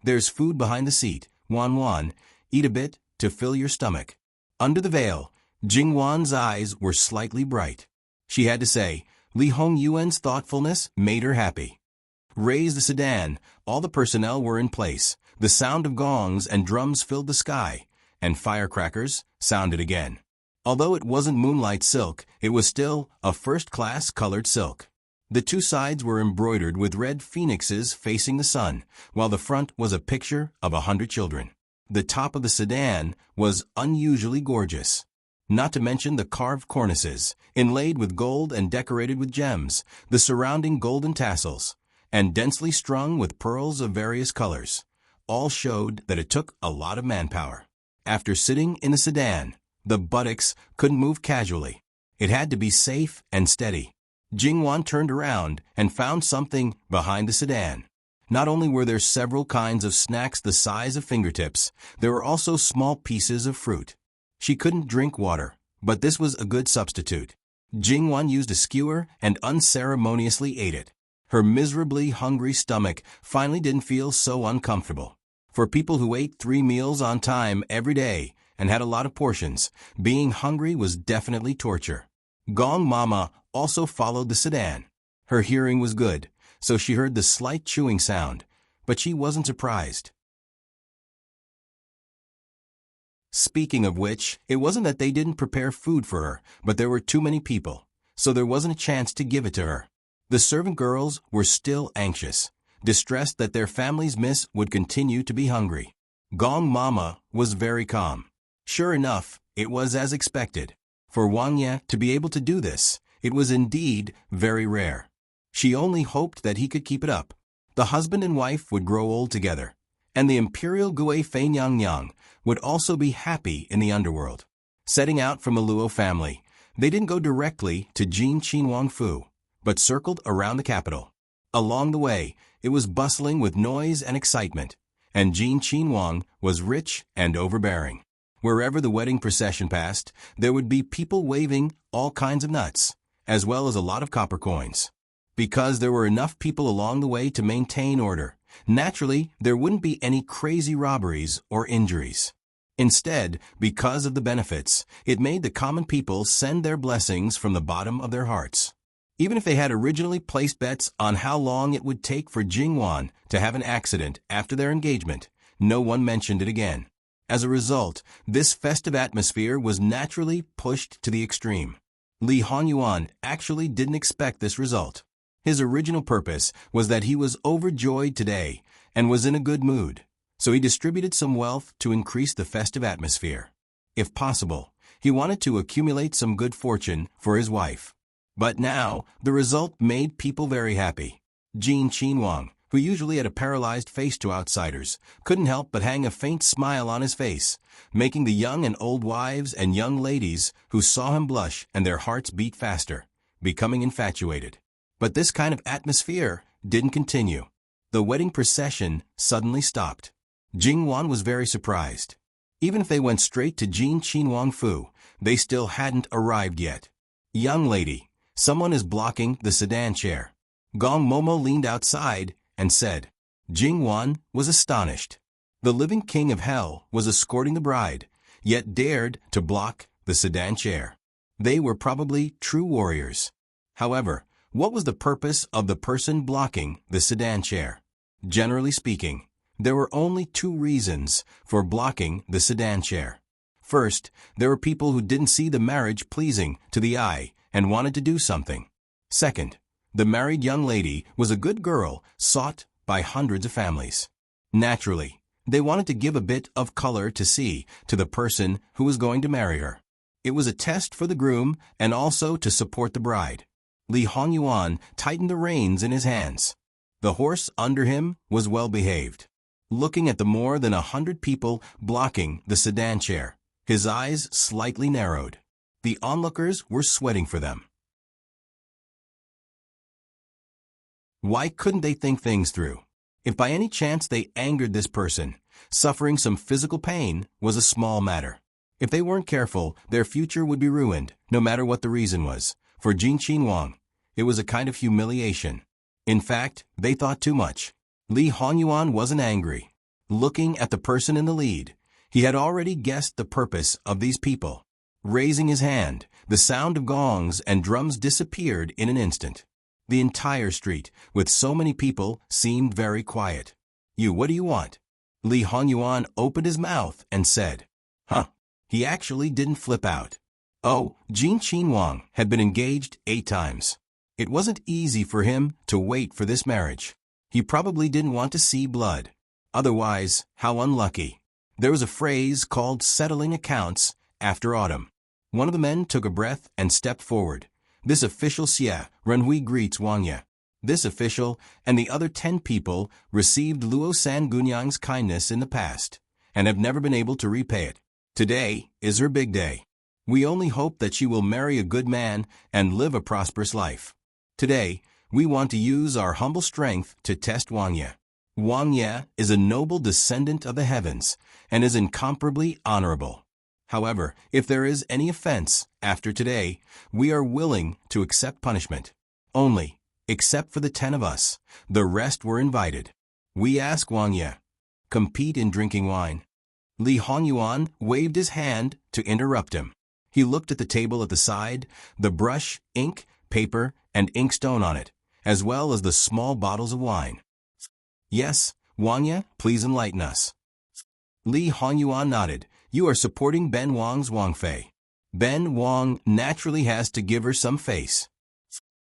There's food behind the seat, Wan, eat a bit to fill your stomach. Under the veil, Jingwan's eyes were slightly bright. She had to say, Li Hongyuan's thoughtfulness made her happy. Raise the sedan, all the personnel were in place. The sound of gongs and drums filled the sky, and firecrackers sounded again. Although it wasn't moonlight silk, it was still a first-class colored silk. The 2 sides were embroidered with red phoenixes facing the sun, while the front was a picture of 100 children. The top of the sedan was unusually gorgeous. Not to mention the carved cornices, inlaid with gold and decorated with gems, the surrounding golden tassels, and densely strung with pearls of various colors, all showed that it took a lot of manpower. After sitting in the sedan, the buttocks couldn't move casually. It had to be safe and steady. Jingwan turned around and found something behind the sedan. Not only were there several kinds of snacks the size of fingertips, there were also small pieces of fruit. She couldn't drink water, but this was a good substitute. Jingwan used a skewer and unceremoniously ate it. Her miserably hungry stomach finally didn't feel so uncomfortable. For people who ate 3 meals on time every day and had a lot of portions, being hungry was definitely torture. Gong Mama also followed the sedan. Her hearing was good, so she heard the slight chewing sound, but she wasn't surprised. Speaking of which, it wasn't that they didn't prepare food for her, but there were too many people, so there wasn't a chance to give it to her. The servant girls were still anxious, distressed that their family's miss would continue to be hungry. Gong Mama was very calm. Sure enough, it was as expected. For Wang Ye to be able to do this, it was indeed very rare. She only hoped that he could keep it up. The husband and wife would grow old together, and the imperial Gui Fei Nyang would also be happy in the underworld. Setting out from the Luo family, they didn't go directly to Jin Qinhuang Fu, but circled around the capital. Along the way, it was bustling with noise and excitement, and Jin Qinhuang was rich and overbearing. Wherever the wedding procession passed, there would be people waving all kinds of nuts, as well as a lot of copper coins. Because there were enough people along the way to maintain order, naturally, there wouldn't be any crazy robberies or injuries. Instead, because of the benefits, it made the common people send their blessings from the bottom of their hearts. Even if they had originally placed bets on how long it would take for Jingwan to have an accident after their engagement, no one mentioned it again. As a result, this festive atmosphere was naturally pushed to the extreme. Li Honyuan actually didn't expect this result. His original purpose was that he was overjoyed today and was in a good mood, so he distributed some wealth to increase the festive atmosphere. If possible, he wanted to accumulate some good fortune for his wife. But now, the result made people very happy. Jin Qinhuang, who usually had a paralyzed face to outsiders, couldn't help but hang a faint smile on his face, making the young and old wives and young ladies who saw him blush and their hearts beat faster, becoming infatuated. But this kind of atmosphere didn't continue. The wedding procession suddenly stopped. Jing Wan was very surprised. Even if they went straight to Jin Qinhuang Fu, they still hadn't arrived yet. Young lady, someone is blocking the sedan chair. Gong Momo leaned outside and said. Jing Wan was astonished. The living king of hell was escorting the bride, yet dared to block the sedan chair. They were probably true warriors. However, what was the purpose of the person blocking the sedan chair? Generally speaking, there were only two reasons for blocking the sedan chair. First, there were people who didn't see the marriage pleasing to the eye and wanted to do something. Second, the married young lady was a good girl sought by hundreds of families. Naturally, they wanted to give a bit of color to see to the person who was going to marry her. It was a test for the groom and also to support the bride. Li Honyuan tightened the reins in his hands. The horse under him was well behaved. Looking at the more than 100 people blocking the sedan chair, his eyes slightly narrowed. The onlookers were sweating for them. Why couldn't they think things through? If by any chance they angered this person, suffering some physical pain was a small matter. If they weren't careful, their future would be ruined, no matter what the reason was. For Jin Qinhuang, it was a kind of humiliation. In fact, they thought too much. Li Honyuan wasn't angry. Looking at the person in the lead, he had already guessed the purpose of these people. Raising his hand, the sound of gongs and drums disappeared in an instant. The entire street, with so many people, seemed very quiet. What do you want? Li Honyuan opened his mouth and said, Huh. He actually didn't flip out. Oh, Jin Qinhuang had been engaged 8 times. It wasn't easy for him to wait for this marriage. He probably didn't want to see blood. Otherwise, how unlucky. There was a phrase called settling accounts after autumn. One of the men took a breath and stepped forward. This official Xie Renhui greets Wang Ye. This official and the other 10 people received Luo San Gunyang's kindness in the past and have never been able to repay it. Today is her big day. We only hope that she will marry a good man and live a prosperous life. Today, we want to use our humble strength to test Wang Ye. Wang Ye is a noble descendant of the heavens and is incomparably honorable. However, if there is any offense after today, we are willing to accept punishment. Only, except for the 10 of us, the rest were invited. We ask Wang Ye, compete in drinking wine. Li Honyuan waved his hand to interrupt him. He looked at the table at the side, the brush, ink, paper, and inkstone on it, as well as the small bottles of wine. Yes, Wang Ye, please enlighten us. Li Honyuan nodded. You are supporting Ben Wang's Wang Fei. Ben Wang naturally has to give her some face.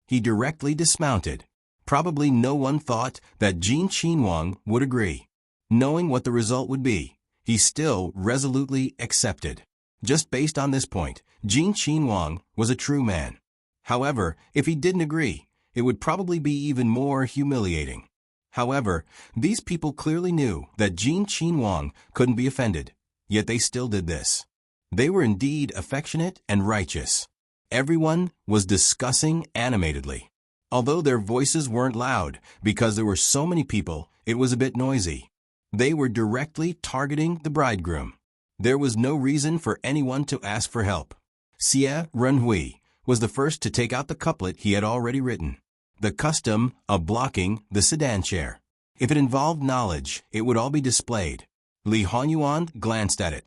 He directly dismounted. Probably no one thought that Jin Qinhuang would agree. Knowing what the result would be, he still resolutely accepted. Just based on this point, Jin Qinhuang was a true man. However, if he didn't agree, it would probably be even more humiliating. However, these people clearly knew that Jin Qinhuang couldn't be offended, yet they still did this. They were indeed affectionate and righteous. Everyone was discussing animatedly. Although their voices weren't loud, because there were so many people, it was a bit noisy. They were directly targeting the bridegroom. There was no reason for anyone to ask for help. Xie Renhui was the first to take out the couplet he had already written. The custom of blocking the sedan chair. If it involved knowledge, it would all be displayed. Li Honyuan glanced at it.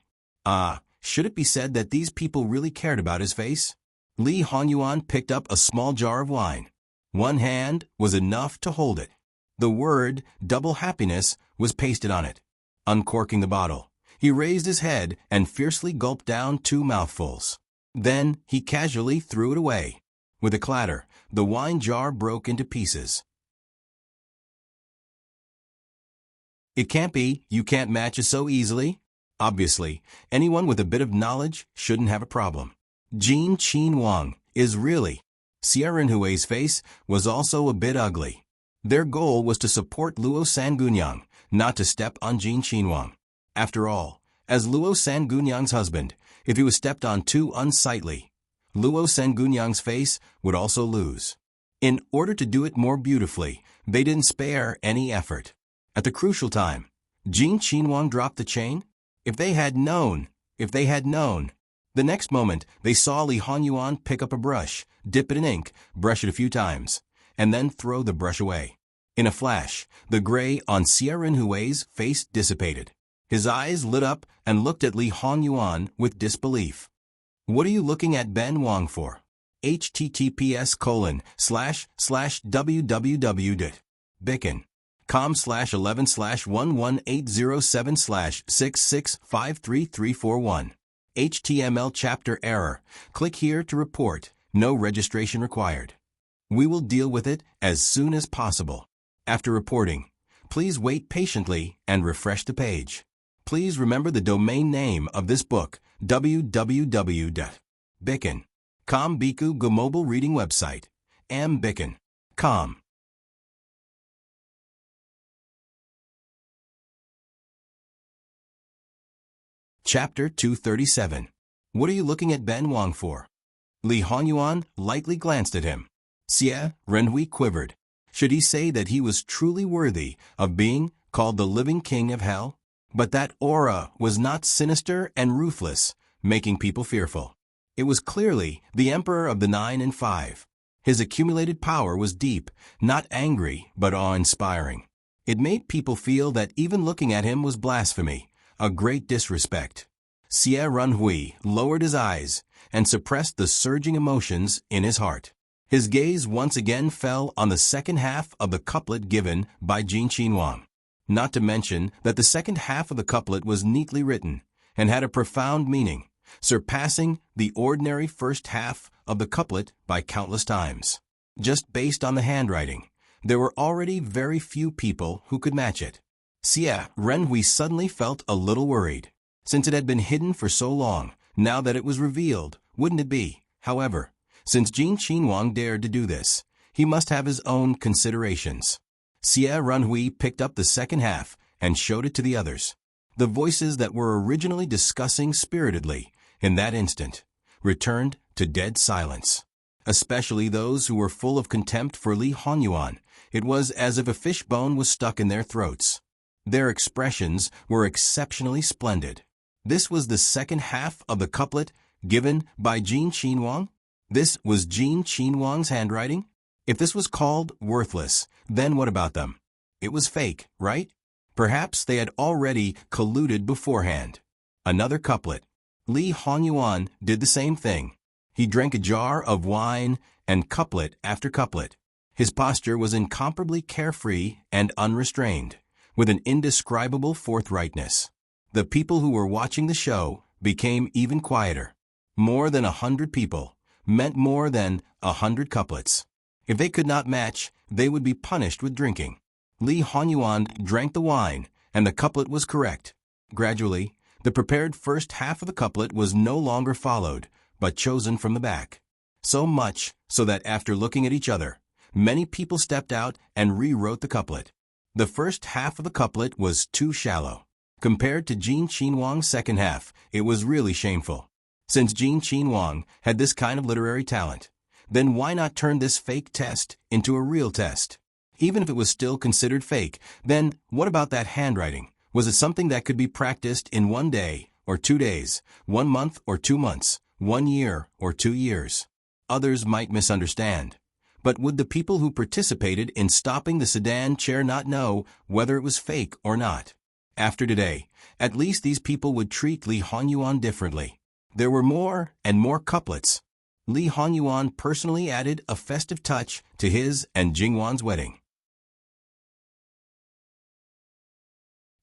Should it be said that these people really cared about his face? Li Honyuan picked up a small jar of wine. One hand was enough to hold it. The word double happiness was pasted on it. Uncorking the bottle, He raised his head and fiercely gulped down 2 mouthfuls. Then he casually threw it away. With a clatter, the wine jar broke into pieces. It can't be, you can't match us so easily. Obviously, anyone with a bit of knowledge shouldn't have a problem. Jin Qin Wang is really. Xie Renhui's face was also a bit ugly. Their goal was to support Luo Sangunyang, not to step on Jin Qin Wang. After all, as Luo Sangunyang's husband, if he was stepped on too unsightly, Luo Sangunyang's face would also lose. In order to do it more beautifully, they didn't spare any effort. At the crucial time, Jin Qin Wang dropped the chain. If they had known. The next moment, they saw Li Honyuan pick up a brush, dip it in ink, brush it a few times, and then throw the brush away. In a flash, the gray on Xie Renhui's face dissipated. His eyes lit up and looked at Li Honyuan with disbelief. What are you looking at Ben Wang for? https://www.bicken.com/11/11807/66533341. HTML chapter error. Click here to report. No registration required. We will deal with it as soon as possible. After reporting, please wait patiently and refresh the page. Please remember the domain name of this book, www.bicken.com. Biku Go mobile reading website, mbicken.com. Chapter 237. What are you looking at Ben Wang for? Li Honyuan lightly glanced at him. Xie Renhui quivered. Should he say that he was truly worthy of being called the living king of hell? But that aura was not sinister and ruthless, making people fearful. It was clearly the Emperor of the 9 and 5. His accumulated power was deep, not angry, but awe-inspiring. It made people feel that even looking at him was blasphemy, a great disrespect. Xie Renhui lowered his eyes and suppressed the surging emotions in his heart. His gaze once again fell on the second half of the couplet given by Jin Qin Wang. Not to mention that the second half of the couplet was neatly written and had a profound meaning, surpassing the ordinary first half of the couplet by countless times. Just based on the handwriting, there were already very few people who could match it. Xie Renhui suddenly felt a little worried. Since it had been hidden for so long, now that it was revealed, wouldn't it be? However, since Jin Qin Wang dared to do this, he must have his own considerations. Xie Renhui picked up the second half and showed it to the others. The voices that were originally discussing spiritedly, in that instant, returned to dead silence. Especially those who were full of contempt for Li Honyuan. It was as if a fishbone was stuck in their throats. Their expressions were exceptionally splendid. This was the second half of the couplet given by Jin Qin Wang. This was Jin Qin Wang's handwriting. If this was called worthless, then what about them? It was fake, right? Perhaps they had already colluded beforehand. Another couplet. Li Honyuan did the same thing. He drank a jar of wine and couplet after couplet. His posture was incomparably carefree and unrestrained, with an indescribable forthrightness. The people who were watching the show became even quieter. More than 100 people meant more than 100 couplets. If they could not match, they would be punished with drinking. Li Honyuan drank the wine, and the couplet was correct. Gradually, the prepared first half of the couplet was no longer followed, but chosen from the back. So much so that after looking at each other, many people stepped out and rewrote the couplet. The first half of the couplet was too shallow. Compared to Jin Qin Wang's second half, it was really shameful. Since Jin Qin Wang had this kind of literary talent, then why not turn this fake test into a real test? Even if it was still considered fake, then what about that handwriting? Was it something that could be practiced in 1 day or 2 days, 1 month or 2 months, 1 year or 2 years? Others might misunderstand. But would the people who participated in stopping the sedan chair not know whether it was fake or not? After today, at least these people would treat Li Honyuan differently. There were more and more couplets. Li Honyuan personally added a festive touch to his and Jingwan's wedding.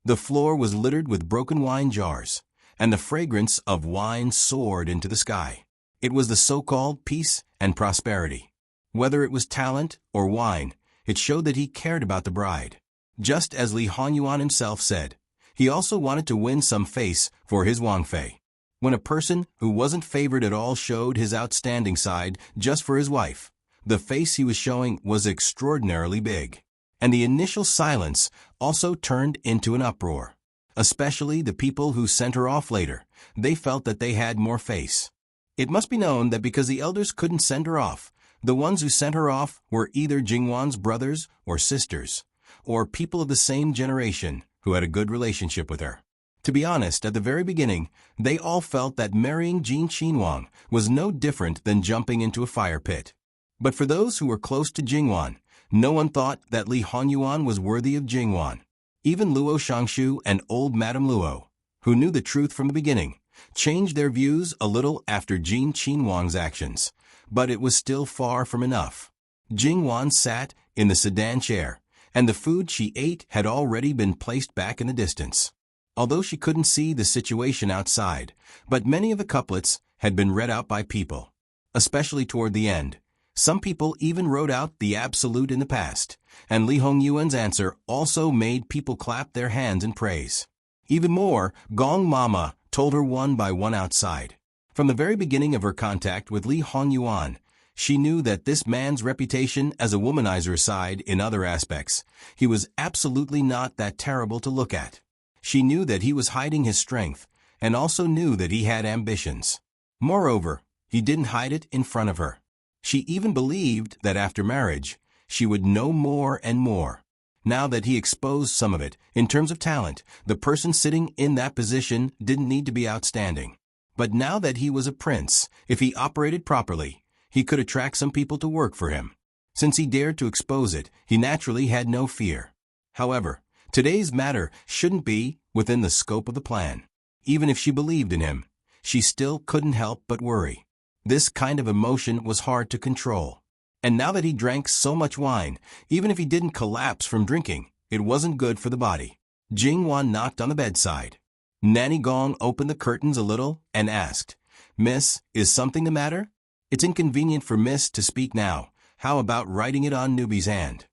The floor was littered with broken wine jars, and the fragrance of wine soared into the sky. It was the so-called peace and prosperity. Whether it was talent or wine, it showed that he cared about the bride. Just as Li Honyuan himself said, he also wanted to win some face for his Wangfei. When a person who wasn't favored at all showed his outstanding side just for his wife, the face he was showing was extraordinarily big. And the initial silence also turned into an uproar. Especially the people who sent her off later, they felt that they had more face. It must be known that because the elders couldn't send her off, the ones who sent her off were either Jingwan's brothers or sisters, or people of the same generation who had a good relationship with her. To be honest, at the very beginning, they all felt that marrying Jin Qinhuang was no different than jumping into a fire pit. But for those who were close to Jingwan, no one thought that Li Honyuan was worthy of Jingwan. Even Luo Shangshu and old Madame Luo, who knew the truth from the beginning, changed their views a little after Jin Qinhuang's actions, but it was still far from enough. Jingwan sat in the sedan chair, and the food she ate had already been placed back in the distance. Although she couldn't see the situation outside, but many of the couplets had been read out by people. Especially toward the end, some people even wrote out the absolute in the past, and Li Hongyuan's answer also made people clap their hands in praise. Even more, Gong Mama told her one by one outside. From the very beginning of her contact with Li Honyuan, she knew that this man's reputation as a womanizer aside in other aspects, he was absolutely not that terrible to look at. She knew that he was hiding his strength, and also knew that he had ambitions. Moreover, he didn't hide it in front of her. She even believed that after marriage, she would know more and more. Now that he exposed some of it, in terms of talent, the person sitting in that position didn't need to be outstanding. But now that he was a prince, if he operated properly, he could attract some people to work for him. Since he dared to expose it, he naturally had no fear. However, today's matter shouldn't be within the scope of the plan. Even if she believed in him, she still couldn't help but worry. This kind of emotion was hard to control. And now that he drank so much wine, even if he didn't collapse from drinking, it wasn't good for the body. Jingwan knocked on the bedside. Nanny Gong opened the curtains a little and asked, "Miss, is something the matter? It's inconvenient for Miss to speak now. How about writing it on Newbie's hand?"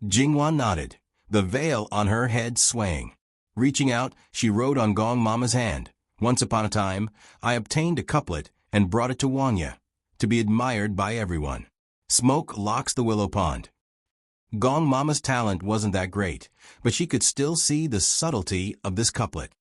Jingwan nodded, the veil on her head swaying. Reaching out, she wrote on Gong Mama's hand, "Once upon a time, I obtained a couplet and brought it to Wangya, to be admired by everyone. Smoke locks the willow pond." Gong Mama's talent wasn't that great, but she could still see the subtlety of this couplet.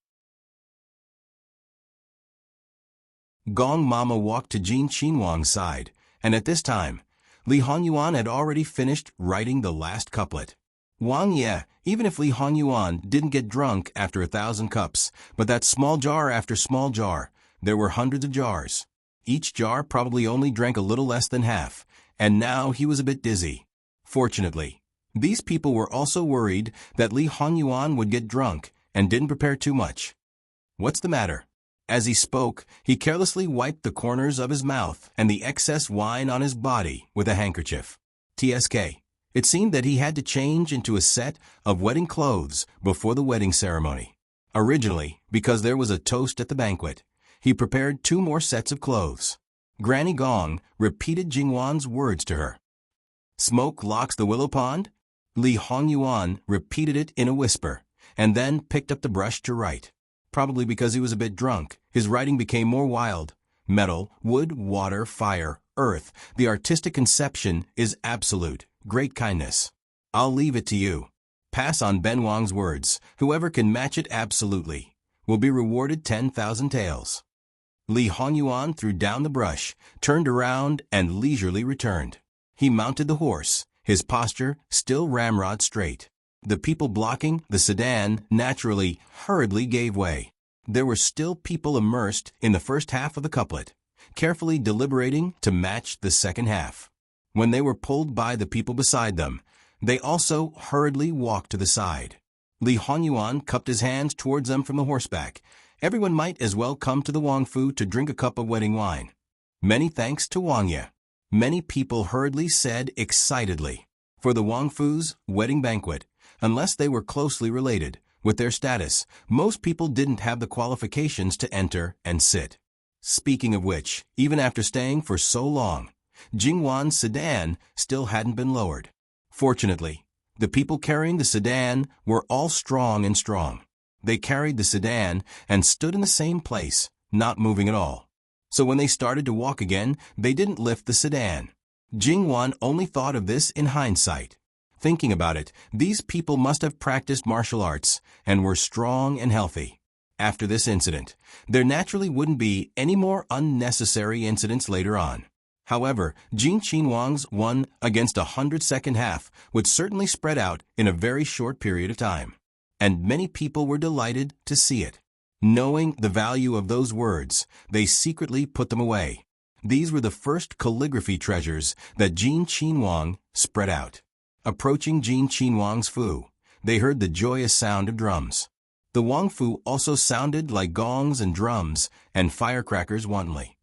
Gong Mama walked to Jin Qinhuang's side, and at this time, Li Honyuan had already finished writing the last couplet. Wang Ye, even if Li Honyuan didn't get drunk after 1,000 cups, but that small jar after small jar, there were hundreds of jars. Each jar probably only drank a little less than half, and now he was a bit dizzy. Fortunately, these people were also worried that Li Honyuan would get drunk and didn't prepare too much. "What's the matter?" As he spoke, he carelessly wiped the corners of his mouth and the excess wine on his body with a handkerchief. TSK. It seemed that he had to change into a set of wedding clothes before the wedding ceremony. Originally, because there was a toast at the banquet, he prepared 2 more sets of clothes. Granny Gong repeated Jingwan's words to her. "Smoke locks the willow pond?" Li Honyuan repeated it in a whisper, and then picked up the brush to write. Probably because he was a bit drunk, his writing became more wild. Metal, wood, water, fire, earth. The artistic conception is absolute. Great kindness. I'll leave it to you. Pass on Ben Wang's words. Whoever can match it absolutely will be rewarded 10,000 taels. Li Honyuan threw down the brush, turned around, and leisurely returned. He mounted the horse, his posture still ramrod straight. The people blocking the sedan naturally, hurriedly gave way. There were still people immersed in the first half of the couplet, carefully deliberating to match the second half. When they were pulled by the people beside them, they also hurriedly walked to the side. Li Honyuan cupped his hands towards them from the horseback. Everyone might as well come to the Wangfu to drink a cup of wedding wine. Many thanks to Wangya. Many people hurriedly said excitedly. For the Wangfu's wedding banquet, unless they were closely related, With their status, most people didn't have the qualifications to enter and sit. Speaking of which, even after staying for so long, Jingwan's sedan still hadn't been lowered. Fortunately, the people carrying the sedan were all strong and strong. They carried the sedan and stood in the same place, not moving at all. So when they started to walk again, they didn't lift the sedan. Jingwan only thought of this in hindsight. Thinking about it, these people must have practiced martial arts and were strong and healthy. After this incident, there naturally wouldn't be any more unnecessary incidents later on. However, Jin Qinhuang's 1 against 100-second half would certainly spread out in a very short period of time. And many people were delighted to see it. Knowing the value of those words, they secretly put them away. These were the first calligraphy treasures that Jin Qinhuang spread out. Approaching Jin Qinhuang's fu, they heard the joyous sound of drums. The Wang Fu also sounded like gongs and drums and firecrackers wantonly.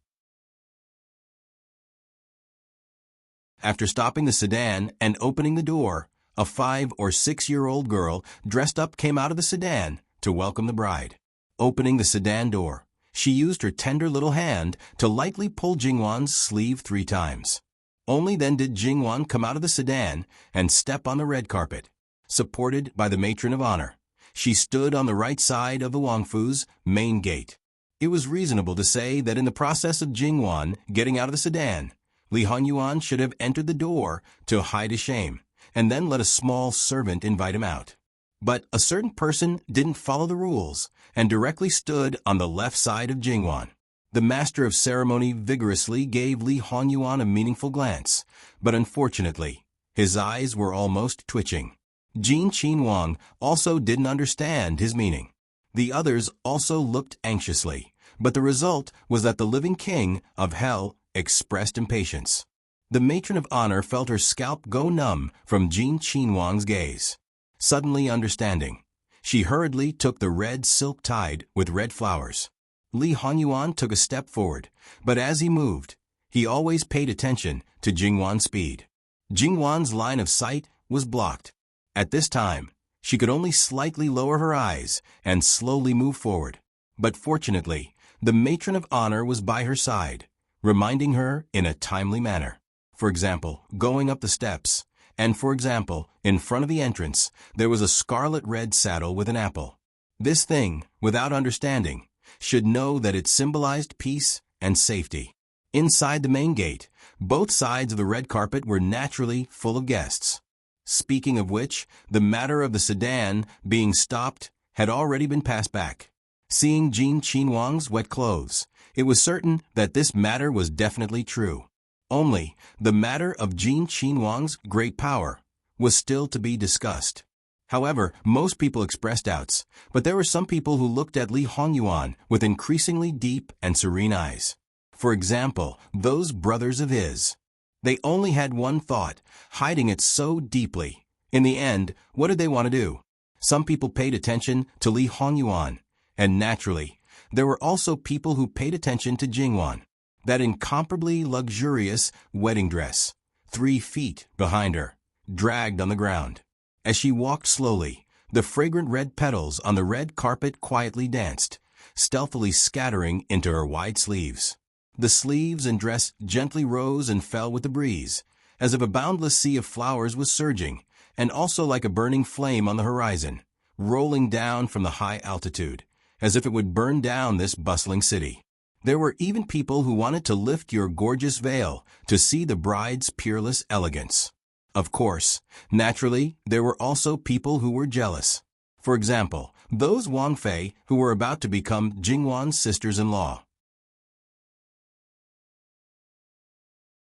After stopping the sedan and opening the door, a 5- or 6-year-old girl dressed up came out of the sedan to welcome the bride. Opening the sedan door, she used her tender little hand to lightly pull Jingwan's sleeve 3 times. Only then did Jingwan come out of the sedan and step on the red carpet. Supported by the matron of honor, she stood on the right side of the Wang Fu's main gate. It was reasonable to say that in the process of Jingwan getting out of the sedan, Li Hongyuan should have entered the door to hide his shame, and then let a small servant invite him out. But a certain person didn't follow the rules and directly stood on the left side of Jingwan. The master of ceremony vigorously gave Li Hongyuan a meaningful glance, but unfortunately, his eyes were almost twitching. Jin Qinhuang also didn't understand his meaning. The others also looked anxiously, but the result was that the living king of hell expressed impatience. The matron of honor felt her scalp go numb from Jin Qinhuang's gaze. Suddenly understanding, she hurriedly took the red silk tied with red flowers. Li Hongyuan took a step forward, but as he moved, he always paid attention to Jingwan's speed. Jingwan's line of sight was blocked. At this time, she could only slightly lower her eyes and slowly move forward. But fortunately, the matron of honor was by her side, reminding her in a timely manner. For example, going up the steps, and for example, in front of the entrance, there was a scarlet-red saddle with an apple. This thing, without understanding, should know that it symbolized peace and safety. Inside the main gate, both sides of the red carpet were naturally full of guests. Speaking of which, the matter of the sedan being stopped had already been passed back. Seeing Jin Qinhuang's wet clothes, it was certain that this matter was definitely true. Only, the matter of Jin Qinhuang's great power was still to be discussed. However, most people expressed doubts, but there were some people who looked at Li Hongyuan with increasingly deep and serene eyes. For example, those brothers of his. They only had one thought, hiding it so deeply. In the end, what did they want to do? Some people paid attention to Li Hongyuan, and naturally, there were also people who paid attention to Jingwan, that incomparably luxurious wedding dress, 3 feet behind her, dragged on the ground. As she walked slowly, the fragrant red petals on the red carpet quietly danced, stealthily scattering into her wide sleeves. The sleeves and dress gently rose and fell with the breeze, as if a boundless sea of flowers was surging, and also like a burning flame on the horizon, rolling down from the high altitude, as if it would burn down this bustling city. There were even people who wanted to lift your gorgeous veil to see the bride's peerless elegance. Of course, naturally, there were also people who were jealous. For example, those Wang Fei who were about to become Jingwan's sisters-in-law.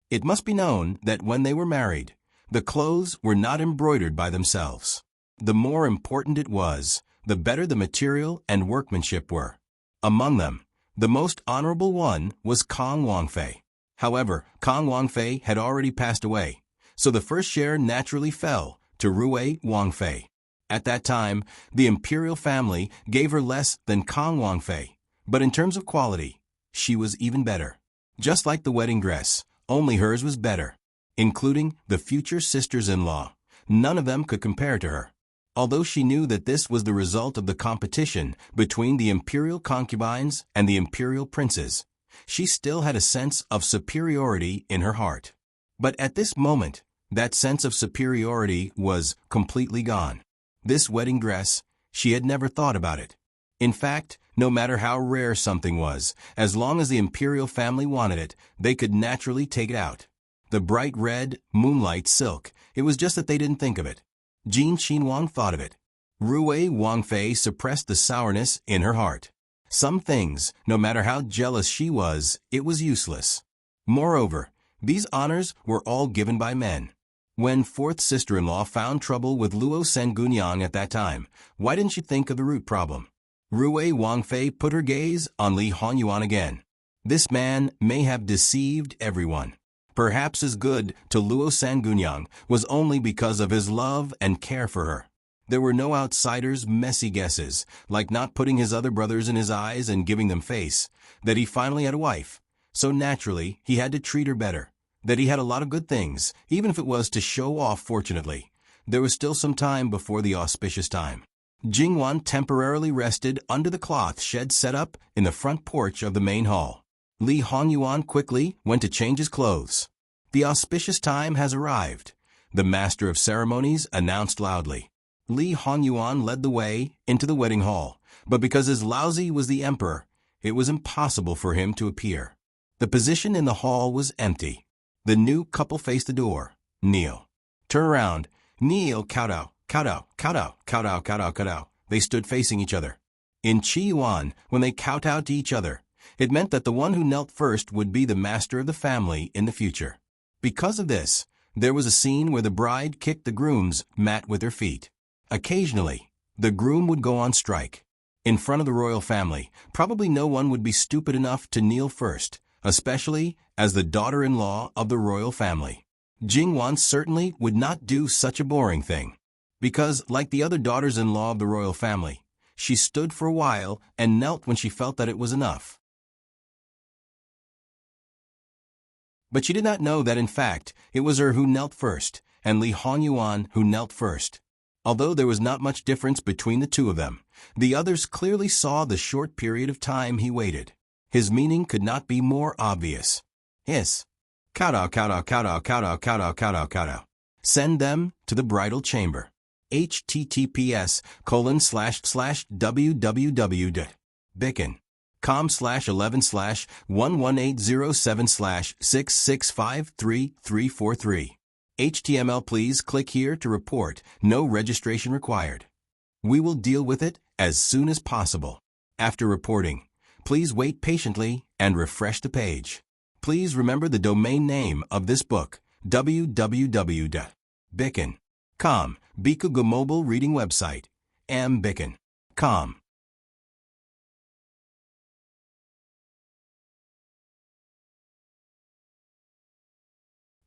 It must be known that when they were married, the clothes were not embroidered by themselves. The more important it was, the better the material and workmanship were. Among them, the most honorable one was Kong Wangfei. However, Kong Wangfei had already passed away, so the first share naturally fell to Rui Wangfei. At that time, the imperial family gave her less than Kong Wangfei, but in terms of quality, she was even better. Just like the wedding dress, only hers was better. Including the future sisters-in-law, none of them could compare to her. Although she knew that this was the result of the competition between the imperial concubines and the imperial princes, she still had a sense of superiority in her heart. But at this moment, that sense of superiority was completely gone. This wedding dress, she had never thought about it. In fact, no matter how rare something was, as long as the imperial family wanted it, they could naturally take it out. The bright red, moonlight silk, it was just that they didn't think of it. Jin Xinhuang thought of it. Ruwei Wangfei suppressed the sourness in her heart. Some things, no matter how jealous she was, it was useless. Moreover, these honors were all given by men. When fourth sister-in-law found trouble with Luo Sengunyang at that time, why didn't she think of the root problem? Ruwei Wangfei put her gaze on Li Hongyuan again. This man may have deceived everyone. Perhaps his good to Luo Sengunyang was only because of his love and care for her. There were no outsiders' messy guesses, like not putting his other brothers in his eyes and giving them face, that he finally had a wife. So naturally, he had to treat her better. That he had a lot of good things, even if it was to show off fortunately. There was still some time before the auspicious time. Jingwan temporarily rested under the cloth shed set up in the front porch of the main hall. Li Hongyuan quickly went to change his clothes. The auspicious time has arrived, the master of ceremonies announced loudly. Li Hongyuan led the way into the wedding hall, but because his Laozi was the emperor, it was impossible for him to appear. The position in the hall was empty. The new couple faced the door. Kneel. Turn around. Kneel, kowtow, kowtow, kowtow, kowtow, kowtow, kowtow. They stood facing each other. In Qiyuan, when they kowtowed to each other, it meant that the one who knelt first would be the master of the family in the future. Because of this, there was a scene where the bride kicked the groom's mat with her feet. Occasionally, the groom would go on strike. In front of the royal family, probably no one would be stupid enough to kneel first, especially as the daughter-in-law of the royal family. Jingwan certainly would not do such a boring thing. Because, like the other daughters-in-law of the royal family, she stood for a while and knelt when she felt that it was enough. But she did not know that in fact, it was her who knelt first, and Li Hongyuan who knelt first. Although there was not much difference between the two of them, the others clearly saw the short period of time he waited. His meaning could not be more obvious. Yes. Kowtow, kowtow, kowtow, kowtow, kowtow, kowtow, kowtow. Send them to the bridal chamber. https://www.bicken.com/11/11807/6653343. HTML. Please click here to report. No registration required. We will deal with it as soon as possible. After reporting, please wait patiently and refresh the page. Please remember the domain name of this book, www.bicken.com, Bikuga mobile reading website, mbicken.com.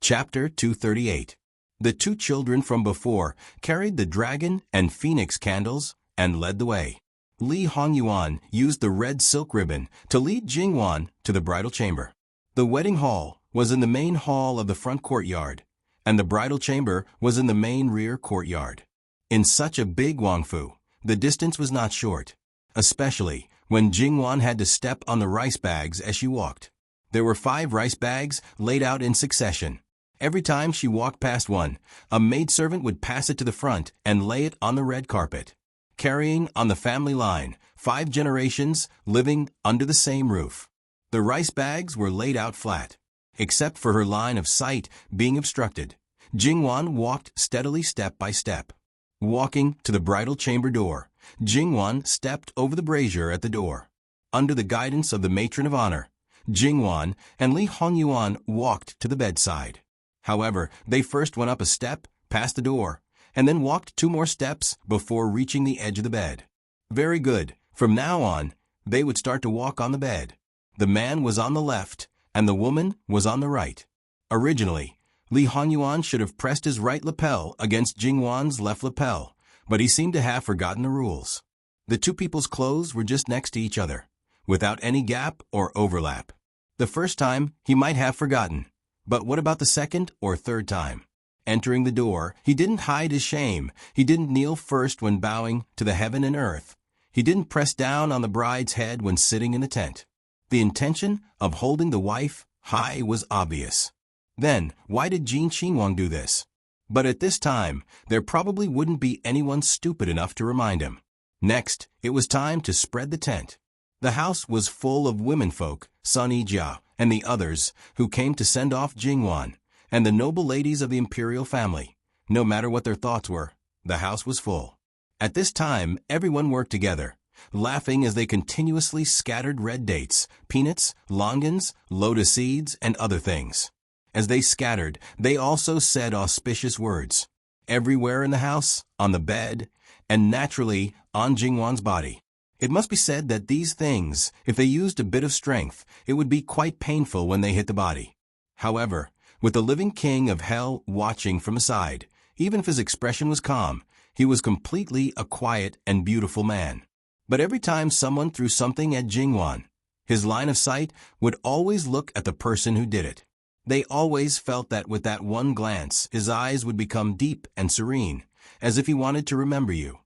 Chapter 238. The two children from before carried the dragon and phoenix candles and led the way. Li Hongyuan used the red silk ribbon to lead Jingwan to the bridal chamber. The wedding hall was in the main hall of the front courtyard, and the bridal chamber was in the main rear courtyard. In such a big Wangfu, the distance was not short, especially when Jingwan had to step on the rice bags as she walked. There were 5 rice bags laid out in succession. Every time she walked past one, a maidservant would pass it to the front and lay it on the red carpet. Carrying on the family line, 5 generations living under the same roof. The rice bags were laid out flat. Except for her line of sight being obstructed, Jingwan walked steadily step by step. Walking to the bridal chamber door, Jingwan stepped over the brazier at the door. Under the guidance of the matron of honor, Jingwan and Li Hongyuan walked to the bedside. However, they first went up a step, past the door, and then walked 2 more steps before reaching the edge of the bed. Very good. From now on, they would start to walk on the bed. The man was on the left, and the woman was on the right. Originally, Li Hongyuan should have pressed his right lapel against Jingwan's left lapel, but he seemed to have forgotten the rules. The two people's clothes were just next to each other, without any gap or overlap. The first time, he might have forgotten. But what about the second or third time? Entering the door, he didn't hide his shame. He didn't kneel first when bowing to the heaven and earth. He didn't press down on the bride's head when sitting in the tent. The intention of holding the wife high was obvious. Then, why did Jin Xinguang do this? But at this time, there probably wouldn't be anyone stupid enough to remind him. Next, it was time to spread the tent. The house was full of womenfolk, Sun Yijia, and the others, who came to send off Jingwan, and the noble ladies of the imperial family. No matter what their thoughts were, the house was full. At this time, everyone worked together, laughing as they continuously scattered red dates, peanuts, longans, lotus seeds, and other things. As they scattered, they also said auspicious words. Everywhere in the house, on the bed, and naturally on Jingwan's body. It must be said that these things, if they used a bit of strength, it would be quite painful when they hit the body. However, with the living king of hell watching from aside, even if his expression was calm, he was completely a quiet and beautiful man. But every time someone threw something at Jingwan, his line of sight would always look at the person who did it. They always felt that with that one glance, his eyes would become deep and serene, as if he wanted to remember you.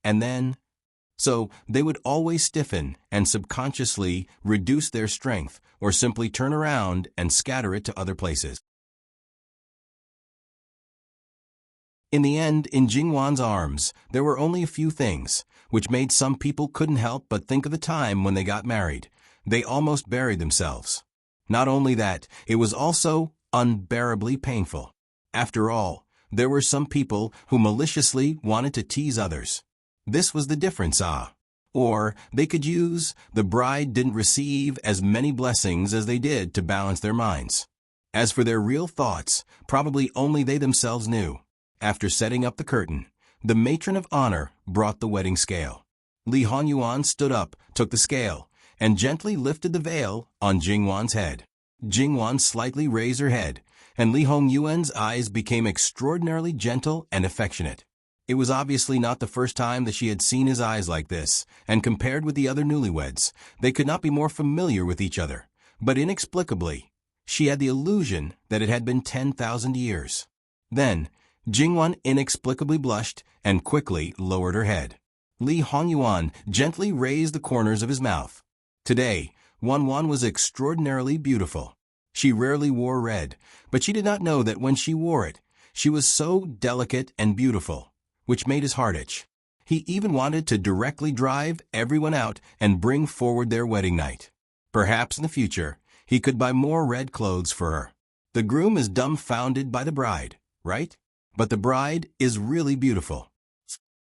And then... So they would always stiffen and subconsciously reduce their strength or simply turn around and scatter it to other places. In the end, in Jingwan's arms, there were only a few things, which made some people couldn't help but think of the time when they got married. They almost buried themselves. Not only that, it was also unbearably painful. After all, there were some people who maliciously wanted to tease others. This was the difference, Or they could use, the bride didn't receive as many blessings as they did to balance their minds. As for their real thoughts, probably only they themselves knew. After setting up the curtain, the matron of honor brought the wedding scale. Li Hongyuan stood up, took the scale, and gently lifted the veil on Jingwan's head. Jingwan slightly raised her head, and Li Hongyuan's eyes became extraordinarily gentle and affectionate. It was obviously not the first time that she had seen his eyes like this, and compared with the other newlyweds, they could not be more familiar with each other. But inexplicably, she had the illusion that it had been 10,000 years. Then, Jingwan inexplicably blushed and quickly lowered her head. Li Hongyuan gently raised the corners of his mouth. Today, Wanwan was extraordinarily beautiful. She rarely wore red, but she did not know that when she wore it, she was so delicate and beautiful, which made his heart itch. He even wanted to directly drive everyone out and bring forward their wedding night. Perhaps in the future, he could buy more red clothes for her. The groom is dumbfounded by the bride, right? But the bride is really beautiful.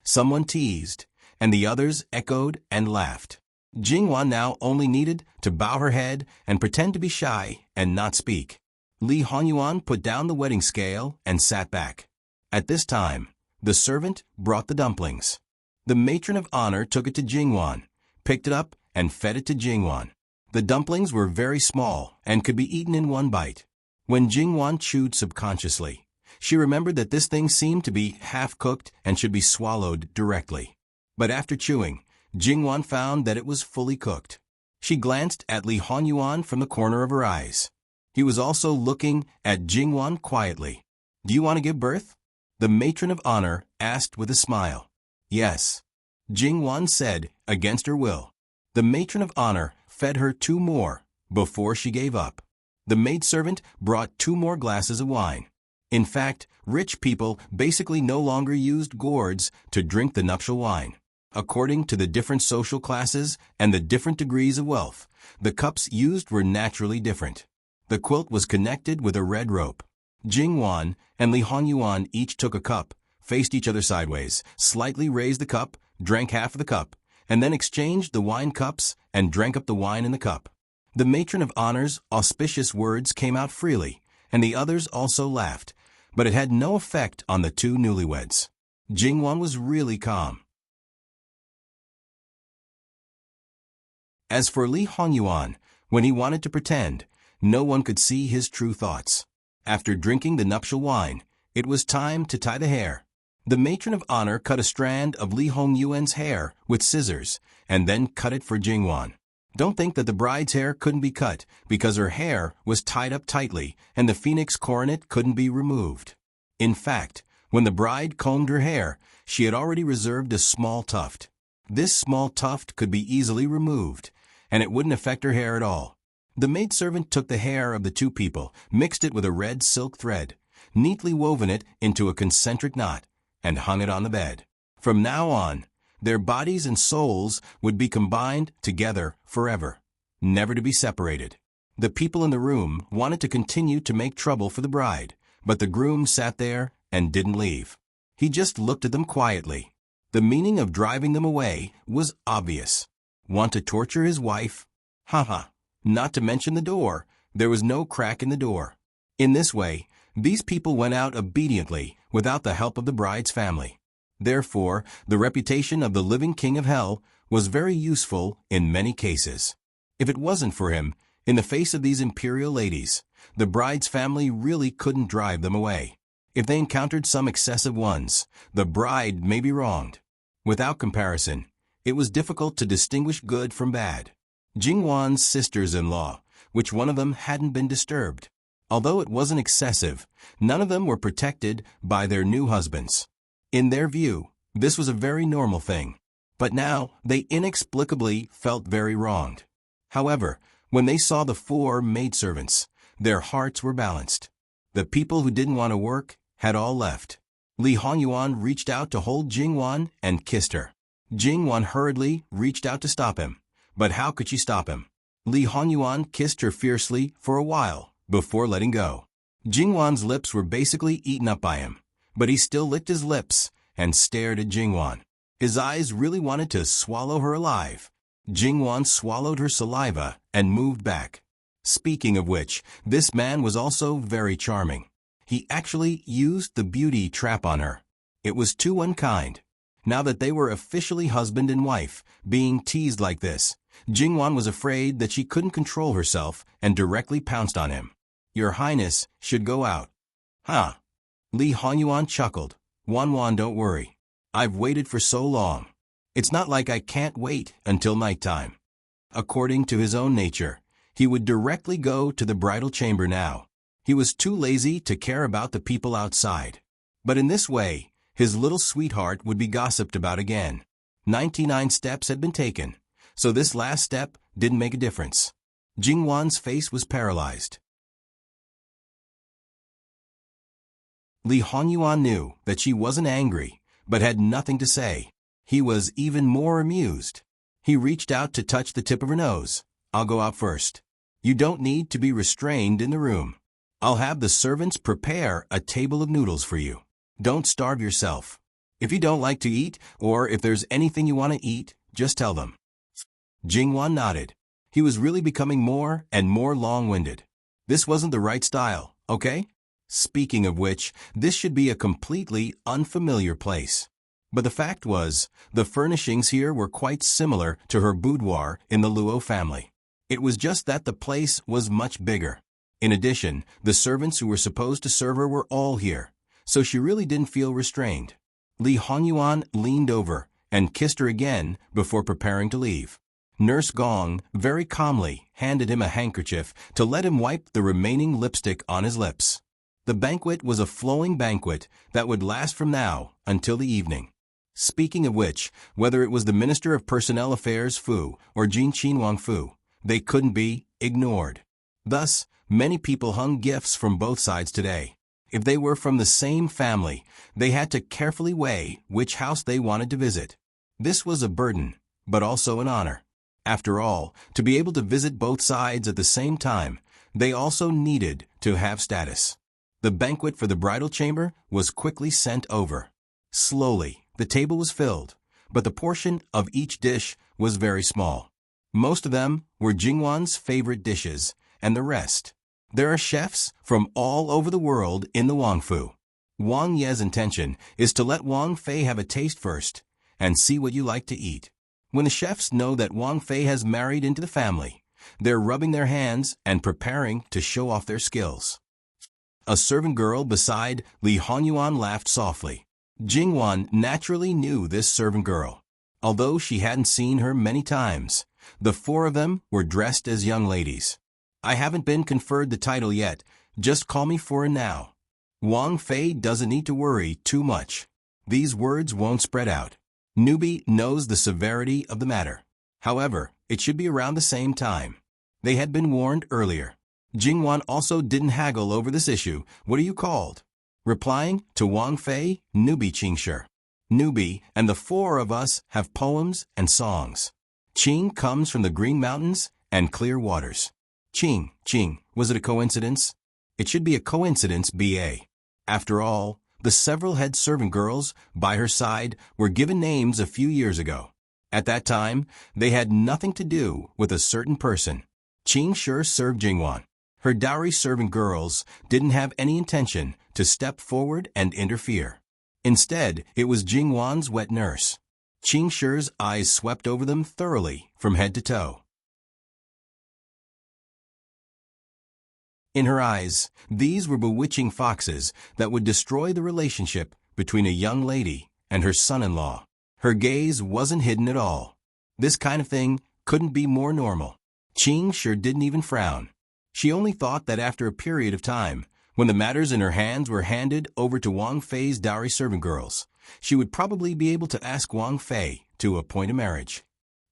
Someone teased, and the others echoed and laughed. Jingwan now only needed to bow her head and pretend to be shy and not speak. Li Hongyuan put down the wedding scale and sat back. At this time, the servant brought the dumplings. The matron of honor took it to Jingwan, picked it up, and fed it to Jingwan. The dumplings were very small and could be eaten in one bite. When Jingwan chewed subconsciously, she remembered that this thing seemed to be half-cooked and should be swallowed directly. But after chewing, Jingwan found that it was fully cooked. She glanced at Li Hongyuan from the corner of her eyes. He was also looking at Jingwan quietly. "Do you want to give birth?" The matron of honor asked with a smile. "Yes," Jingwan said, against her will. The matron of honor fed her 2 more before she gave up. The maidservant brought 2 more glasses of wine. In fact, rich people basically no longer used gourds to drink the nuptial wine. According to the different social classes and the different degrees of wealth, the cups used were naturally different. The quilt was connected with a red rope. Jingwan and Li Hongyuan each took a cup, faced each other sideways, slightly raised the cup, drank half of the cup, and then exchanged the wine cups and drank up the wine in the cup. The matron of honor's auspicious words came out freely, and the others also laughed, but it had no effect on the 2 newlyweds. Jingwan was really calm. As for Li Hongyuan, when he wanted to pretend, no one could see his true thoughts. After drinking the nuptial wine, it was time to tie the hair. The matron of honor cut a strand of Li Hongyuan's hair with scissors and then cut it for Jingwan. Don't think that the bride's hair couldn't be cut because her hair was tied up tightly and the phoenix coronet couldn't be removed. In fact, when the bride combed her hair, she had already reserved a small tuft. This small tuft could be easily removed, and it wouldn't affect her hair at all. The maidservant took the hair of the two people, mixed it with a red silk thread, neatly woven it into a concentric knot, and hung it on the bed. From now on, their bodies and souls would be combined together forever, never to be separated. The people in the room wanted to continue to make trouble for the bride, but the groom sat there and didn't leave. He just looked at them quietly. The meaning of driving them away was obvious. Want to torture his wife? Haha. Not to mention the door. There was no crack in the door. In this way, these people went out obediently without the help of the bride's family. Therefore, the reputation of the living king of hell was very useful in many cases. If it wasn't for him, in the face of these imperial ladies, the bride's family really couldn't drive them away. If they encountered some excessive ones, the bride may be wronged. Without comparison, it was difficult to distinguish good from bad. Jingwan's sisters-in-law, which one of them hadn't been disturbed. Although it wasn't excessive, none of them were protected by their new husbands. In their view, this was a very normal thing. But now, they inexplicably felt very wronged. However, when they saw the 4 maidservants, their hearts were balanced. The people who didn't want to work had all left. Li Hongyuan reached out to hold Jingwan and kissed her. Jingwan hurriedly reached out to stop him. But how could she stop him? Li Hongyuan kissed her fiercely for a while before letting go. Jingwan's lips were basically eaten up by him, but he still licked his lips and stared at Jingwan. His eyes really wanted to swallow her alive. Jingwan swallowed her saliva and moved back. Speaking of which, this man was also very charming. He actually used the beauty trap on her. It was too unkind. Now that they were officially husband and wife, being teased like this, Jingwan was afraid that she couldn't control herself and directly pounced on him. Your Highness should go out. Huh? Li Hongyuan chuckled. Wanwan, don't worry. I've waited for so long. It's not like I can't wait until nighttime. According to his own nature, he would directly go to the bridal chamber now. He was too lazy to care about the people outside. But in this way, his little sweetheart would be gossiped about again. 99 steps had been taken, so this last step didn't make a difference. Jingwan's face was paralyzed. Li Hongyuan knew that she wasn't angry, but had nothing to say. He was even more amused. He reached out to touch the tip of her nose. I'll go out first. You don't need to be restrained in the room. I'll have the servants prepare a table of noodles for you. Don't starve yourself. If you don't like to eat, or if there's anything you want to eat, just tell them. Jingwan nodded. He was really becoming more and more long-winded. This wasn't the right style, okay? Speaking of which, this should be a completely unfamiliar place. But the fact was, the furnishings here were quite similar to her boudoir in the Luo family. It was just that the place was much bigger. In addition, the servants who were supposed to serve her were all here, so she really didn't feel restrained. Li Hongyuan leaned over and kissed her again before preparing to leave. Nurse Gong very calmly handed him a handkerchief to let him wipe the remaining lipstick on his lips. The banquet was a flowing banquet that would last from now until the evening. Speaking of which, whether it was the Minister of Personnel Affairs Fu or Jin Qinhuang Fu, they couldn't be ignored. Thus, many people hung gifts from both sides today. If they were from the same family, they had to carefully weigh which house they wanted to visit. This was a burden, but also an honor. After all, to be able to visit both sides at the same time, they also needed to have status. The banquet for the bridal chamber was quickly sent over. Slowly, the table was filled, but the portion of each dish was very small. Most of them were Jingwan's favorite dishes, and the rest. There are chefs from all over the world in the Wangfu. Wang Ye's intention is to let Wang Fei have a taste first and see what you like to eat. When the chefs know that Wang Fei has married into the family, they're rubbing their hands and preparing to show off their skills. A servant girl beside Li Hongyuan laughed softly. Jingwan naturally knew this servant girl. Although she hadn't seen her many times, the 4 of them were dressed as young ladies. I haven't been conferred the title yet, just call me for it now. Wang Fei doesn't need to worry too much. These words won't spread out. Newbie knows the severity of the matter. However, it should be around the same time. They had been warned earlier. Jingwan also didn't haggle over this issue. What are you called? Replying to Wang Fei, Newbie Qingshi. Newbie and the four of us have poems and songs. Qing comes from the green mountains and clear waters. Qing, was it a coincidence? It should be a coincidence, B.A. After all, the several head servant girls by her side were given names a few years ago. At that time, they had nothing to do with a certain person. Qing sure served Jingwan. Her dowry servant girls didn't have any intention to step forward and interfere. Instead, it was Jingwan's wet nurse. Qing Shi's eyes swept over them thoroughly from head to toe. In her eyes, these were bewitching foxes that would destroy the relationship between a young lady and her son-in-law. Her gaze wasn't hidden at all. This kind of thing couldn't be more normal. Qing Shi didn't even frown. She only thought that after a period of time, when the matters in her hands were handed over to Wang Fei's dowry servant girls, she would probably be able to ask Wang Fei to appoint a marriage.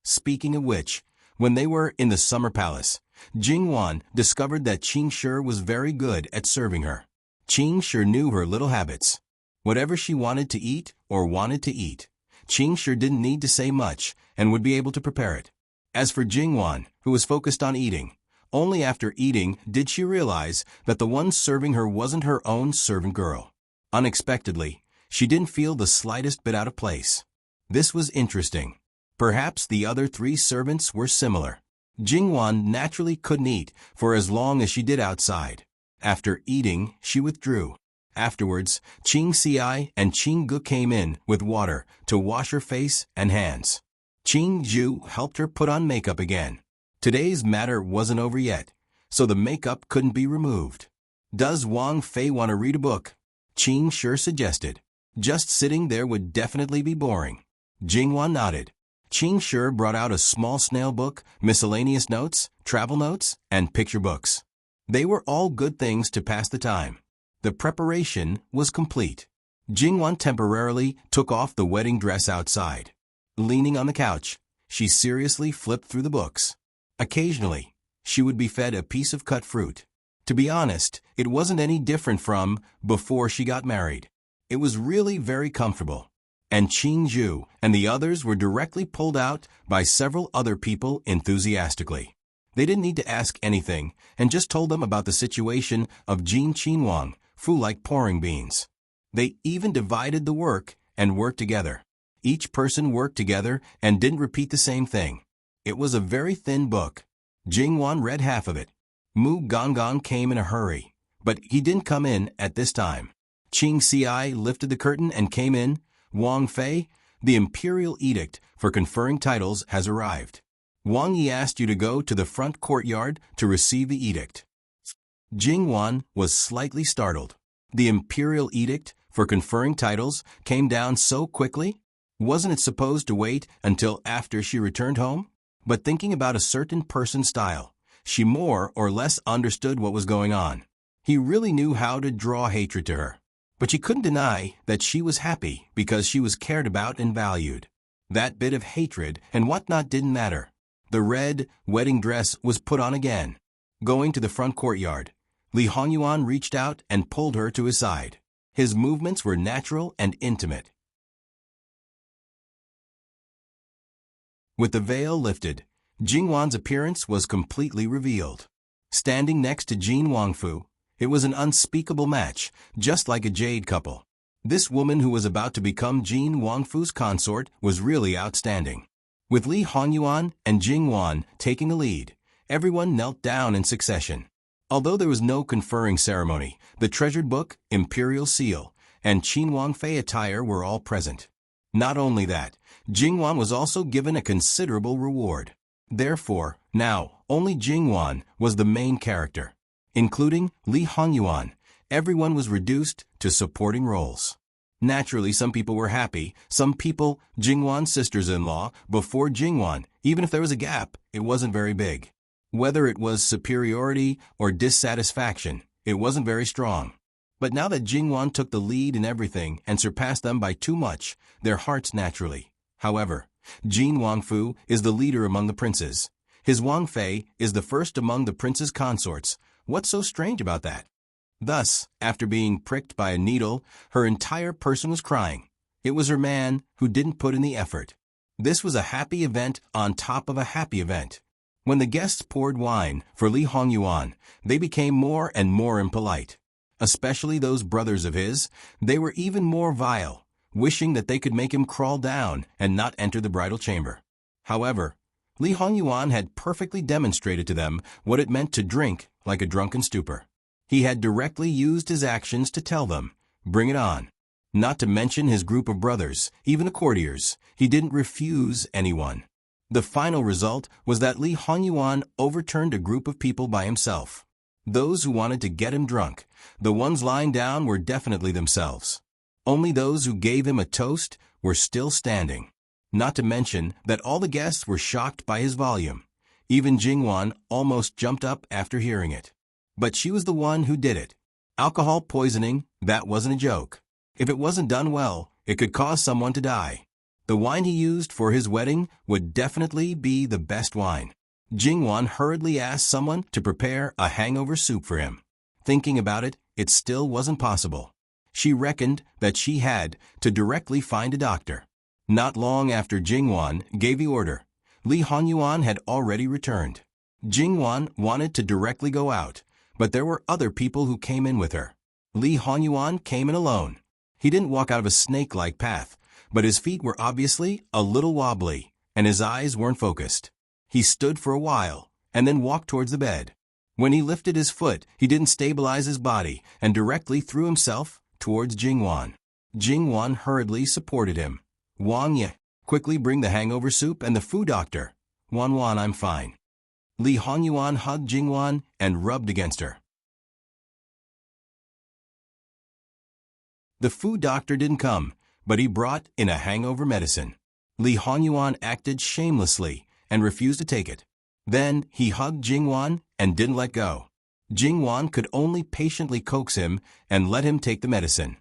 Speaking of which, when they were in the summer palace, Jingwan discovered that Qing Shi was very good at serving her. Qing Shi knew her little habits. Whatever she wanted to eat or wanted to eat, Qing Shi didn't need to say much and would be able to prepare it. As for Jingwan, who was focused on eating, only after eating did she realize that the one serving her wasn't her own servant girl. Unexpectedly, she didn't feel the slightest bit out of place. This was interesting. Perhaps the other three servants were similar. Jingwan naturally couldn't eat for as long as she did outside. After eating, she withdrew. Afterwards, Qing Xi and Qing Gu came in with water to wash her face and hands. Qing Zhu helped her put on makeup again. Today's matter wasn't over yet, so the makeup couldn't be removed. Does Wang Fei want to read a book? Qing Shi suggested. Just sitting there would definitely be boring. Jingwan nodded. Qing Shi brought out a small snail book, miscellaneous notes, travel notes, and picture books. They were all good things to pass the time. The preparation was complete. Jingwan temporarily took off the wedding dress outside. Leaning on the couch, she seriously flipped through the books. Occasionally, she would be fed a piece of cut fruit. To be honest, it wasn't any different from before she got married. It was really very comfortable. And Qing Zhu and the others were directly pulled out by several other people enthusiastically. They didn't need to ask anything and just told them about the situation of Jin Qinhuang, fu like pouring beans. They even divided the work and worked together. Each person worked together and didn't repeat the same thing. It was a very thin book. Jingwan read half of it. Mu Gongong came in a hurry, but he didn't come in at this time. Qing Xi lifted the curtain and came in. Wang Fei, the imperial edict for conferring titles has arrived. Wang Yi asked you to go to the front courtyard to receive the edict. Jingwan was slightly startled. The imperial edict for conferring titles came down so quickly? Wasn't it supposed to wait until after she returned home? But thinking about a certain person's style, she more or less understood what was going on. He really knew how to draw hatred to her. But she couldn't deny that she was happy because she was cared about and valued. That bit of hatred and whatnot didn't matter. The red wedding dress was put on again. Going to the front courtyard, Li Hongyuan reached out and pulled her to his side. His movements were natural and intimate. With the veil lifted, Jingwan's appearance was completely revealed. Standing next to Jin Wangfu, it was an unspeakable match, just like a jade couple. This woman who was about to become Jin Wangfu's consort was really outstanding. With Li Hongyuan and Jingwan taking a lead, everyone knelt down in succession. Although there was no conferring ceremony, the treasured book, imperial seal, and Qin Wangfei attire were all present. Not only that, Jingwan was also given a considerable reward. Therefore, now, only Jingwan was the main character. Including Li Hongyuan, everyone was reduced to supporting roles. Naturally, some people were happy, some people, Jingwan's sisters-in-law, before Jingwan, even if there was a gap, it wasn't very big. Whether it was superiority or dissatisfaction, it wasn't very strong. But now that Jingwan took the lead in everything and surpassed them by too much, their hearts naturally. However, Jin Wangfu is the leader among the princes. His Wang Fei is the first among the prince's consorts. What's so strange about that? Thus, after being pricked by a needle, her entire person was crying. It was her man who didn't put in the effort. This was a happy event on top of a happy event. When the guests poured wine for Li Hongyuan, they became more and more impolite. Especially those brothers of his, they were even more vile, wishing that they could make him crawl down and not enter the bridal chamber. However, Li Hongyuan had perfectly demonstrated to them what it meant to drink like a drunken stupor. He had directly used his actions to tell them, bring it on. Not to mention his group of brothers, even the courtiers, he didn't refuse anyone. The final result was that Li Hongyuan overturned a group of people by himself. Those who wanted to get him drunk, the ones lying down were definitely themselves. Only those who gave him a toast were still standing. Not to mention that all the guests were shocked by his volume. Even Jingwan almost jumped up after hearing it. But she was the one who did it. Alcohol poisoning, that wasn't a joke. If it wasn't done well, it could cause someone to die. The wine he used for his wedding would definitely be the best wine. Jingwan hurriedly asked someone to prepare a hangover soup for him. Thinking about it, it still wasn't possible. She reckoned that she had to directly find a doctor. Not long after Jingwan gave the order, Li Hongyuan had already returned. Jingwan wanted to directly go out, but there were other people who came in with her. Li Hongyuan came in alone. He didn't walk out of a snake-like path, but his feet were obviously a little wobbly, and his eyes weren't focused. He stood for a while, and then walked towards the bed. When he lifted his foot, he didn't stabilize his body, and directly threw himself towards Jingwan. Jingwan hurriedly supported him. Wang Ye, quickly bring the hangover soup and the fu doctor. Wan, I'm fine. Li Hongyuan hugged Jingwan and rubbed against her. The fu doctor didn't come, but he brought in a hangover medicine. Li Hongyuan acted shamelessly and refused to take it. Then he hugged Jingwan and didn't let go. Jingwan could only patiently coax him and let him take the medicine.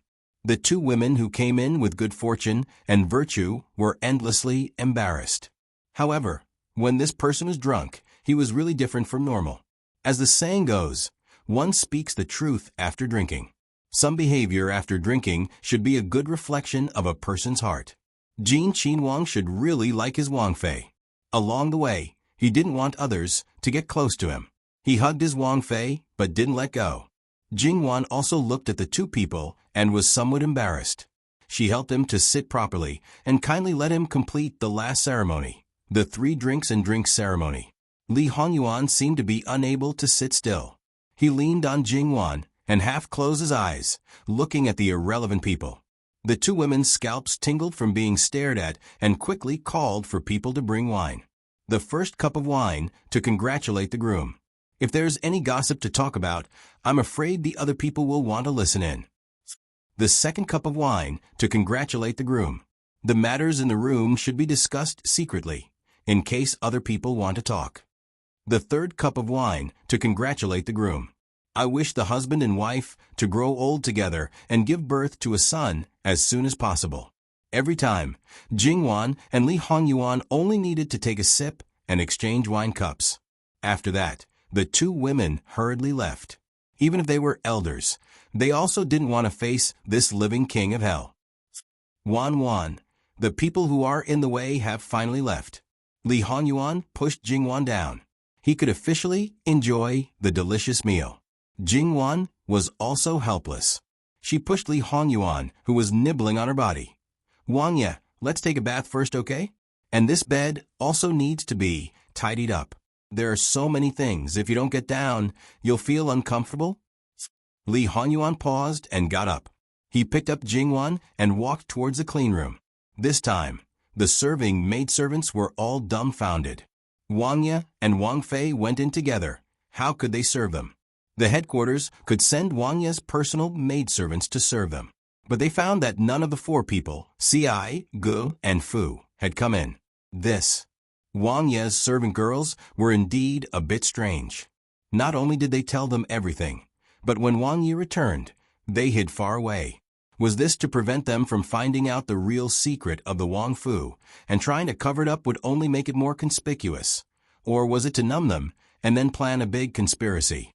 The two women who came in with good fortune and virtue were endlessly embarrassed. However, when this person was drunk, he was really different from normal. As the saying goes, one speaks the truth after drinking. Some behavior after drinking should be a good reflection of a person's heart. Jin Qinhuang should really like his Wang Fei. Along the way, he didn't want others to get close to him. He hugged his Wang Fei, but didn't let go. Jingwan also looked at the two people and was somewhat embarrassed. She helped him to sit properly and kindly let him complete the last ceremony, the 3 drinks and drinks ceremony. Li Hongyuan seemed to be unable to sit still. He leaned on Jingwan and half closed his eyes, looking at the irrelevant people. The two women's scalps tingled from being stared at and quickly called for people to bring wine. The first cup of wine to congratulate the groom. If there's any gossip to talk about, I'm afraid the other people will want to listen in. The second cup of wine to congratulate the groom. The matters in the room should be discussed secretly, in case other people want to talk. The third cup of wine to congratulate the groom. I wish the husband and wife to grow old together and give birth to a son as soon as possible. Every time, Jingwan and Li Hongyuan only needed to take a sip and exchange wine cups. After that, the two women hurriedly left. Even if they were elders, they also didn't want to face this living king of hell. Wan, the people who are in the way have finally left. Li Hongyuan pushed Jingwan down. He could officially enjoy the delicious meal. Jingwan was also helpless. She pushed Li Hongyuan, who was nibbling on her body. Wang Ye, let's take a bath first, okay? And this bed also needs to be tidied up. There are so many things. If you don't get down, you'll feel uncomfortable. Li Hongyuan paused and got up. He picked up Jingwan and walked towards the clean room. This time, the serving maidservants were all dumbfounded. Wang Ye and Wang Fei went in together. How could they serve them? The headquarters could send Wang Ye's personal maidservants to serve them. But they found that none of the 4 people, Ci, Gu, and Fu, had come in. Wang Ye's servant girls were indeed a bit strange. Not only did they tell them everything, but when Wang Ye returned, They hid far away. Was this to prevent them from finding out the real secret of the Wong Fu, and trying to cover it up would only make it more conspicuous? Or was it to numb them, and then plan a big conspiracy?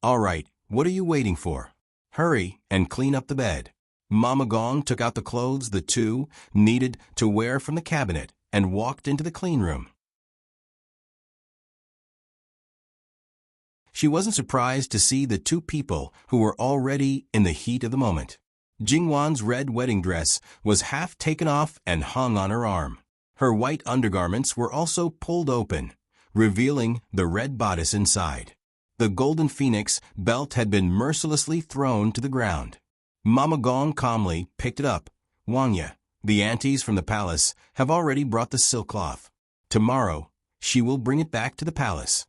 All right, what are you waiting for? Hurry and clean up the bed. Mama Gong took out the clothes the two needed to wear from the cabinet and walked into the clean room. She wasn't surprised to see the two people who were already in the heat of the moment. Jingwan's red wedding dress was half taken off and hung on her arm. Her white undergarments were also pulled open, revealing the red bodice inside. The golden phoenix belt had been mercilessly thrown to the ground. Mama Gong calmly picked it up. Wangya, the aunties from the palace, have already brought the silk cloth. Tomorrow, she will bring it back to the palace.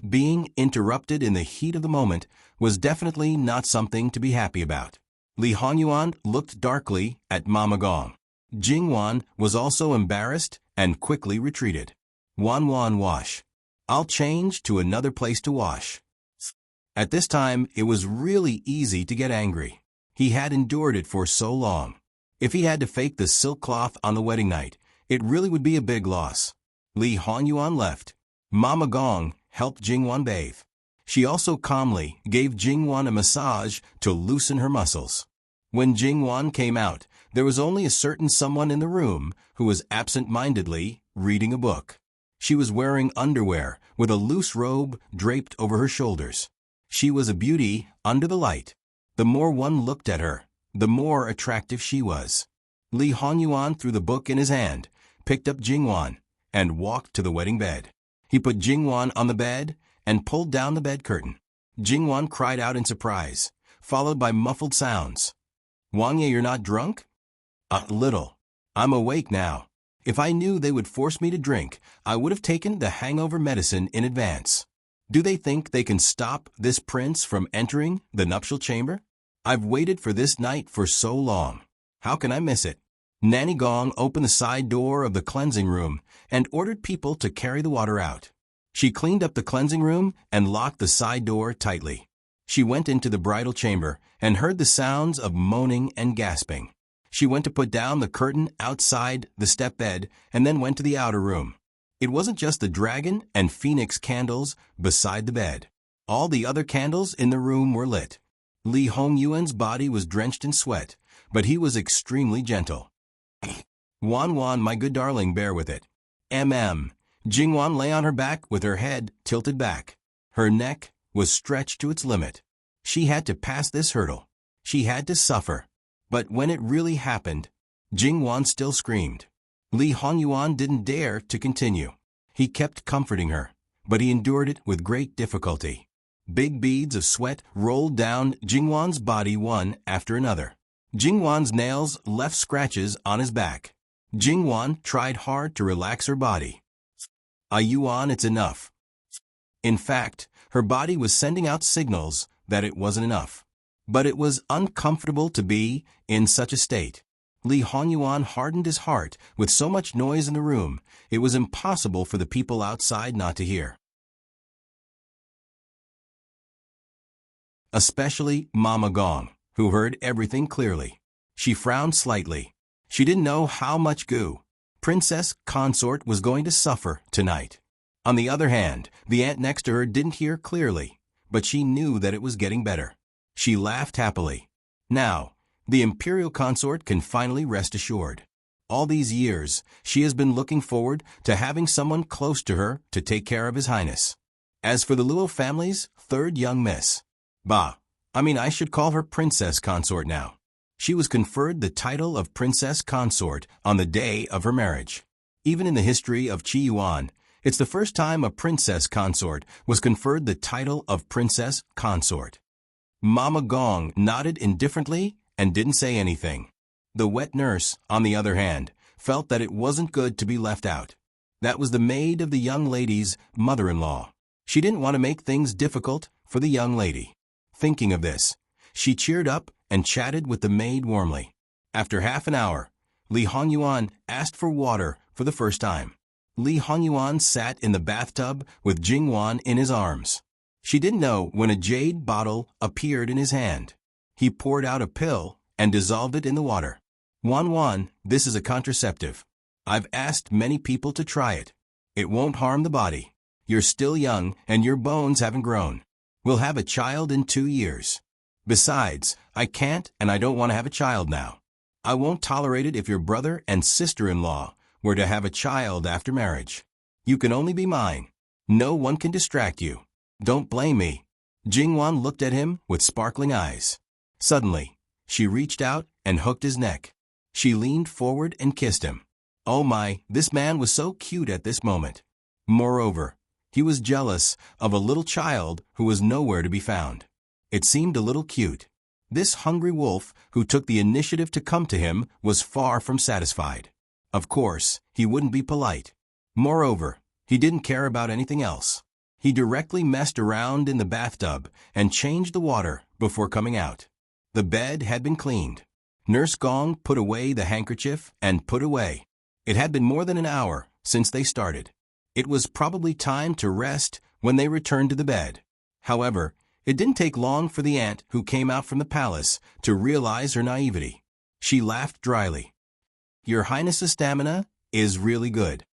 Being interrupted in the heat of the moment was definitely not something to be happy about. Li Hongyuan looked darkly at Mama Gong. Jingwan was also embarrassed and quickly retreated. Wan wash. I'll change to another place to wash. At this time, it was really easy to get angry. He had endured it for so long. If he had to fake the silk cloth on the wedding night, it really would be a big loss. Li Hongyuan left. Mama Gong helped Jingwan bathe. She also calmly gave Jingwan a massage to loosen her muscles. When Jingwan came out, there was only a certain someone in the room who was absent-mindedly reading a book. She was wearing underwear with a loose robe draped over her shoulders. She was a beauty under the light. The more one looked at her, the more attractive she was. Li Hongyuan threw the book in his hand, picked up Jingwan, and walked to the wedding bed. He put Jingwan on the bed and pulled down the bed curtain. Jingwan cried out in surprise, followed by muffled sounds. Wangya, you're not drunk? A little. I'm awake now. If I knew they would force me to drink, I would have taken the hangover medicine in advance. Do they think they can stop this prince from entering the nuptial chamber? I've waited for this night for so long. How can I miss it? Nanny Gong opened the side door of the cleansing room and ordered people to carry the water out. She cleaned up the cleansing room and locked the side door tightly. She went into the bridal chamber and heard the sounds of moaning and gasping. She went to put down the curtain outside the step bed and then went to the outer room. It wasn't just the dragon and phoenix candles beside the bed. All the other candles in the room were lit. Li Hongyuan's body was drenched in sweat, but he was extremely gentle. Wan, my good darling, bear with it. Jingwan lay on her back with her head tilted back. Her neck was stretched to its limit. She had to pass this hurdle. She had to suffer. But when it really happened, Jingwan still screamed. Li Hongyuan didn't dare to continue. He kept comforting her, but he endured it with great difficulty. Big beads of sweat rolled down Jingwan's body one after another. Jingwan's nails left scratches on his back. Jingwan tried hard to relax her body. Yuan, it's enough. In fact, her body was sending out signals that it wasn't enough. But it was uncomfortable to be in such a state. Li Hongyuan hardened his heart with so much noise in the room, it was impossible for the people outside not to hear. Especially Mama Gong, who heard everything clearly. She frowned slightly. She didn't know how much Princess Consort was going to suffer tonight. On the other hand, the aunt next to her didn't hear clearly, but she knew that it was getting better. She laughed happily. Now, the imperial consort can finally rest assured. All these years, she has been looking forward to having someone close to her to take care of His Highness. As for the Luo family's third young miss, I should call her Princess Consort now. She was conferred the title of Princess Consort on the day of her marriage. Even in the history of Qi Yuan, it's the first time a Princess Consort was conferred the title of Princess Consort. Mama Gong nodded indifferently and didn't say anything. The wet nurse, on the other hand, felt that it wasn't good to be left out. That was the maid of the young lady's mother-in-law. She didn't want to make things difficult for the young lady. Thinking of this, she cheered up and chatted with the maid warmly. After half an hour, Li Hongyuan asked for water for the first time. Li Hongyuan sat in the bathtub with Jingwan in his arms. She didn't know when a jade bottle appeared in his hand. He poured out a pill and dissolved it in the water. Wan, this is a contraceptive. I've asked many people to try it. It won't harm the body. You're still young and your bones haven't grown. We'll have a child in 2 years. Besides, I can't and I don't want to have a child now. I won't tolerate it if your brother and sister-in-law were to have a child after marriage. You can only be mine. No one can distract you. Don't blame me. Jingwan looked at him with sparkling eyes. Suddenly, she reached out and hooked his neck. She leaned forward and kissed him. Oh my, this man was so cute at this moment. Moreover, he was jealous of a little child who was nowhere to be found. It seemed a little cute. This hungry wolf who took the initiative to come to him was far from satisfied. Of course, he wouldn't be polite. Moreover, he didn't care about anything else. He directly messed around in the bathtub and changed the water before coming out. The bed had been cleaned. Nurse Gong put away the handkerchief and put away. It had been more than an hour since they started. It was probably time to rest when they returned to the bed. However, it didn't take long for the aunt who came out from the palace to realize her naivety. She laughed dryly. Your Highness's stamina is really good.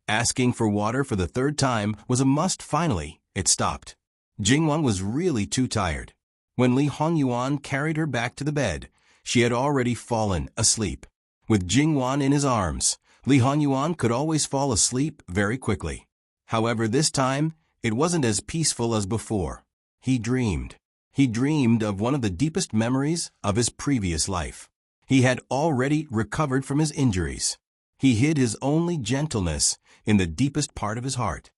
Asking for water for the third time was a must. Finally, it stopped. Jingwan was really too tired. When Li Hongyuan carried her back to the bed, she had already fallen asleep. With Jingwan in his arms, Li Hongyuan could always fall asleep very quickly. However, this time, it wasn't as peaceful as before. He dreamed. He dreamed of one of the deepest memories of his previous life. He had already recovered from his injuries. He hid his only gentleness in the deepest part of his heart.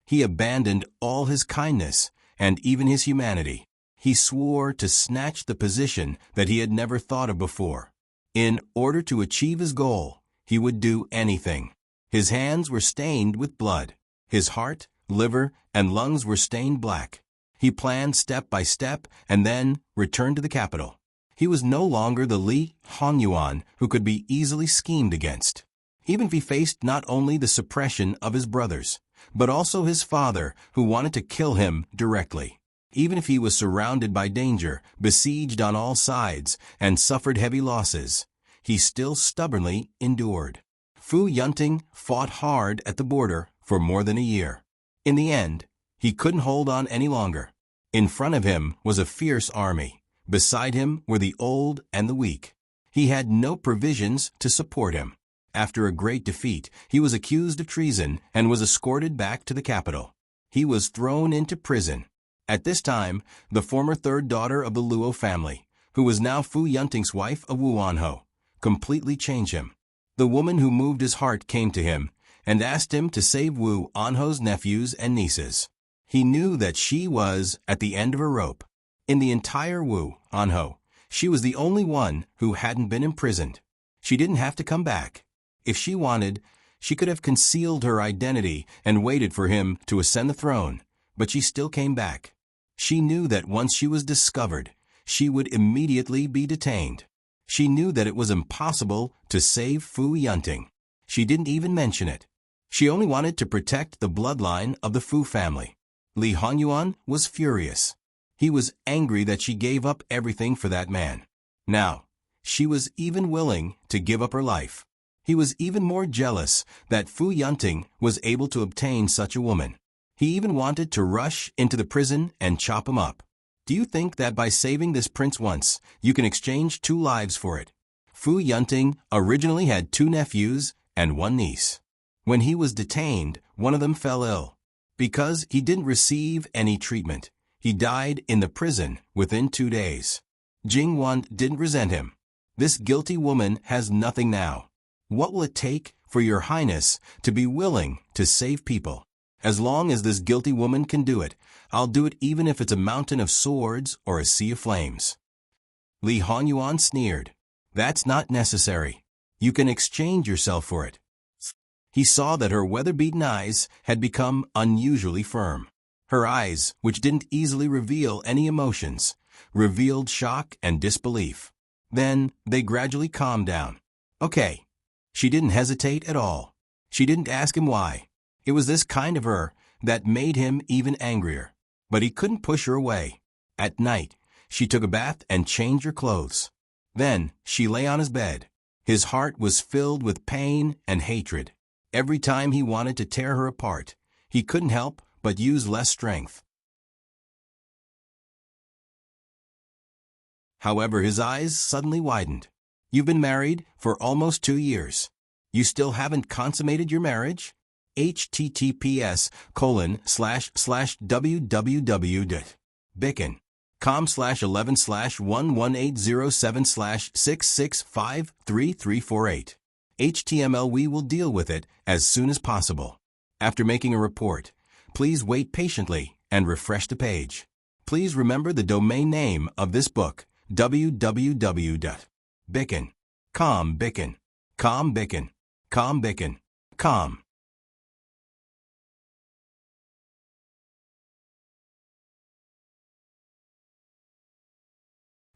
He abandoned all his kindness and even his humanity. He swore to snatch the position that he had never thought of before. In order to achieve his goal, he would do anything. His hands were stained with blood. His heart, liver, and lungs were stained black. He planned step by step and then returned to the capital. He was no longer the Li Hongyuan who could be easily schemed against. Even if he faced not only the suppression of his brothers, but also his father who wanted to kill him directly. Even if he was surrounded by danger, besieged on all sides, and suffered heavy losses, he still stubbornly endured. Fu Yunting fought hard at the border for more than a year. In the end, he couldn't hold on any longer. In front of him was a fierce army. Beside him were the old and the weak. He had no provisions to support him. After a great defeat, he was accused of treason and was escorted back to the capital. He was thrown into prison. At this time, the former third daughter of the Luo family, who was now Fu Yunting's wife of Wu Anho, completely changed him. The woman who moved his heart came to him and asked him to save Wu Anho's nephews and nieces. He knew that she was at the end of her rope. In the entire Wu Anho, she was the only one who hadn't been imprisoned. She didn't have to come back. If she wanted, she could have concealed her identity and waited for him to ascend the throne, but she still came back. She knew that once she was discovered, she would immediately be detained. She knew that it was impossible to save Fu Yunting. She didn't even mention it. She only wanted to protect the bloodline of the Fu family. Li Hongyuan was furious. He was angry that she gave up everything for that man. Now, she was even willing to give up her life. He was even more jealous that Fu Yunting was able to obtain such a woman. He even wanted to rush into the prison and chop him up. Do you think that by saving this prince once, you can exchange 2 lives for it? Fu Yunting originally had 2 nephews and 1 niece. When he was detained, one of them fell ill. Because he didn't receive any treatment, he died in the prison within 2 days. Jingwan didn't resent him. This guilty woman has nothing now. What will it take for your highness to be willing to save people? As long as this guilty woman can do it, I'll do it even if it's a mountain of swords or a sea of flames. Li Hongyuan sneered. That's not necessary. You can exchange yourself for it. He saw that her weather-beaten eyes had become unusually firm. Her eyes, which didn't easily reveal any emotions, revealed shock and disbelief. Then they gradually calmed down. Okay. She didn't hesitate at all. She didn't ask him why. It was this kind of her that made him even angrier. But he couldn't push her away. At night, she took a bath and changed her clothes. Then she lay on his bed. His heart was filled with pain and hatred. Every time he wanted to tear her apart, he couldn't help but use less strength. However, his eyes suddenly widened. You've been married for almost 2 years. You still haven't consummated your marriage? https://www.bicken.com/11/11807/6653348. HTML. We will deal with it as soon as possible. After making a report, please wait patiently and refresh the page. Please remember the domain name of this book, www.bicken.com. Bicken.com.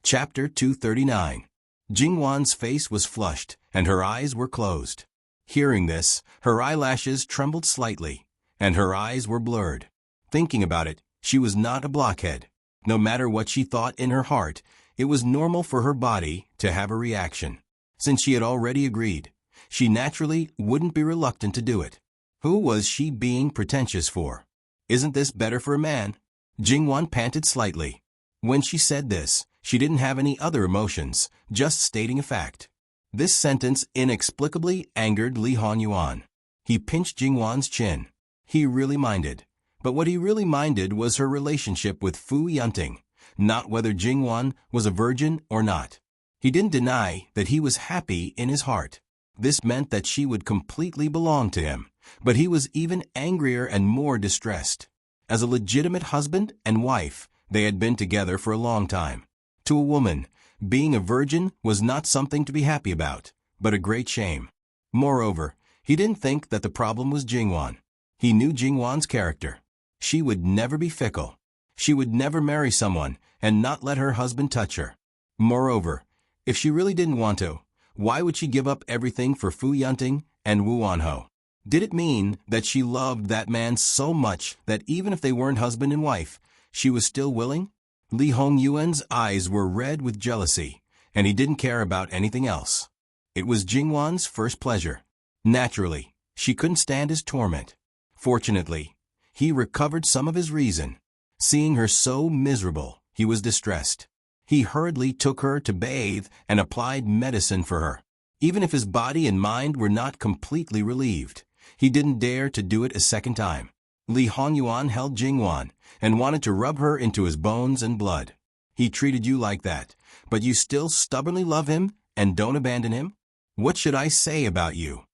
Chapter 239. Jingwan's face was flushed, and her eyes were closed. Hearing this, her eyelashes trembled slightly, and her eyes were blurred. Thinking about it, she was not a blockhead. No matter what she thought in her heart, it was normal for her body to have a reaction. Since she had already agreed, she naturally wouldn't be reluctant to do it. Who was she being pretentious for? Isn't this better for a man? Jingwan panted slightly. When she said this, she didn't have any other emotions, just stating a fact. This sentence inexplicably angered Li Hongyuan. He pinched Jingwan's chin. He really minded. But what he really minded was her relationship with Fu Yunting, not whether Jingwan was a virgin or not. He didn't deny that he was happy in his heart. This meant that she would completely belong to him, but he was even angrier and more distressed. As a legitimate husband and wife, they had been together for a long time. To a woman, being a virgin was not something to be happy about, but a great shame. Moreover, he didn't think that the problem was Jingwan. He knew Jingwan's character. She would never be fickle. She would never marry someone and not let her husband touch her. Moreover, if she really didn't want to, why would she give up everything for Fu Yunting and Wu Wanho? Did it mean that she loved that man so much that even if they weren't husband and wife, she was still willing? Li Hongyuan's eyes were red with jealousy, and he didn't care about anything else. It was Jingwan's first pleasure. Naturally, she couldn't stand his torment. Fortunately, he recovered some of his reason. Seeing her so miserable, he was distressed. He hurriedly took her to bathe and applied medicine for her. Even if his body and mind were not completely relieved, he didn't dare to do it a second time. Li Hongyuan held Jingwan and wanted to rub her into his bones and blood. He treated you like that, but you still stubbornly love him and don't abandon him? What should I say about you?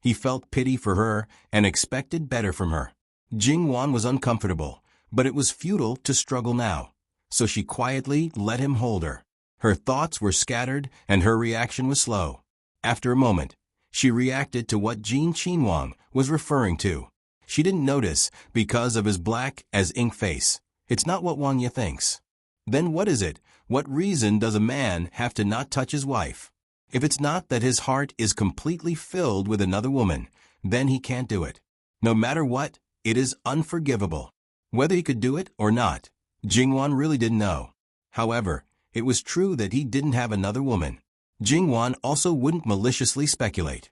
He felt pity for her and expected better from her. Jingwan was uncomfortable, but it was futile to struggle now, so she quietly let him hold her. Her thoughts were scattered and her reaction was slow. After a moment, she reacted to what Jin Qinhuang was referring to. She didn't notice because of his black as ink face. It's not what Wang Ye thinks. Then what is it? What reason does a man have to not touch his wife? If it's not that his heart is completely filled with another woman, then he can't do it. No matter what, it is unforgivable. Whether he could do it or not, Jingwan really didn't know. However, it was true that he didn't have another woman. Jingwan also wouldn't maliciously speculate.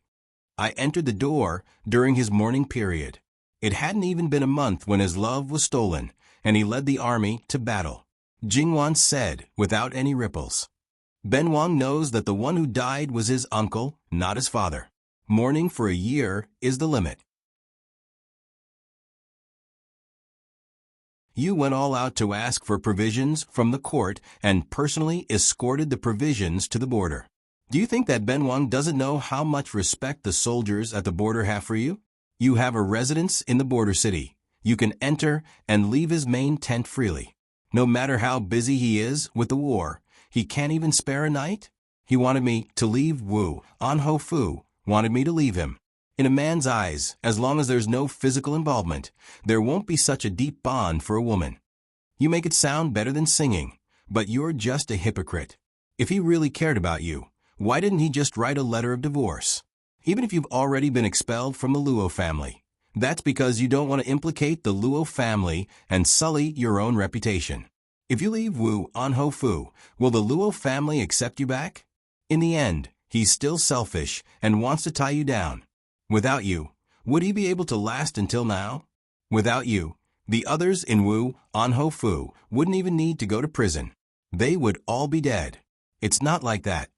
I entered the door during his mourning period. It hadn't even been a month when his love was stolen, and he led the army to battle. Jingwan said without any ripples. Ben Wang knows that the one who died was his uncle, not his father. Mourning for a year is the limit. You went all out to ask for provisions from the court and personally escorted the provisions to the border. Do you think that Ben Wang doesn't know how much respect the soldiers at the border have for you? You have a residence in the border city. You can enter and leave his main tent freely. No matter how busy he is with the war, he can't even spare a night? He wanted me to leave Wu. Anho Fu wanted me to leave him. In a man's eyes, as long as there's no physical involvement, there won't be such a deep bond for a woman. You make it sound better than singing, but you're just a hypocrite. If he really cared about you, why didn't he just write a letter of divorce? Even if you've already been expelled from the Luo family, That's because you don't want to implicate the Luo family and sully your own reputation. If you leave Wu on Ho Fu, will the Luo family accept you back? In the end, he's still selfish and wants to tie you down. Without you, would he be able to last until now? Without you, the others in Wu on Ho Fu wouldn't even need to go to prison. They would all be dead. It's not like that.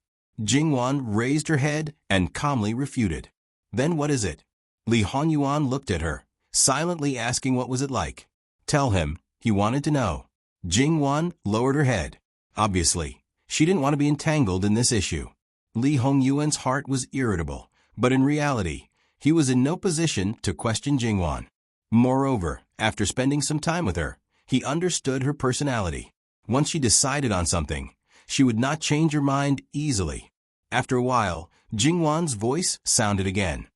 Jingwan raised her head and calmly refuted. Then what is it? Li Hongyuan looked at her, silently asking what was it like. Tell him, he wanted to know. Jingwan lowered her head. Obviously, she didn't want to be entangled in this issue. Li Hongyuan's heart was irritable, but in reality, he was in no position to question Jingwan. Moreover, after spending some time with her, he understood her personality. Once she decided on something, she would not change her mind easily. After a while, Jingwan's voice sounded again.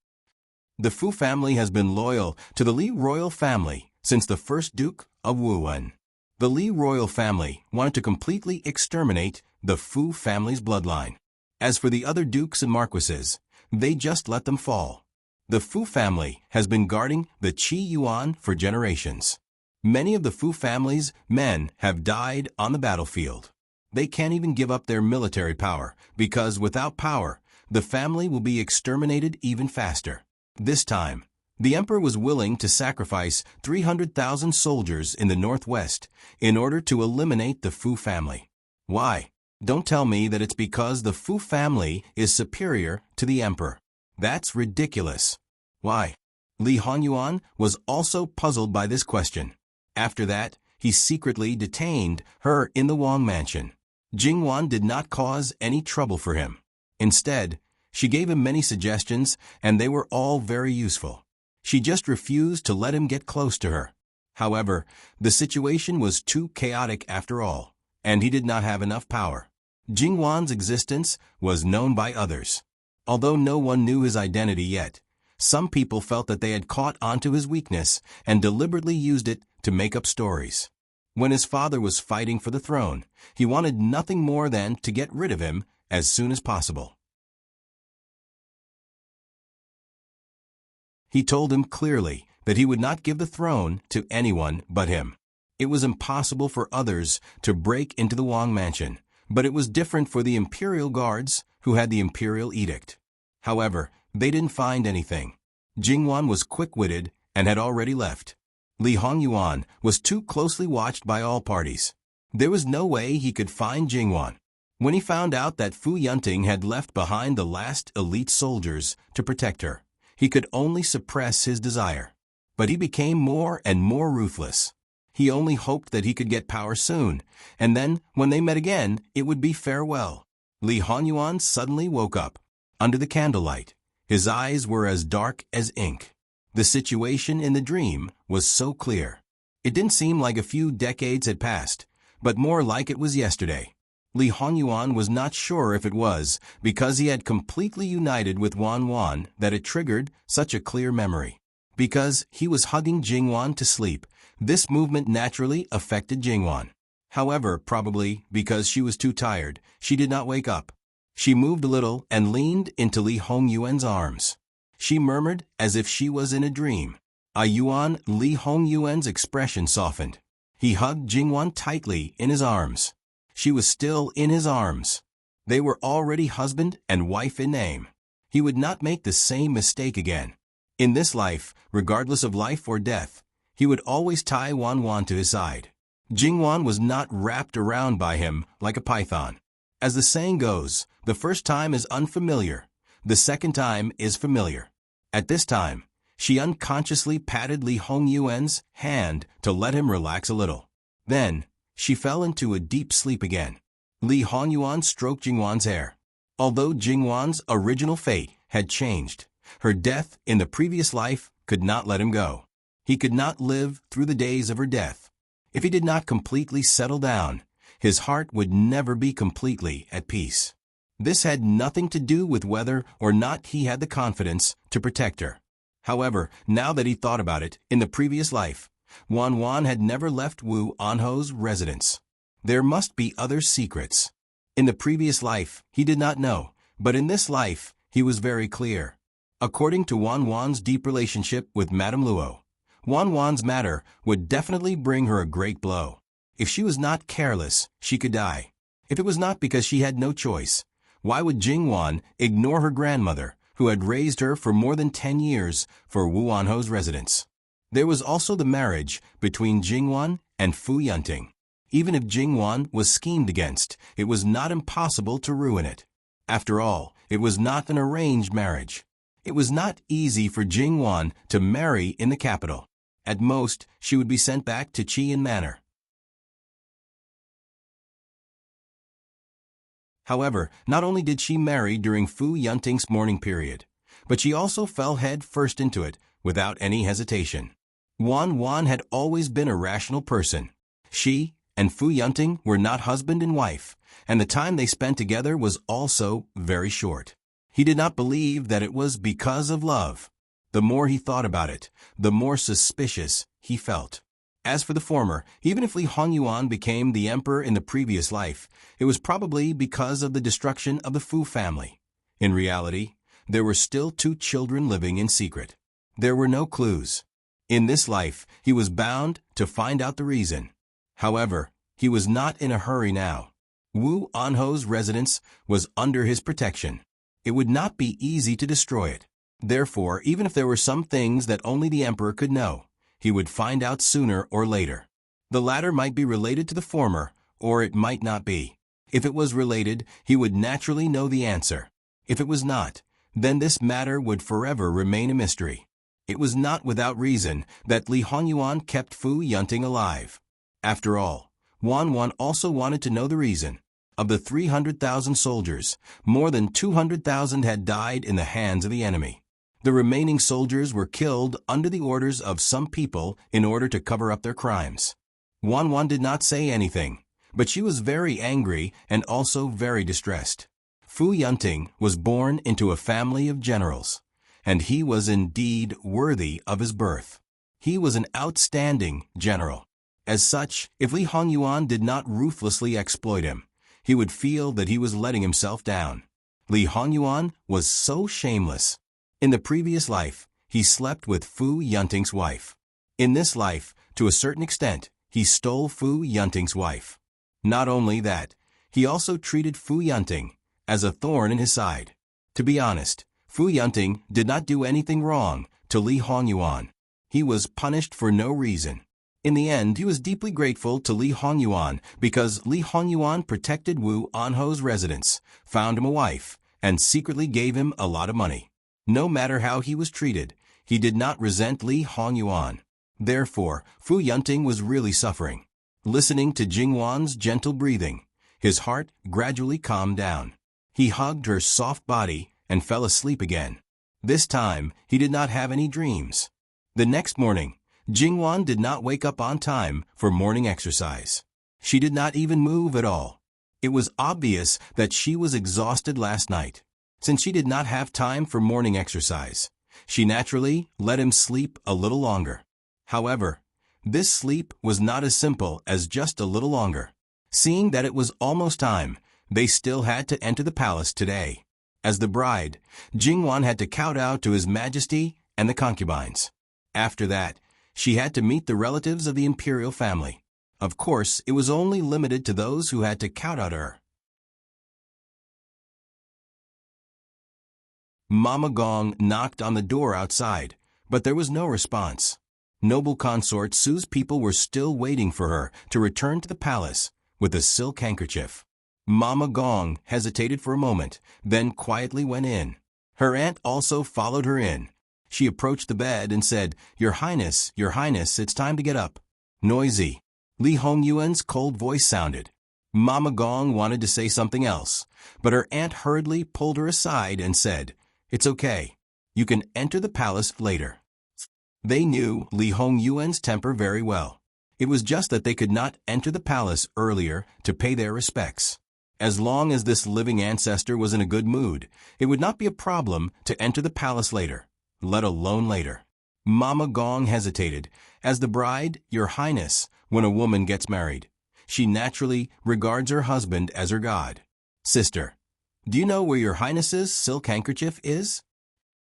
The Fu family has been loyal to the Li royal family since the first Duke of Wuwen. The Li royal family wanted to completely exterminate the Fu family's bloodline. As for the other dukes and marquises, they just let them fall. The Fu family has been guarding the Qi Yuan for generations. Many of the Fu family's men have died on the battlefield. They can't even give up their military power, because without power, the family will be exterminated even faster. This time, the emperor was willing to sacrifice 300,000 soldiers in the northwest in order to eliminate the Fu family. Why? Don't tell me that it's because the Fu family is superior to the emperor. That's ridiculous. Why? Li Hongyuan was also puzzled by this question. After that, he secretly detained her in the Wang mansion. Jingwan did not cause any trouble for him. Instead, she gave him many suggestions, and they were all very useful. She just refused to let him get close to her. However, the situation was too chaotic after all, and he did not have enough power. Jingwan's existence was known by others. Although no one knew his identity yet, some people felt that they had caught onto his weakness and deliberately used it to make up stories. When his father was fighting for the throne, he wanted nothing more than to get rid of him as soon as possible. He told him clearly that he would not give the throne to anyone but him. It was impossible for others to break into the Wang mansion, but it was different for the imperial guards who had the imperial edict. However, they didn't find anything. Jingwan was quick-witted and had already left. Li Hongyuan was too closely watched by all parties. There was no way he could find Jingwan. When he found out that Fu Yunting had left behind the last elite soldiers to protect her, he could only suppress his desire. But he became more and more ruthless. He only hoped that he could get power soon, and then, when they met again, it would be farewell. Li Hongyuan suddenly woke up. Under the candlelight, his eyes were as dark as ink. The situation in the dream was so clear. It didn't seem like a few decades had passed, but more like it was yesterday. Li Hongyuan was not sure if it was because he had completely united with Wan Wan that it triggered such a clear memory. Because he was hugging Jingwan to sleep, this movement naturally affected Jingwan. However, probably because she was too tired, she did not wake up. She moved a little and leaned into Li Hongyuan's arms. She murmured as if she was in a dream. Li Hongyuan's expression softened. He hugged Jingwan tightly in his arms. She was still in his arms. They were already husband and wife in name. He would not make the same mistake again. In this life, regardless of life or death, he would always tie Wan Wan to his side. Jingwan was not wrapped around by him like a python. As the saying goes, the first time is unfamiliar, the second time is familiar. At this time, she unconsciously patted Li Hongyuan's hand to let him relax a little. Then, she fell into a deep sleep again. Li Hongyuan stroked Jingwan's hair. Although Jingwan's original fate had changed, her death in the previous life could not let him go. He could not live through the days of her death. If he did not completely settle down, his heart would never be completely at peace. This had nothing to do with whether or not he had the confidence to protect her. However, now that he thought about it, in the previous life, Wan Wan had never left Wu Anho's residence. There must be other secrets. In the previous life, he did not know, but in this life, he was very clear. According to Wan Wan's deep relationship with Madame Luo, Wan Wan's matter would definitely bring her a great blow. If she was not careless, she could die. If it was not because she had no choice, why would Jing Wan ignore her grandmother, who had raised her for more than 10 years, for Wu Anho's residence? There was also the marriage between Jing Wan and Fu Yunting. Even if Jing Wan was schemed against, it was not impossible to ruin it. After all, it was not an arranged marriage. It was not easy for Jing Wan to marry in the capital. At most, she would be sent back to Qian Manor. However, not only did she marry during Fu Yunting's mourning period, but she also fell head first into it without any hesitation. Wan Wan had always been a rational person. She and Fu Yunting were not husband and wife, and the time they spent together was also very short. He did not believe that it was because of love. The more he thought about it, the more suspicious he felt. As for the former, even if Li Hongyuan became the emperor in the previous life, it was probably because of the destruction of the Fu family. In reality, there were still 2 children living in secret. There were no clues. In this life, he was bound to find out the reason. However, he was not in a hurry now. Wu Anho's residence was under his protection. It would not be easy to destroy it. Therefore, even if there were some things that only the emperor could know, he would find out sooner or later. The latter might be related to the former, or it might not be. If it was related, he would naturally know the answer. If it was not, then this matter would forever remain a mystery. It was not without reason that Li Hongyuan kept Fu Yunting alive. After all, Wan Wan also wanted to know the reason. Of the 300,000 soldiers, more than 200,000 had died in the hands of the enemy. The remaining soldiers were killed under the orders of some people in order to cover up their crimes. Wan Wan did not say anything, but she was very angry and also very distressed. Fu Yunting was born into a family of generals, and he was indeed worthy of his birth. He was an outstanding general. As such, if Li Hongyuan did not ruthlessly exploit him, he would feel that he was letting himself down. Li Hongyuan was so shameless. In the previous life, he slept with Fu Yunting's wife. In this life, to a certain extent, he stole Fu Yunting's wife. Not only that, he also treated Fu Yunting as a thorn in his side. To be honest, Fu Yunting did not do anything wrong to Li Hongyuan. He was punished for no reason. In the end, he was deeply grateful to Li Hongyuan because Li Hongyuan protected Wu Anho's residence, found him a wife, and secretly gave him a lot of money. No matter how he was treated, he did not resent Li Hongyuan. Therefore, Fu Yunting was really suffering. Listening to Jing Wan's gentle breathing, his heart gradually calmed down. He hugged her soft body and fell asleep again. This time, he did not have any dreams. The next morning, Jing Wan did not wake up on time for morning exercise. She did not even move at all. It was obvious that she was exhausted last night. Since she did not have time for morning exercise, she naturally let him sleep a little longer. However, this sleep was not as simple as just a little longer. Seeing that it was almost time, they still had to enter the palace today. As the bride, Jing Wan had to kowtow to His Majesty and the concubines. After that, she had to meet the relatives of the imperial family. Of course, it was only limited to those who had to kowtow to her. Mama Gong knocked on the door outside, but there was no response. Noble consort Su's people were still waiting for her to return to the palace with a silk handkerchief. Mama Gong hesitated for a moment, then quietly went in. Her aunt also followed her in. She approached the bed and said, Your Highness, it's time to get up." Noisy. Li Hongyuan's cold voice sounded. Mama Gong wanted to say something else, but her aunt hurriedly pulled her aside and said, "It's okay. You can enter the palace later." They knew Li Hongyuan's temper very well. It was just that they could not enter the palace earlier to pay their respects. As long as this living ancestor was in a good mood, it would not be a problem to enter the palace later, let alone later. Mama Gong hesitated. As the bride, Your Highness, when a woman gets married, she naturally regards her husband as her god. "Sister, do you know where Your Highness's silk handkerchief is?"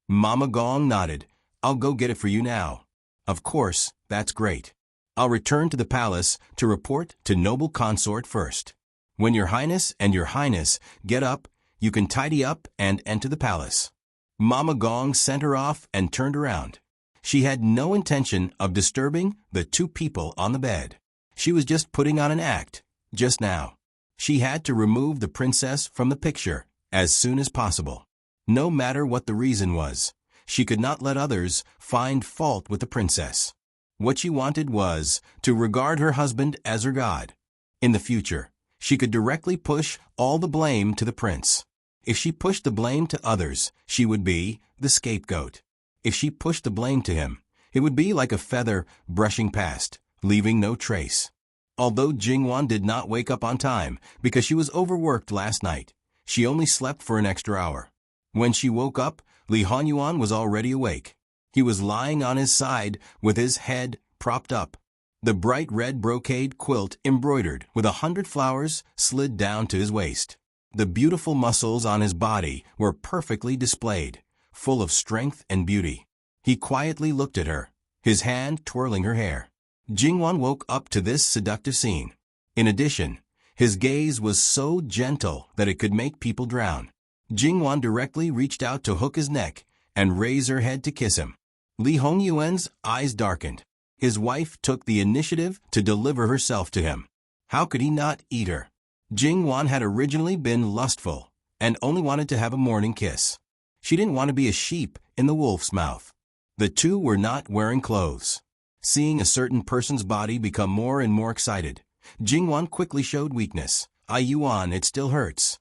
Mama Gong nodded. I'll go get it for you now. Of course, that's great. I'll return to the palace to report to noble consort first. When your highness and your highness get up, you can tidy up and enter the palace. Mama Gong sent her off and turned around. She had no intention of disturbing the two people on the bed. She was just putting on an act, just now. She had to remove the princess from the picture as soon as possible. No matter what the reason was, she could not let others find fault with the princess. What she wanted was to regard her husband as her god. In the future, she could directly push all the blame to the prince. If she pushed the blame to others, she would be the scapegoat. If she pushed the blame to him, it would be like a feather brushing past, leaving no trace. Although Jingwan did not wake up on time because she was overworked last night, she only slept for an extra hour. When she woke up, Li Honyuan was already awake. He was lying on his side with his head propped up. The bright red brocade quilt embroidered with 100 flowers slid down to his waist. The beautiful muscles on his body were perfectly displayed, full of strength and beauty. He quietly looked at her, his hand twirling her hair. Jingwan woke up to this seductive scene. In addition, his gaze was so gentle that it could make people drown. Jingwan directly reached out to hook his neck and raise her head to kiss him. Li Hongyuan's eyes darkened. His wife took the initiative to deliver herself to him. How could he not eat her? Jingwan had originally been lustful and only wanted to have a morning kiss. She didn't want to be a sheep in the wolf's mouth. The two were not wearing clothes. Seeing a certain person's body become more and more excited, Jingwan quickly showed weakness. Yuan, it still hurts.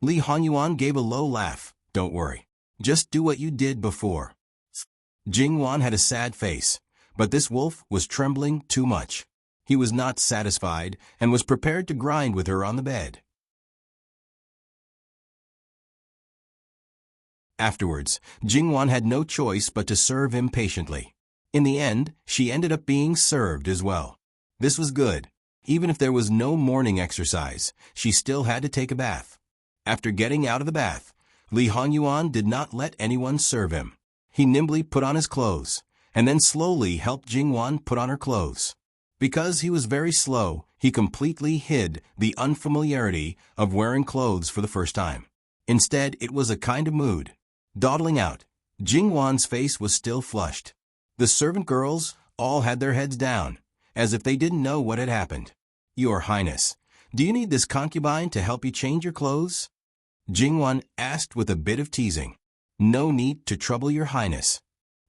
Li Honyuan gave a low laugh. Don't worry. Just do what you did before. Jingwan had a sad face, but this wolf was trembling too much. He was not satisfied and was prepared to grind with her on the bed. Afterwards, Jingwan had no choice but to serve him patiently. In the end, she ended up being served as well. This was good. Even if there was no morning exercise, she still had to take a bath. After getting out of the bath, Li Honyuan did not let anyone serve him. He nimbly put on his clothes, and then slowly helped Jingwan put on her clothes. Because he was very slow, he completely hid the unfamiliarity of wearing clothes for the first time. Instead, it was a kind of mood. Dawdling out, Jingwan's face was still flushed. The servant girls all had their heads down, as if they didn't know what had happened. Your Highness, do you need this concubine to help you change your clothes? Jingwan asked with a bit of teasing. No need to trouble your Highness.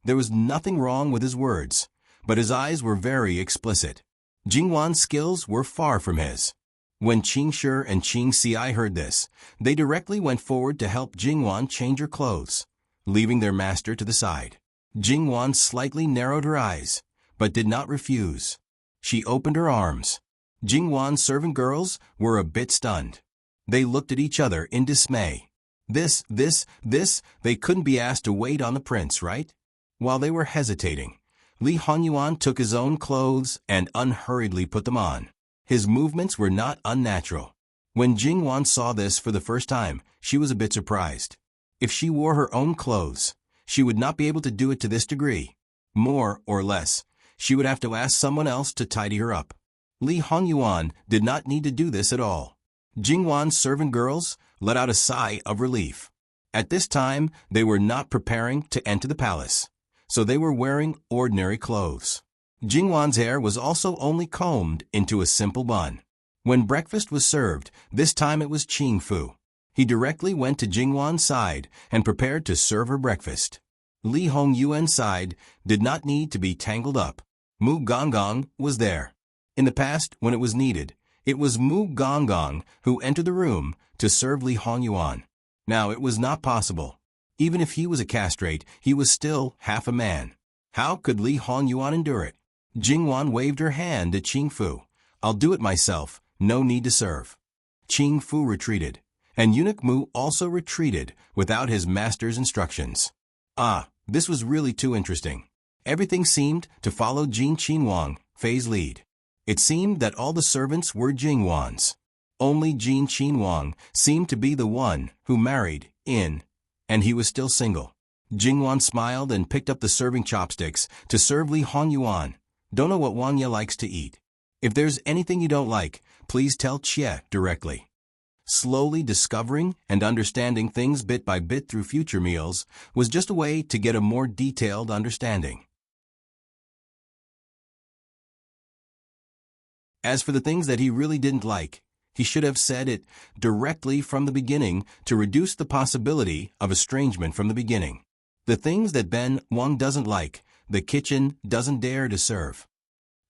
There was nothing wrong with his words, but his eyes were very explicit. Jingwan's skills were far from his. When Qing Shi and Qing Xi heard this, they directly went forward to help Jingwan change her clothes, leaving their master to the side. Jingwan slightly narrowed her eyes, but did not refuse. She opened her arms. Jingwan's servant girls were a bit stunned. They looked at each other in dismay. This, they couldn't be asked to wait on the prince, right? While they were hesitating, Li Honyuan took his own clothes and unhurriedly put them on. His movements were not unnatural. When Jingwan saw this for the first time, she was a bit surprised. If she wore her own clothes, she would not be able to do it to this degree. More or less, she would have to ask someone else to tidy her up. Li Honyuan did not need to do this at all. Jingwan's servant girls let out a sigh of relief. At this time, they were not preparing to enter the palace, so they were wearing ordinary clothes. Jingwan's hair was also only combed into a simple bun. When breakfast was served, this time it was Qing Fu. He directly went to Jingwan's side and prepared to serve her breakfast. Li Hongyuan's side did not need to be tangled up. Mu Gonggong was there. In the past, when it was needed, it was Mu Gonggong who entered the room to serve Li Hongyuan. Now it was not possible. Even if he was a castrate, he was still half a man. How could Li Hongyuan endure it? Jingwan waved her hand at Qing Fu. I'll do it myself, no need to serve. Qing Fu retreated, and Eunuch Mu also retreated without his master's instructions. This was really too interesting. Everything seemed to follow Jin Qinhuang, Fei's lead. It seemed that all the servants were Jingwan's. Only Jin Qinhuang seemed to be the one who married in, and he was still single. Jingwan smiled and picked up the serving chopsticks to serve Li Hongyuan. Don't know what Wang Ye likes to eat. If there's anything you don't like, please tell Xie directly. Slowly discovering and understanding things bit by bit through future meals was just a way to get a more detailed understanding. As for the things that he really didn't like, he should have said it directly from the beginning to reduce the possibility of estrangement from the beginning. The things that Ben Wang doesn't like, the kitchen doesn't dare to serve.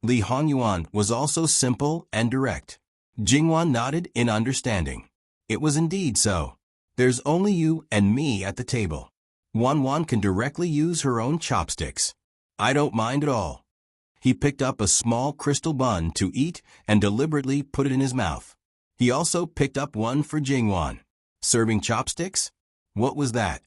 Li Hongyuan was also simple and direct. Jingwan nodded in understanding. It was indeed so. There's only you and me at the table. Wan can directly use her own chopsticks. I don't mind at all. He picked up a small crystal bun to eat and deliberately put it in his mouth. He also picked up one for Jingwan. Serving chopsticks? What was that?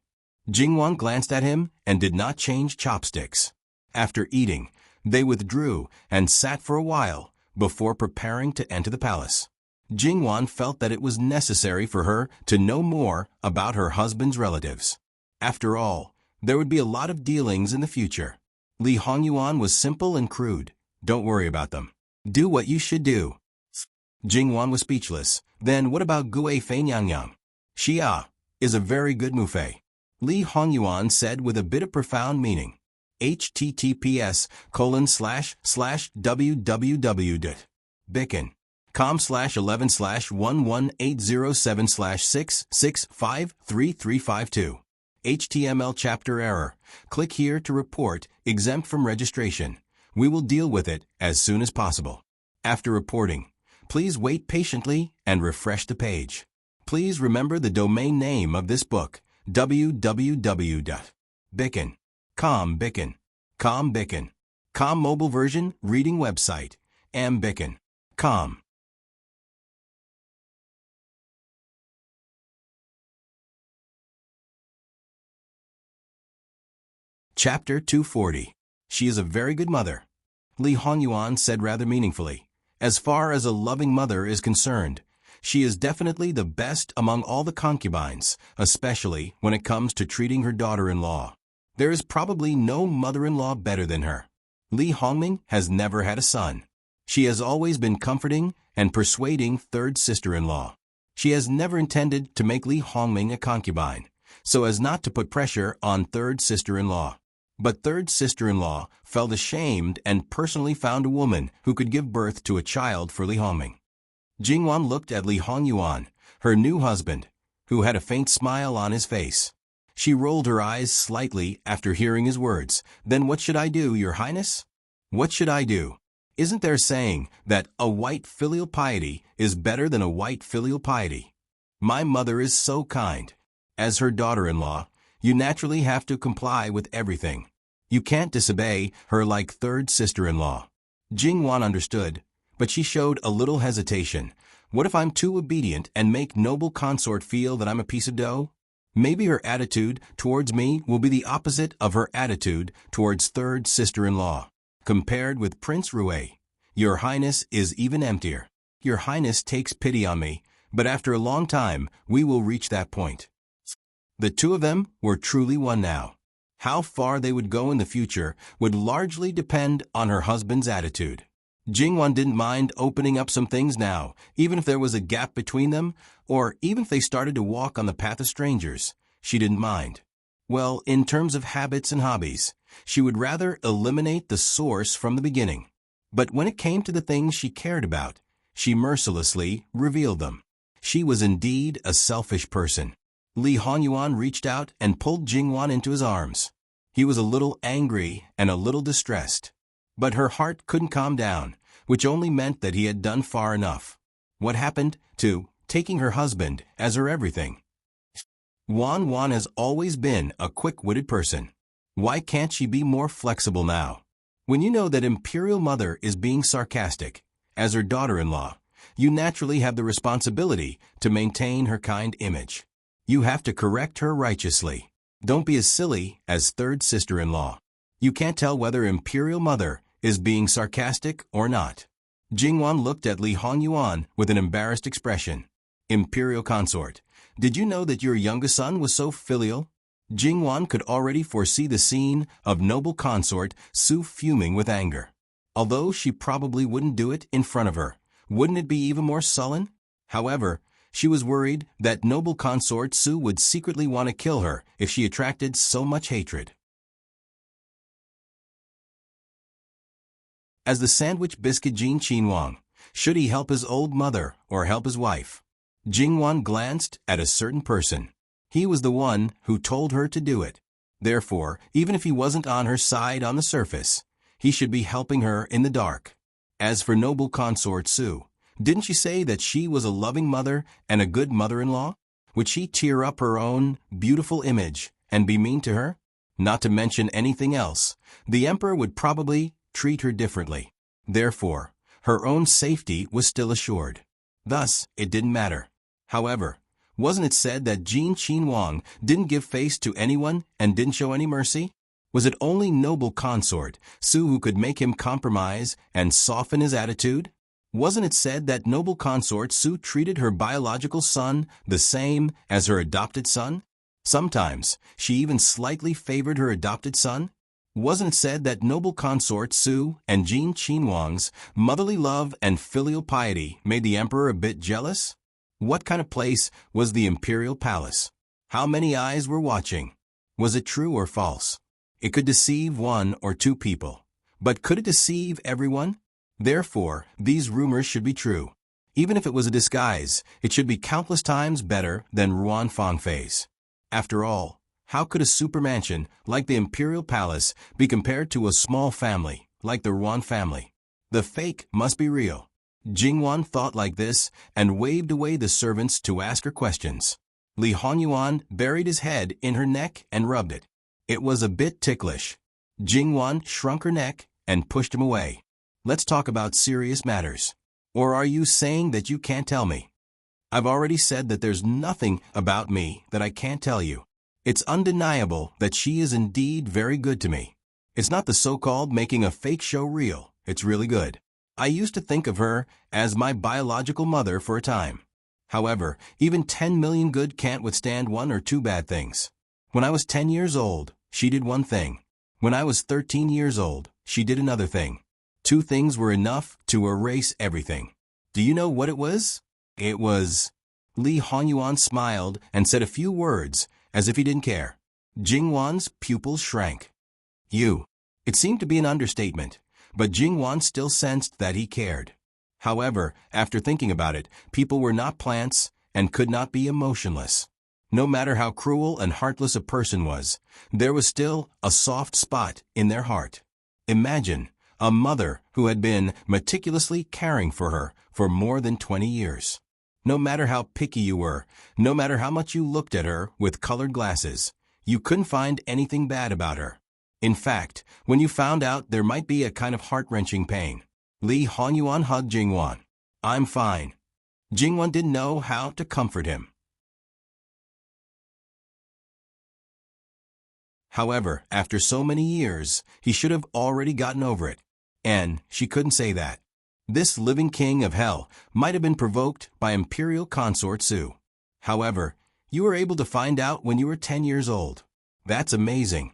Jingwan glanced at him and did not change chopsticks. After eating, they withdrew and sat for a while before preparing to enter the palace. Jingwan felt that it was necessary for her to know more about her husband's relatives. After all, there would be a lot of dealings in the future. Li Hongyuan was simple and crude. Don't worry about them. Do what you should do. Jingwan was speechless. Then what about Gue Fei Nyang? Xia is a very good mufei. Li Hongyuan said with a bit of profound meaning. https://www.bicken.com/11/11807/6653352. HTML chapter error. Click here to report exempt from registration. We will deal with it as soon as possible. After reporting, please wait patiently and refresh the page. Please remember the domain name of this book, www.bicken.com. Bicken. Com mobile version reading website, mbicken.com. Chapter 240. She is a very good mother. Li Hongyuan said rather meaningfully. As far as a loving mother is concerned, she is definitely the best among all the concubines, especially when it comes to treating her daughter-in-law. There is probably no mother-in-law better than her. Li Hongming has never had a son. She has always been comforting and persuading third sister-in-law. She has never intended to make Li Hongming a concubine, so as not to put pressure on third sister-in-law. But third sister-in-law felt ashamed and personally found a woman who could give birth to a child for Li Hongming. Jingwan looked at Li Hongyuan, her new husband, who had a faint smile on his face. She rolled her eyes slightly after hearing his words. Then what should I do, Your Highness? What should I do? Isn't there a saying that a white filial piety is better than a white filial piety? My mother is so kind. As her daughter-in-law, you naturally have to comply with everything. You can't disobey her like third sister-in-law. Jingwan understood, but she showed a little hesitation. What if I'm too obedient and make noble consort feel that I'm a piece of dough? Maybe her attitude towards me will be the opposite of her attitude towards third sister-in-law. Compared with Prince Rui, Your Highness is even emptier. Your Highness takes pity on me, but after a long time, we will reach that point. The two of them were truly one now. How far they would go in the future would largely depend on her husband's attitude. Jingwan didn't mind opening up some things now, even if there was a gap between them, or even if they started to walk on the path of strangers. She didn't mind. Well, in terms of habits and hobbies, she would rather eliminate the source from the beginning. But when it came to the things she cared about, she mercilessly revealed them. She was indeed a selfish person. Li Hongyuan reached out and pulled Jingwan into his arms. He was a little angry and a little distressed. But her heart couldn't calm down, which only meant that he had done far enough. What happened to taking her husband as her everything? Wan has always been a quick-witted person. Why can't she be more flexible now? When you know that Imperial Mother is being sarcastic, as her daughter-in-law, you naturally have the responsibility to maintain her kind image. You have to correct her righteously. Don't be as silly as third sister-in-law. You can't tell whether Imperial Mother is being sarcastic or not. Jingwan looked at Li Hongyuan with an embarrassed expression. Imperial Consort, did you know that your youngest son was so filial? Jingwan could already foresee the scene of noble consort Su fuming with anger. Although she probably wouldn't do it in front of her, wouldn't it be even more sullen? However, she was worried that noble consort Su would secretly want to kill her if she attracted so much hatred. As the sandwich biscuit Jin Qinhuang, should he help his old mother or help his wife? Jingwan glanced at a certain person. He was the one who told her to do it. Therefore, even if he wasn't on her side on the surface, he should be helping her in the dark. As for noble consort Su, didn't she say that she was a loving mother and a good mother-in-law? Would she tear up her own beautiful image and be mean to her? Not to mention anything else, the emperor would probably treat her differently. Therefore, her own safety was still assured. Thus, it didn't matter. However, wasn't it said that Jin Qinhuang didn't give face to anyone and didn't show any mercy? Was it only noble consort Su who could make him compromise and soften his attitude? Wasn't it said that noble consort Su treated her biological son the same as her adopted son? Sometimes, she even slightly favored her adopted son? Wasn't it said that noble consort Su and Jin Qinhuang's motherly love and filial piety made the emperor a bit jealous? What kind of place was the imperial palace? How many eyes were watching? Was it true or false? It could deceive one or two people, but could it deceive everyone? Therefore, these rumors should be true. Even if it was a disguise, it should be countless times better than Ruan Fangfei's. After all, how could a supermansion like the imperial palace be compared to a small family like the Ruan family? The fake must be real. Jingwan thought like this and waved away the servants to ask her questions. Li Honyuan buried his head in her neck and rubbed it. It was a bit ticklish. Jingwan shrunk her neck and pushed him away. Let's talk about serious matters. Or are you saying that you can't tell me? I've already said that there's nothing about me that I can't tell you. It's undeniable that she is indeed very good to me. It's not the so-called making a fake show real. It's really good. I used to think of her as my biological mother for a time. However, even 10 million good can't withstand one or two bad things. When I was 10 years old, she did one thing. When I was 13 years old, she did another thing. Two things were enough to erase everything. Do you know what it was? It was... Li Honyuan smiled and said a few words, as if he didn't care. Jingwan's pupils shrank. You. It seemed to be an understatement, but Jingwan still sensed that he cared. However, after thinking about it, people were not plants and could not be emotionless. No matter how cruel and heartless a person was, there was still a soft spot in their heart. Imagine a mother who had been meticulously caring for her for more than 20 years. No matter how picky you were, no matter how much you looked at her with colored glasses, you couldn't find anything bad about her. In fact, when you found out there might be a kind of heart-wrenching pain, Li Honyuan hugged Jingwan. I'm fine. Jingwan didn't know how to comfort him. However, after so many years, he should have already gotten over it. And she couldn't say that. This living king of hell might have been provoked by imperial consort Su. However, you were able to find out when you were 10 years old. That's amazing.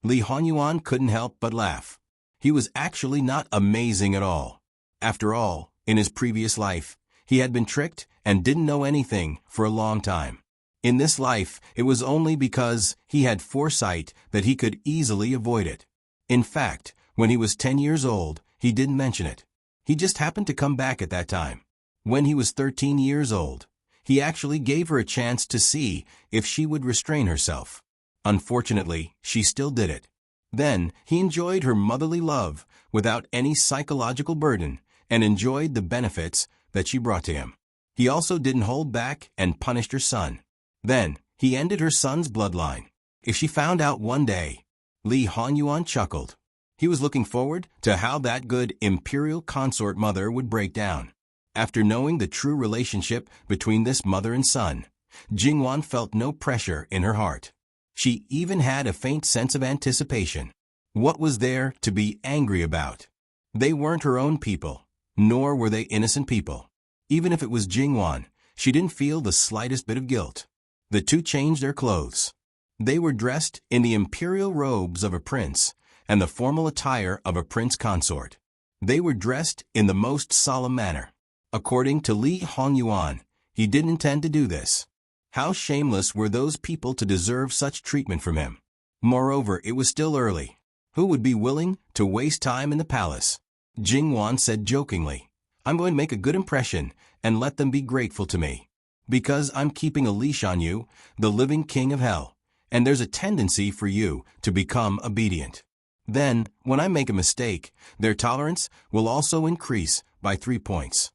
Li Honyuan couldn't help but laugh. He was actually not amazing at all. After all, in his previous life, he had been tricked and didn't know anything for a long time. In this life, it was only because he had foresight that he could easily avoid it. In fact, when he was 10 years old, he didn't mention it. He just happened to come back at that time. When he was 13 years old, he actually gave her a chance to see if she would restrain herself. Unfortunately, she still did it. Then, he enjoyed her motherly love without any psychological burden and enjoyed the benefits that she brought to him. He also didn't hold back and punished her son. Then, he ended her son's bloodline. If she found out one day, Li Honyuan chuckled. He was looking forward to how that good imperial consort mother would break down. After knowing the true relationship between this mother and son, Jingwan felt no pressure in her heart. She even had a faint sense of anticipation. What was there to be angry about? They weren't her own people, nor were they innocent people. Even if it was Jingwan, she didn't feel the slightest bit of guilt. The two changed their clothes. They were dressed in the imperial robes of a prince and the formal attire of a prince consort. They were dressed in the most solemn manner. According to Li Hongyuan, he didn't intend to do this. How shameless were those people to deserve such treatment from him? Moreover, it was still early. Who would be willing to waste time in the palace? Jingwan said jokingly, I'm going to make a good impression and let them be grateful to me. Because I'm keeping a leash on you, the living king of hell, and there's a tendency for you to become obedient. Then, when I make a mistake, their tolerance will also increase by 3 points.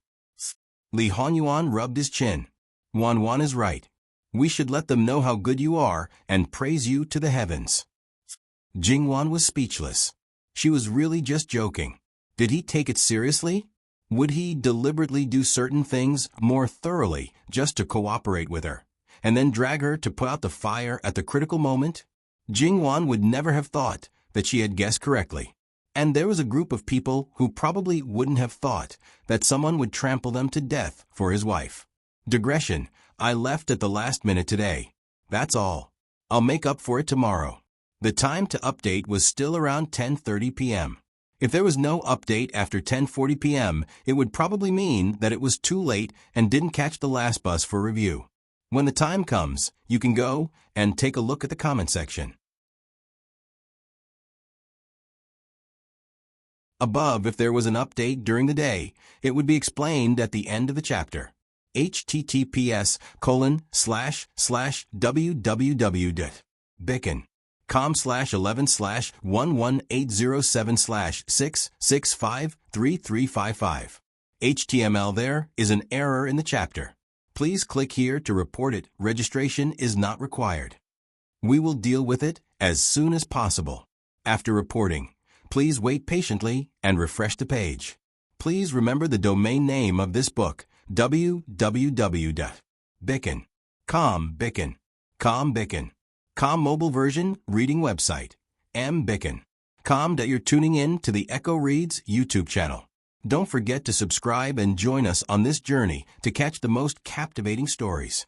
Li Honyuan rubbed his chin. Wan is right. We should let them know how good you are and praise you to the heavens. Jingwan was speechless. She was really just joking. Did he take it seriously? Would he deliberately do certain things more thoroughly just to cooperate with her, and then drag her to put out the fire at the critical moment? Jingwan would never have thought that she had guessed correctly. And there was a group of people who probably wouldn't have thought that someone would trample them to death for his wife. Digression, I left at the last minute today. That's all. I'll make up for it tomorrow. The time to update was still around 10:30 p.m. If there was no update after 10:40 p.m., it would probably mean that it was too late and didn't catch the last bus for review. When the time comes, you can go and take a look at the comment section. Above, if there was an update during the day, it would be explained at the end of the chapter. https://www.bicken.com/11/11807/6653355. HTML. There is an error in the chapter. Please click here to report it. Registration is not required. We will deal with it as soon as possible. After reporting, please wait patiently and refresh the page. Please remember the domain name of this book, www.bicken.com. Bicken. Com mobile version reading website, mbicken.com. You're tuning in to the Echo Reads YouTube channel. Don't forget to subscribe and join us on this journey to catch the most captivating stories.